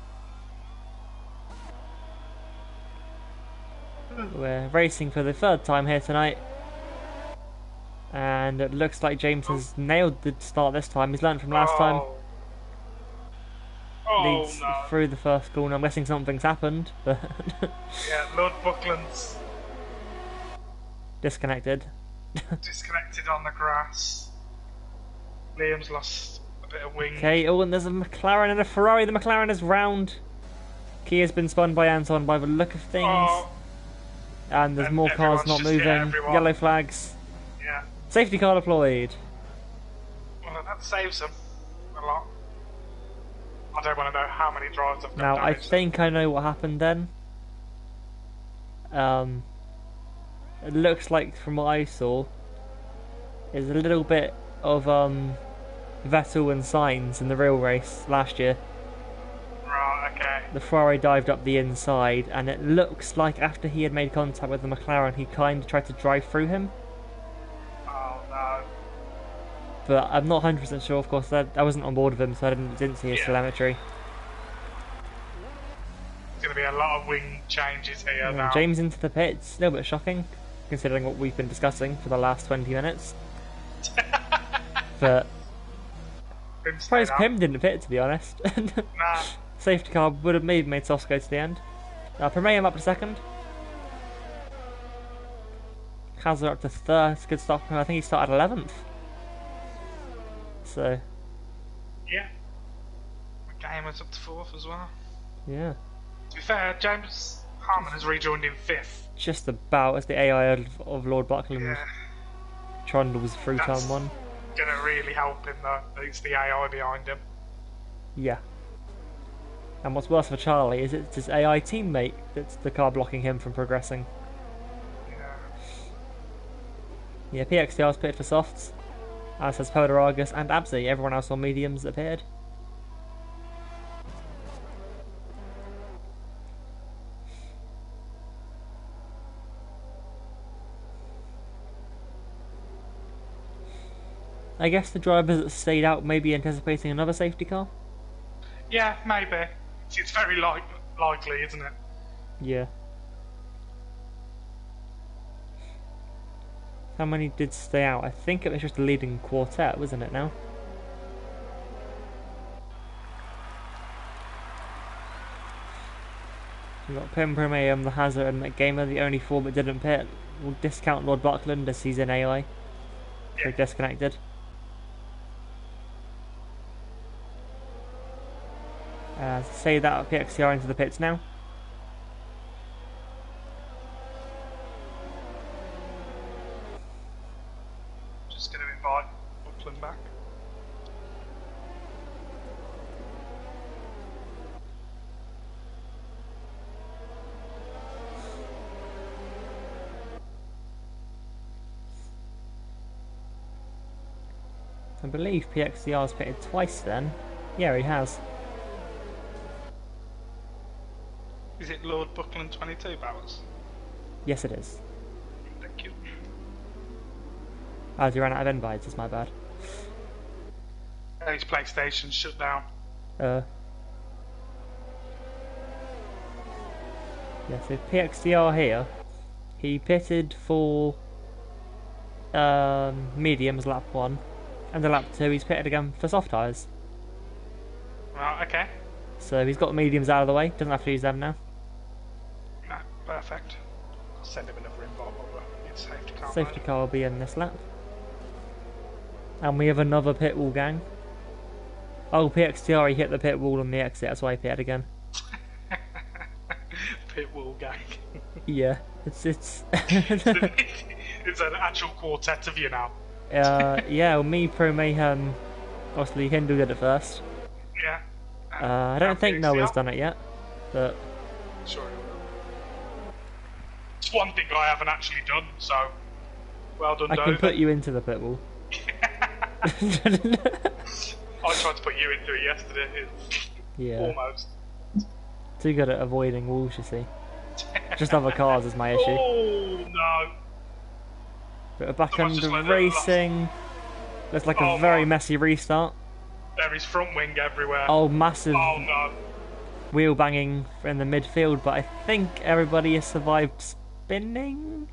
We're racing for the 3rd time here tonight, and it looks like James has nailed the start this time. He's learned from last time. Leads No. through the first corner. I'm guessing something's happened, but Yeah, Lord Buckland's disconnected. disconnected on the grass. Liam's lost a bit of wing. Okay, oh, and there's a McLaren and a Ferrari. The McLaren is round. Kia's been spun by Anton by the look of things. Oh, And there's And more cars everyone's not just- yeah, moving. everyone. Yellow flags. yeah. Safety car deployed. Well, that saves them a lot. I don't want to know how many drives I've got Now, I damaged. think I know what happened then. It looks like, from what I saw, is a little bit of Vettel and Sainz in the real race last year. Right, okay. The Ferrari dived up the inside, and it looks like after he had made contact with the McLaren, he kind of tried to drive through him. Oh no. But I'm not 100% sure, of course. I wasn't on board with him, so I didn't see his Yeah. telemetry. There's going to be a lot of wing changes here now. James into the pits, a little bit shocking, considering what we've been discussing for the last 20 minutes. But Pim surprised stayed up. Pim didn't pit, to be honest. Nah. Safety car would have maybe made Sos go to the end. Permayam up to 2nd. Hazard up to 3rd. Good stop. I think he started 11th. So, Yeah. Gamer's up to 4th as well. yeah. To be fair, James Harmon has rejoined in 5th. Just about as the AI of Lord Buckland Yeah. trundles through That's- turn 1. Going to really help him though. It's the AI behind him. Yeah. And what's worse for Charlie is it's his AI teammate that's the car blocking him from progressing. Yeah. Yeah, PXTR's pitted for softs, as has Podaragas and Abzi. Everyone else on mediums appeared. I guess the drivers that stayed out may be anticipating another safety car. Yeah, maybe. It's very likely, isn't it? Yeah. How many did stay out? I think it was just a leading quartet, wasn't it now? We've got Pim, Primayam, the Hazard and McGamer, the only 4 that didn't pit. We'll discount Lord Buckland as he's in AI. So disconnected. Say that PXCR into the pits now. Just going to invite Buckland back. I believe PXCR's pitted twice then. Yeah, he has. Is it Lord Buckland 22 Bowers? Yes, it is. Thank you. As you ran out of invites, it's my bad. His PlayStation shut down. Yeah, so PXDR here, he pitted for mediums lap 1, and the lap 2 he's pitted again for soft tyres. Right, okay. So he's got mediums out of the way, doesn't have to use them now. No, perfect. I'll send him another invite over. It's safety car. Safety car will be in this lap. And we have another pit wall gang. Oh, PXTR, he hit the pit wall on the exit, that's why he pitted again. Pit wall gang. Yeah. It's It's an actual quartet of you now. yeah, well, me, Pro Mayhem, obviously Hindu did it first. Yeah. I don't think Noah's done it yet, but Sure he will. It's one thing I haven't actually done, so well done, I can Dover. put you into the pit wall. I tried to put you into it yesterday. Yeah, Almost. too good at avoiding walls, you see. Just other cars is my issue. Oh no! But we're back Someone's under just let it racing. Looks like a very messy restart. There is front wing everywhere. Oh, massive Oh no! wheel banging in the midfield, but I think everybody has survived spinning.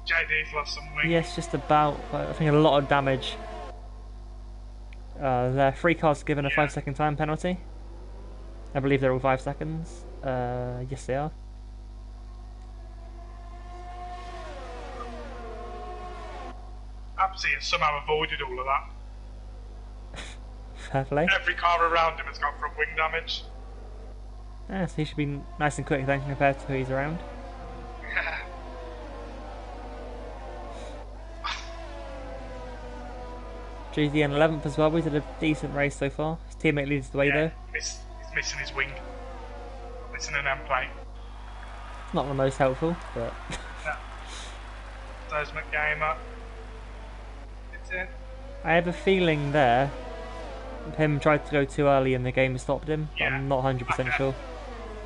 JD's lost some wing. Yes, just about. But I think a lot of damage. Their free cars given a 5-second time penalty. I believe they're all 5 seconds. Yes, they are. Absy has somehow avoided all of that. Fair play. Every car around him has got front wing damage. Yeah, so he should be nice and quick then compared to who he's around. JD in 11th as well. He's had a decent race so far. His teammate leads the way though. He's missing his wing. Missing an end plate. It's not the most helpful, but Yeah. There's McGamer. It's in. I have a feeling there him tried to go too early and the game stopped him. But Yeah. I'm not 100% Okay. sure.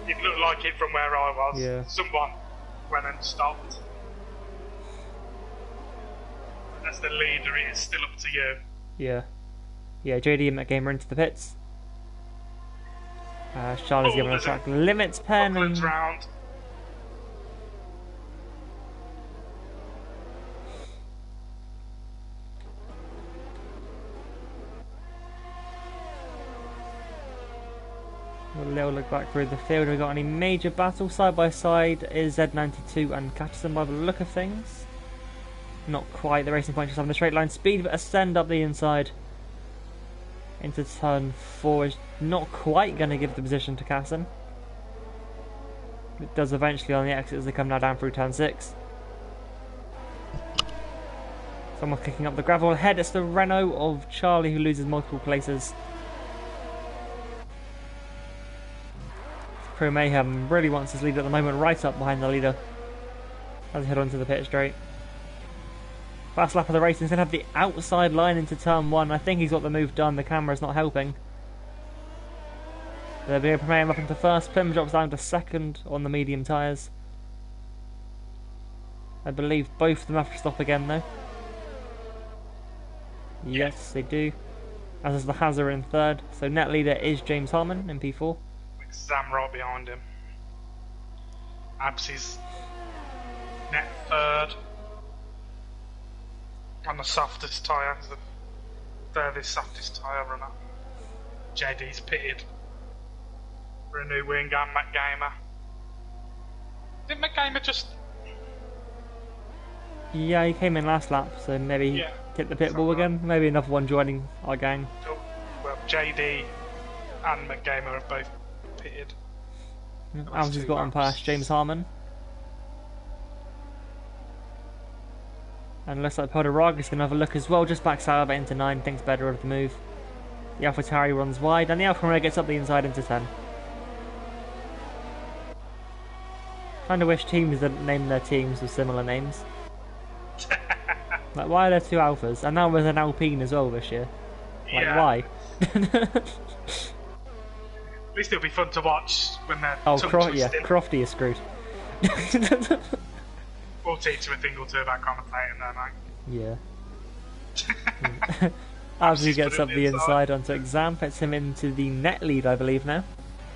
It looked like it from where I was. Yeah. Someone went and stopped. As the leader, it is still up to you. Yeah. Yeah, JD and McGamer into the pits. Charlie's given a there's a track limits pen Auckland's and round. a little look back through the field. Have we got any major battles? Side by side is Z92 and Catterson by the look of things. Not quite. The Racing Point just having a straight line speed, but ascend up the inside into turn 4 is not quite going to give the position to Casson. It does eventually on the exit as they come now down through turn 6. Someone kicking up the gravel ahead. It's the Renault of Charlie who loses multiple places. Pro Mayhem really wants his lead at the moment, right up behind the leader as he head onto the pit straight. Fast lap of the race, he's going to have the outside line into turn 1. I think he's got the move done, the camera's not helping. They'll be able to him up into first. Pim drops down to second on the medium tyres. I believe both of them have to stop again though. Yes, they do. As is the Hazard in third. So net leader is James Harmon in P4. With Sam right behind him. Absy's net third. On the softest tyre, the furthest softest tyre runner. JD's pitted for a new wing and McGamer. Didn't McGamer just... Yeah, he came in last lap, so maybe he hit the pit wall again. Maybe another one joining our gang. Oh, well, JD and McGamer have both pitted. Al's got on past James Harmon. And looks like Poderaga's going to have a look as well, just backs out of it into 9, thinks better of the move. The AlphaTauri runs wide, and the Alfa Romeo gets up the inside into 10. Kinda wish teams didn't name their teams with similar names. Like, why are there 2 Alphas? And now there's an Alpine as well this year. Like, why? At least it'll be fun to watch when they're Crofty is screwed. Or teach him a thing or two about commentating there, mate. Yeah. Abzu gets up the inside onto Exam, puts him into the net lead, I believe, now.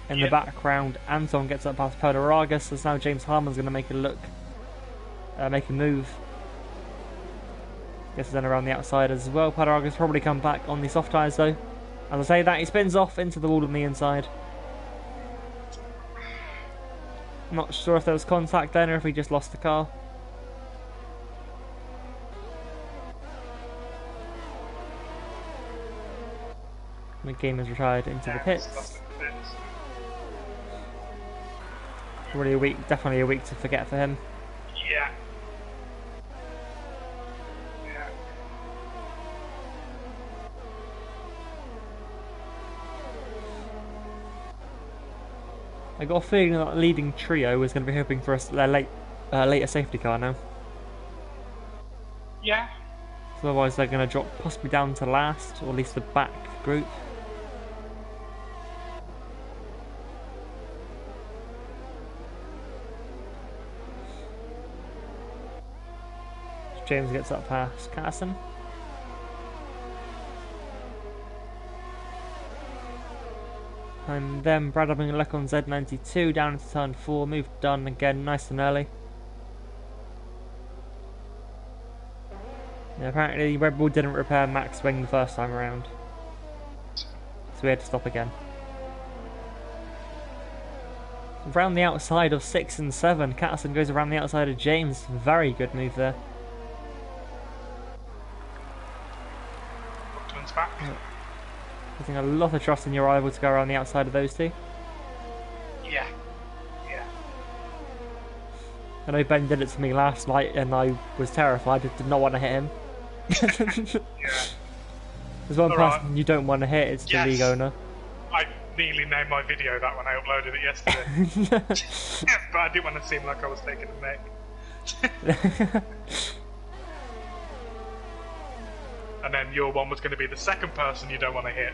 In the background, Anton gets up past Poderagas, so now James Harmon's going to make a look, make a move. Gets then around the outside as well. Poderagas probably come back on the soft tyres though. As I say that, he spins off into the wall on the inside. Not sure if there was contact then or if he just lost the car. The game is retired into the pits. Really a week, definitely a week to forget for him. Yeah. Yeah. I got a feeling that leading trio is going to be hoping for a later safety car now. Yeah. So otherwise they're going to drop possibly down to last, or at least the back group. James gets up past Carson. And then Brad having a look on Z92 down into turn 4, move done again nice and early. Yeah, apparently Red Bull didn't repair Mac's wing the first time around, so we had to stop again. Around the outside of 6 and 7, Catterson goes around the outside of James, very good move there. Turns back. Putting a lot of trust in your rival to go around the outside of those two. Yeah. Yeah. I know Ben did it to me last night and I was terrified, I did not want to hit him. Yeah. There's one Alright. person you don't want to hit, it's the Yes. league owner. I nearly named my video that when I uploaded it yesterday. But I didn't want to seem like I was taking a mick. And then your one was going to be the second person you don't want to hit.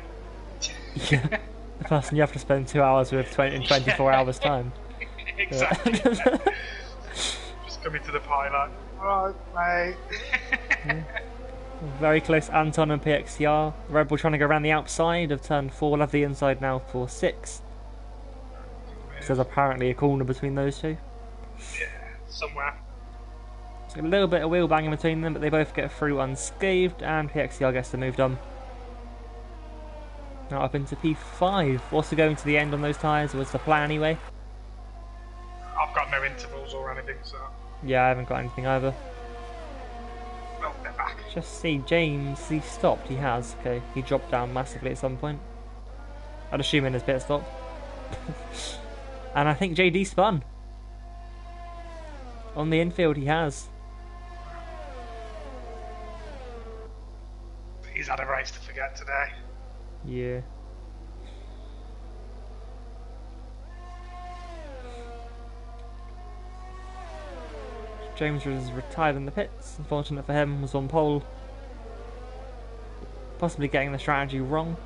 Yeah, the person you have to spend 2 hours with in 24 hours time. Exactly. Just coming to the pilot. Alright, mate. Very close, Anton and PXCR. Red Bull trying to go around the outside of turn 4. We'll have the inside now for 6. So there's apparently a corner between those two. Yeah, somewhere. So a little bit of wheel banging between them, but they both get through unscathed, and PXCR gets the move done. Now up into P5. Also going to the end on those tyres was the plan anyway. I've got no intervals or anything, so. Yeah, I haven't got anything either. Well, they're back. Just see James, he stopped, he has. Okay, he dropped down massively at some point. I'd assume in his pit stop. And I think JD spun. On the infield he has. He's had a race to forget today. Yeah. James was retired in the pits. Unfortunate for him, was on pole. Possibly getting the strategy wrong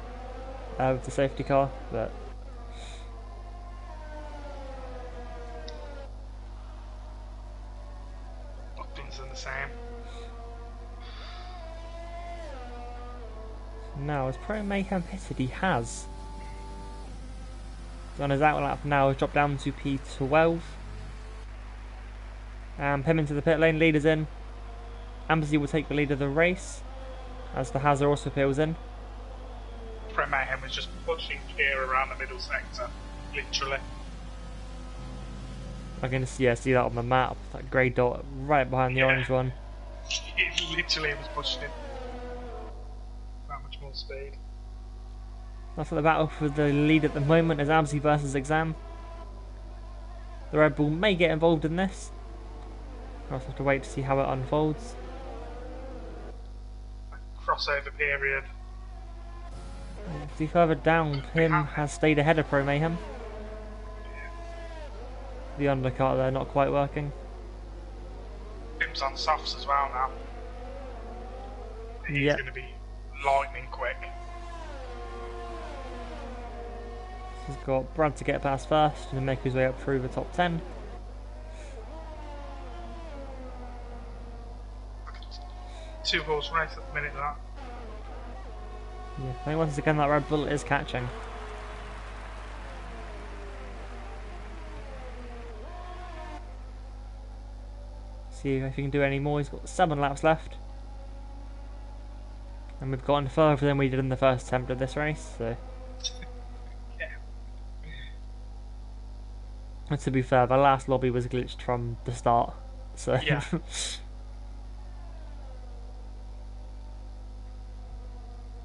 with the safety car, but Buckland's in the same. now as Pro Mayhem pitted, he has. On his out lap now, has dropped down to P12. And Pim into the pit lane, leaders in. Ambersy will take the lead of the race, as the Hazard also peels in. Fred Mayhem was just pushing Kia around the middle sector, literally. I can see that on the map, that grey dot right behind the orange one. It literally was pushing it. That much more speed. That's the battle for the lead at the moment as Ambersy versus Exam. The Red Bull may get involved in this. I'll have to wait to see how it unfolds. Crossover period. See further down, Pim has stayed ahead of Pro Mayhem. The undercut there not quite working. Pim's on softs as well now. He's Yep. going to be lightning quick. He's got Brad to get past first and make his way up through the top 10. Two-horse race at the minute, that. Yeah, I think once again that Red Bull is catching. See if he can do any more. He's got 7 laps left. And we've gone further than we did in the first attempt of this race, so. Yeah. And to be fair, the last lobby was glitched from the start, so. Yeah.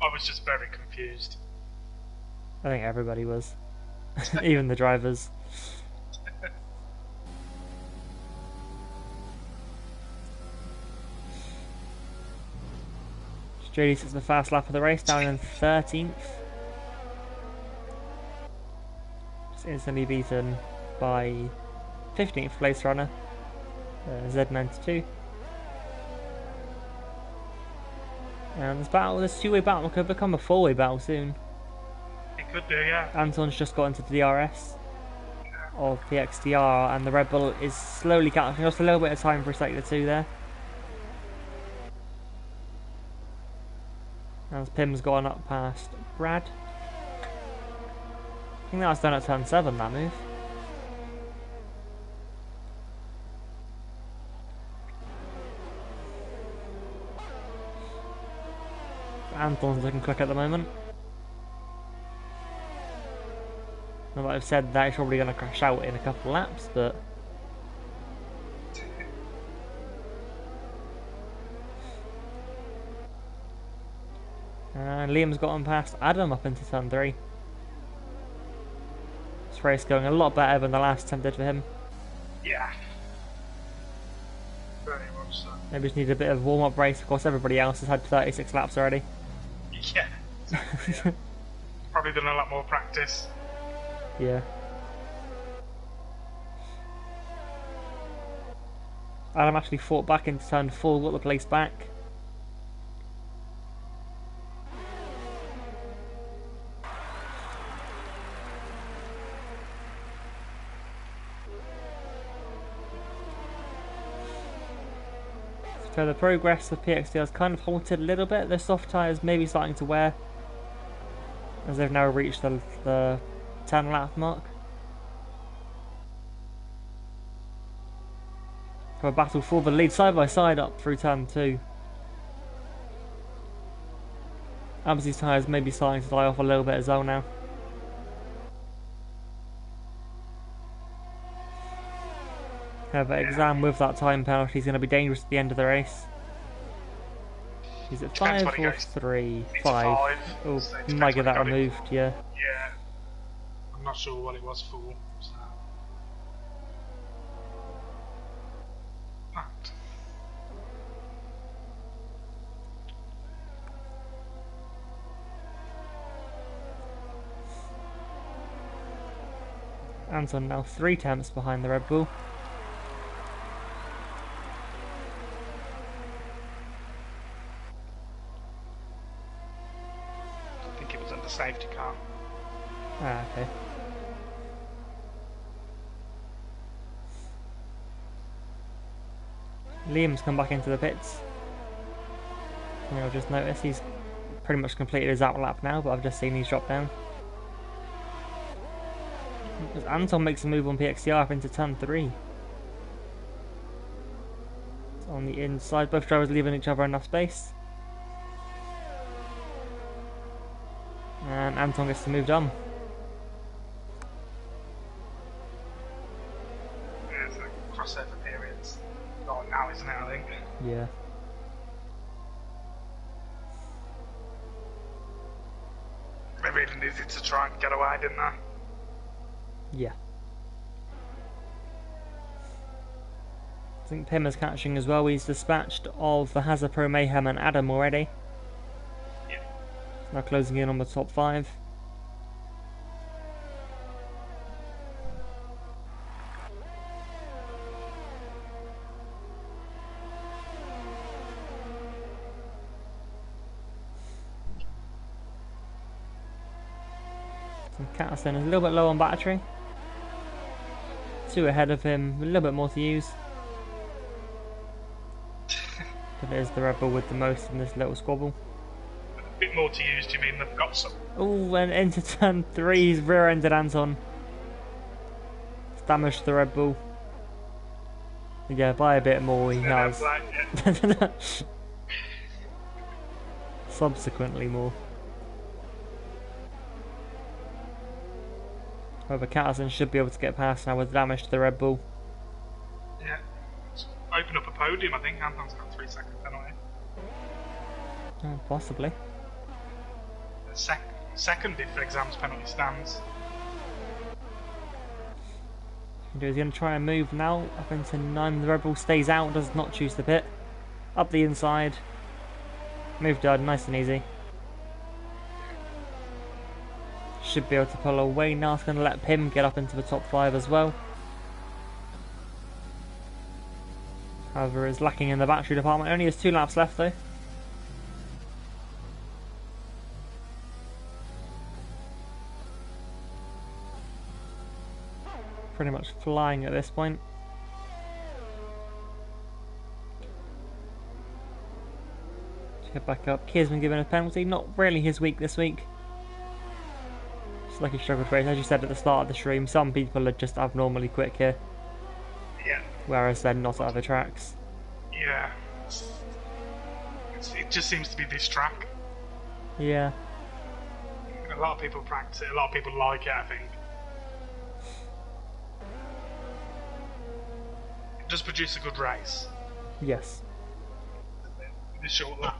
I was just very confused. I think everybody was. Even the drivers. JD sits the fast lap of the race, down in 13th. Just instantly beaten by 15th place runner, Z92. And this two-way battle could become a four-way battle soon. It could do, yeah. Anton's just got into the DRS of the XDR, and the Red Bull is slowly catching. Just a little bit of time for sector 2 there. As Pim's gone up past Brad. I think that was done at turn 7, that move. Anton's looking quick at the moment. Now that I've said that, he's probably going to crash out in a couple of laps, but... And Liam's gotten past Adam up into turn 3. This race going a lot better than the last attempt did for him. Yeah. Very much so. Maybe just need a bit of warm-up race. Of course, everybody else has had 36 laps already. Yeah. Yeah. Probably done a lot more practice. Yeah. Adam actually fought back into turn 4, got the place back. So the progress of PXD has kind of halted a little bit. The soft tyres may be starting to wear, as they've now reached the 10 lap mark. Have a battle for the lead side by side up through turn 2. Absy's tyres may be starting to die off a little bit as well now. However, Exam with that time penalty is going to be dangerous at the end of the race. Is it 5 or 3? 5. Oh, So might get that removed, yeah. Yeah. I'm not sure what it was for. So. But. Anton now 3 tenths behind the Red Bull. I think it was under safety car. Ah, okay. Liam's come back into the pits. And I'll just notice he's pretty much completed his out lap now, but I've just seen he's dropped down. As Anton makes a move on PXCR up into turn 3. It's on the inside, both drivers leaving each other enough space. And Anton gets to move on. Yeah, it's a crossover periods. Oh, now isn't it, I think? Yeah. They really needed to try and get away, didn't they? Yeah. I think Pim is catching as well. He's dispatched of the Hazard Pro Mayhem and Adam already. Yeah. Now closing in on the top 5. Catterson is a little bit low on battery. 2 ahead of him, a little bit more to use. But it is the Red Bull with the most in this little squabble. A bit more to use, do you mean they've got some? Oh, and into turn 3, he's rear-ended Anton. It's damaged the Red Bull. Yeah, by a bit more he has. Subsequently more. However, Catterson should be able to get past now with damage to the Red Bull. Yeah. Let's open up a podium, I think. Anton's got 3 second penalty. Oh, possibly. Second if Exam's penalty stands. He's going to try and move now up into 9. The Red Bull stays out, does not choose the pit. Up the inside. Move done, nice and easy. Should be able to pull away now. It's going to let Pim get up into the top 5 as well. However, is lacking in the battery department. Only has 2 laps left though. Pretty much flying at this point. Get back up. Kia's been given a penalty. Not really his week this week. It's like he struggled to race. As you said at the start of the stream, some people are just abnormally quick here. Yeah. Whereas they're not at other tracks. Yeah. It just seems to be this track. Yeah. A lot of people practice it. A lot of people like it, I think. It does produce a good race. Yes. With a short lap.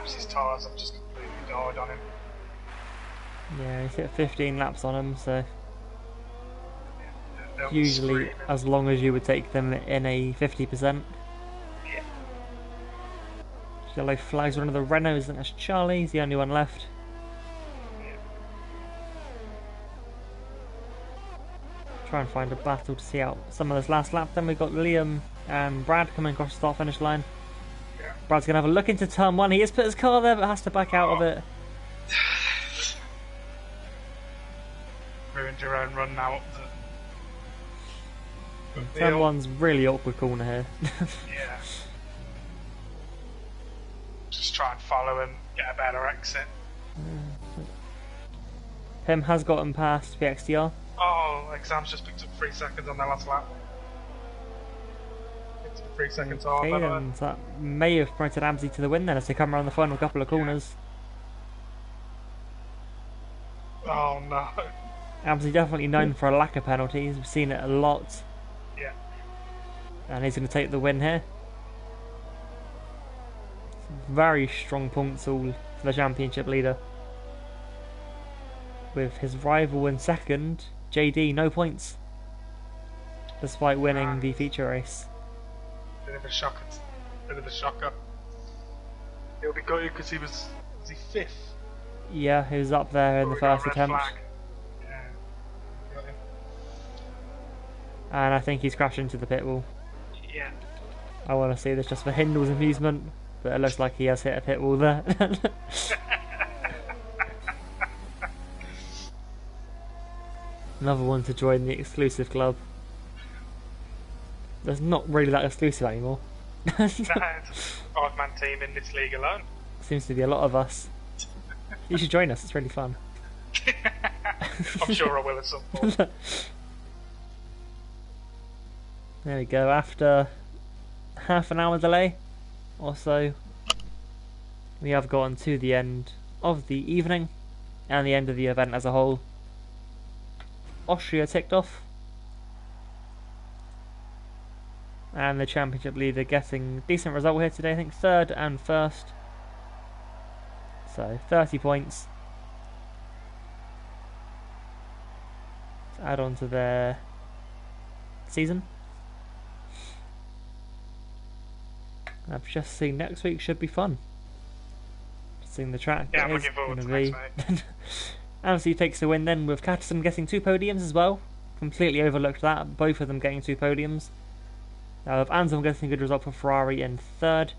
His tyres have just completely died on him. Yeah, he's hit 15 laps on him, so Yeah, usually as long as you would take them in a 50%. Yeah. Yellow flags one of the Renaults, I think that's Charlie, he's the only one left. Yeah. Try and find a battle to see out some of this last lap. Then we've got Liam and Brad coming across the start finish line. Brad's going to have a look into turn 1. He has put his car there but has to back out of it. Ruined your own run now. Turn 1's really awkward corner here. Yeah. Just try and follow him, get a better exit. Pim has gotten past PXTR. Oh, Exam's just picked up 3 seconds on their last lap. 3 seconds off. Okay, and that may have promoted Amsey to the win then as they come around the final couple of corners. Oh no. Amsey definitely known for a lack of penalties. We've seen it a lot. Yeah. And he's going to take the win here. Very strong points all for the championship leader. With his rival in second, JD, no points. Despite winning the feature race. Bit of a shocker. Bit of a shocker. He'll be good because he was he 5th? Yeah, he was up there in the first attempt. Flag. Yeah. Got him. And I think he's crashed into the pit wall. Yeah. I want to see this just for Hindle's amusement, but it looks like he has hit a pit wall there. Another one to join the exclusive club. There's not really that exclusive anymore. No, it's a 5-man team in this league alone. Seems to be a lot of us. You should join us, it's really fun. I'm sure I will at some point. There we go, after half an hour delay or so, we have gotten to the end of the evening and the end of the event as a whole. Austria ticked off. And the championship leader getting a decent result here today, I think 3rd and 1st. So 30 points. To add on to their season. I've just seen next week should be fun. Seeing the track. Yeah, I'm looking forward to next week. Amsey takes the win then with Catterson getting 2 podiums as well. Completely overlooked that, both of them getting 2 podiums. With Anselm getting a good result for Ferrari in 3rd.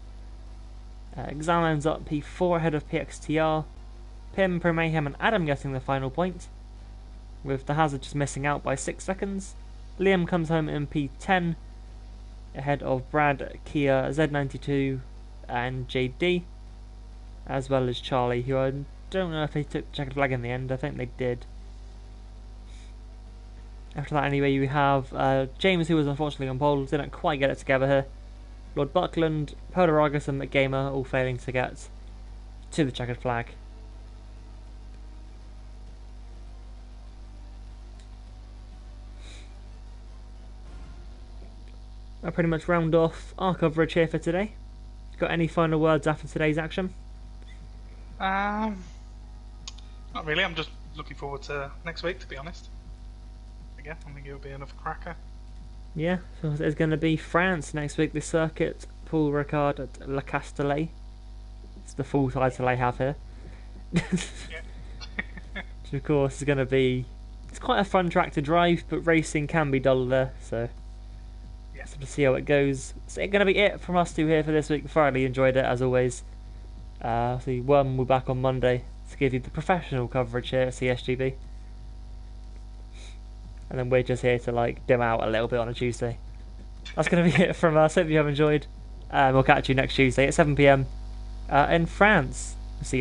Exam ends up P4 ahead of PXTR. Pim, Pro Mayhem and Adam getting the final point, with the Hazard just missing out by 6 seconds. Liam comes home in P10 ahead of Brad, Kia, Z92 and JD, as well as Charlie, who I don't know if they took the checkered flag in the end. I think they did. After that anyway, we have James, who was unfortunately on pole, didn't quite get it together here. Lord Buckland, Poderagus and McGamer all failing to get to the checkered flag. I'll pretty much round off our coverage here for today. Got any final words after today's action? Not really, I'm just looking forward to next week, to be honest. Again, I think it'll be another cracker. Yeah, so there's going to be France next week, the circuit, Paul Ricard at Le Castellet. It's the full title I have here. Which of course is going to be... It's quite a fun track to drive, but racing can be dull there, so... Yeah. So to see how it goes. So it's going to be it from us two here for this week. Thoroughly enjoyed it, as always. See, we'll be back on Monday to give you the professional coverage here at CSGB. And then we're just here to like dim out a little bit on a Tuesday. That's going to be it from us. Hope you have enjoyed. We'll catch you next Tuesday at 7 PM in France. See you.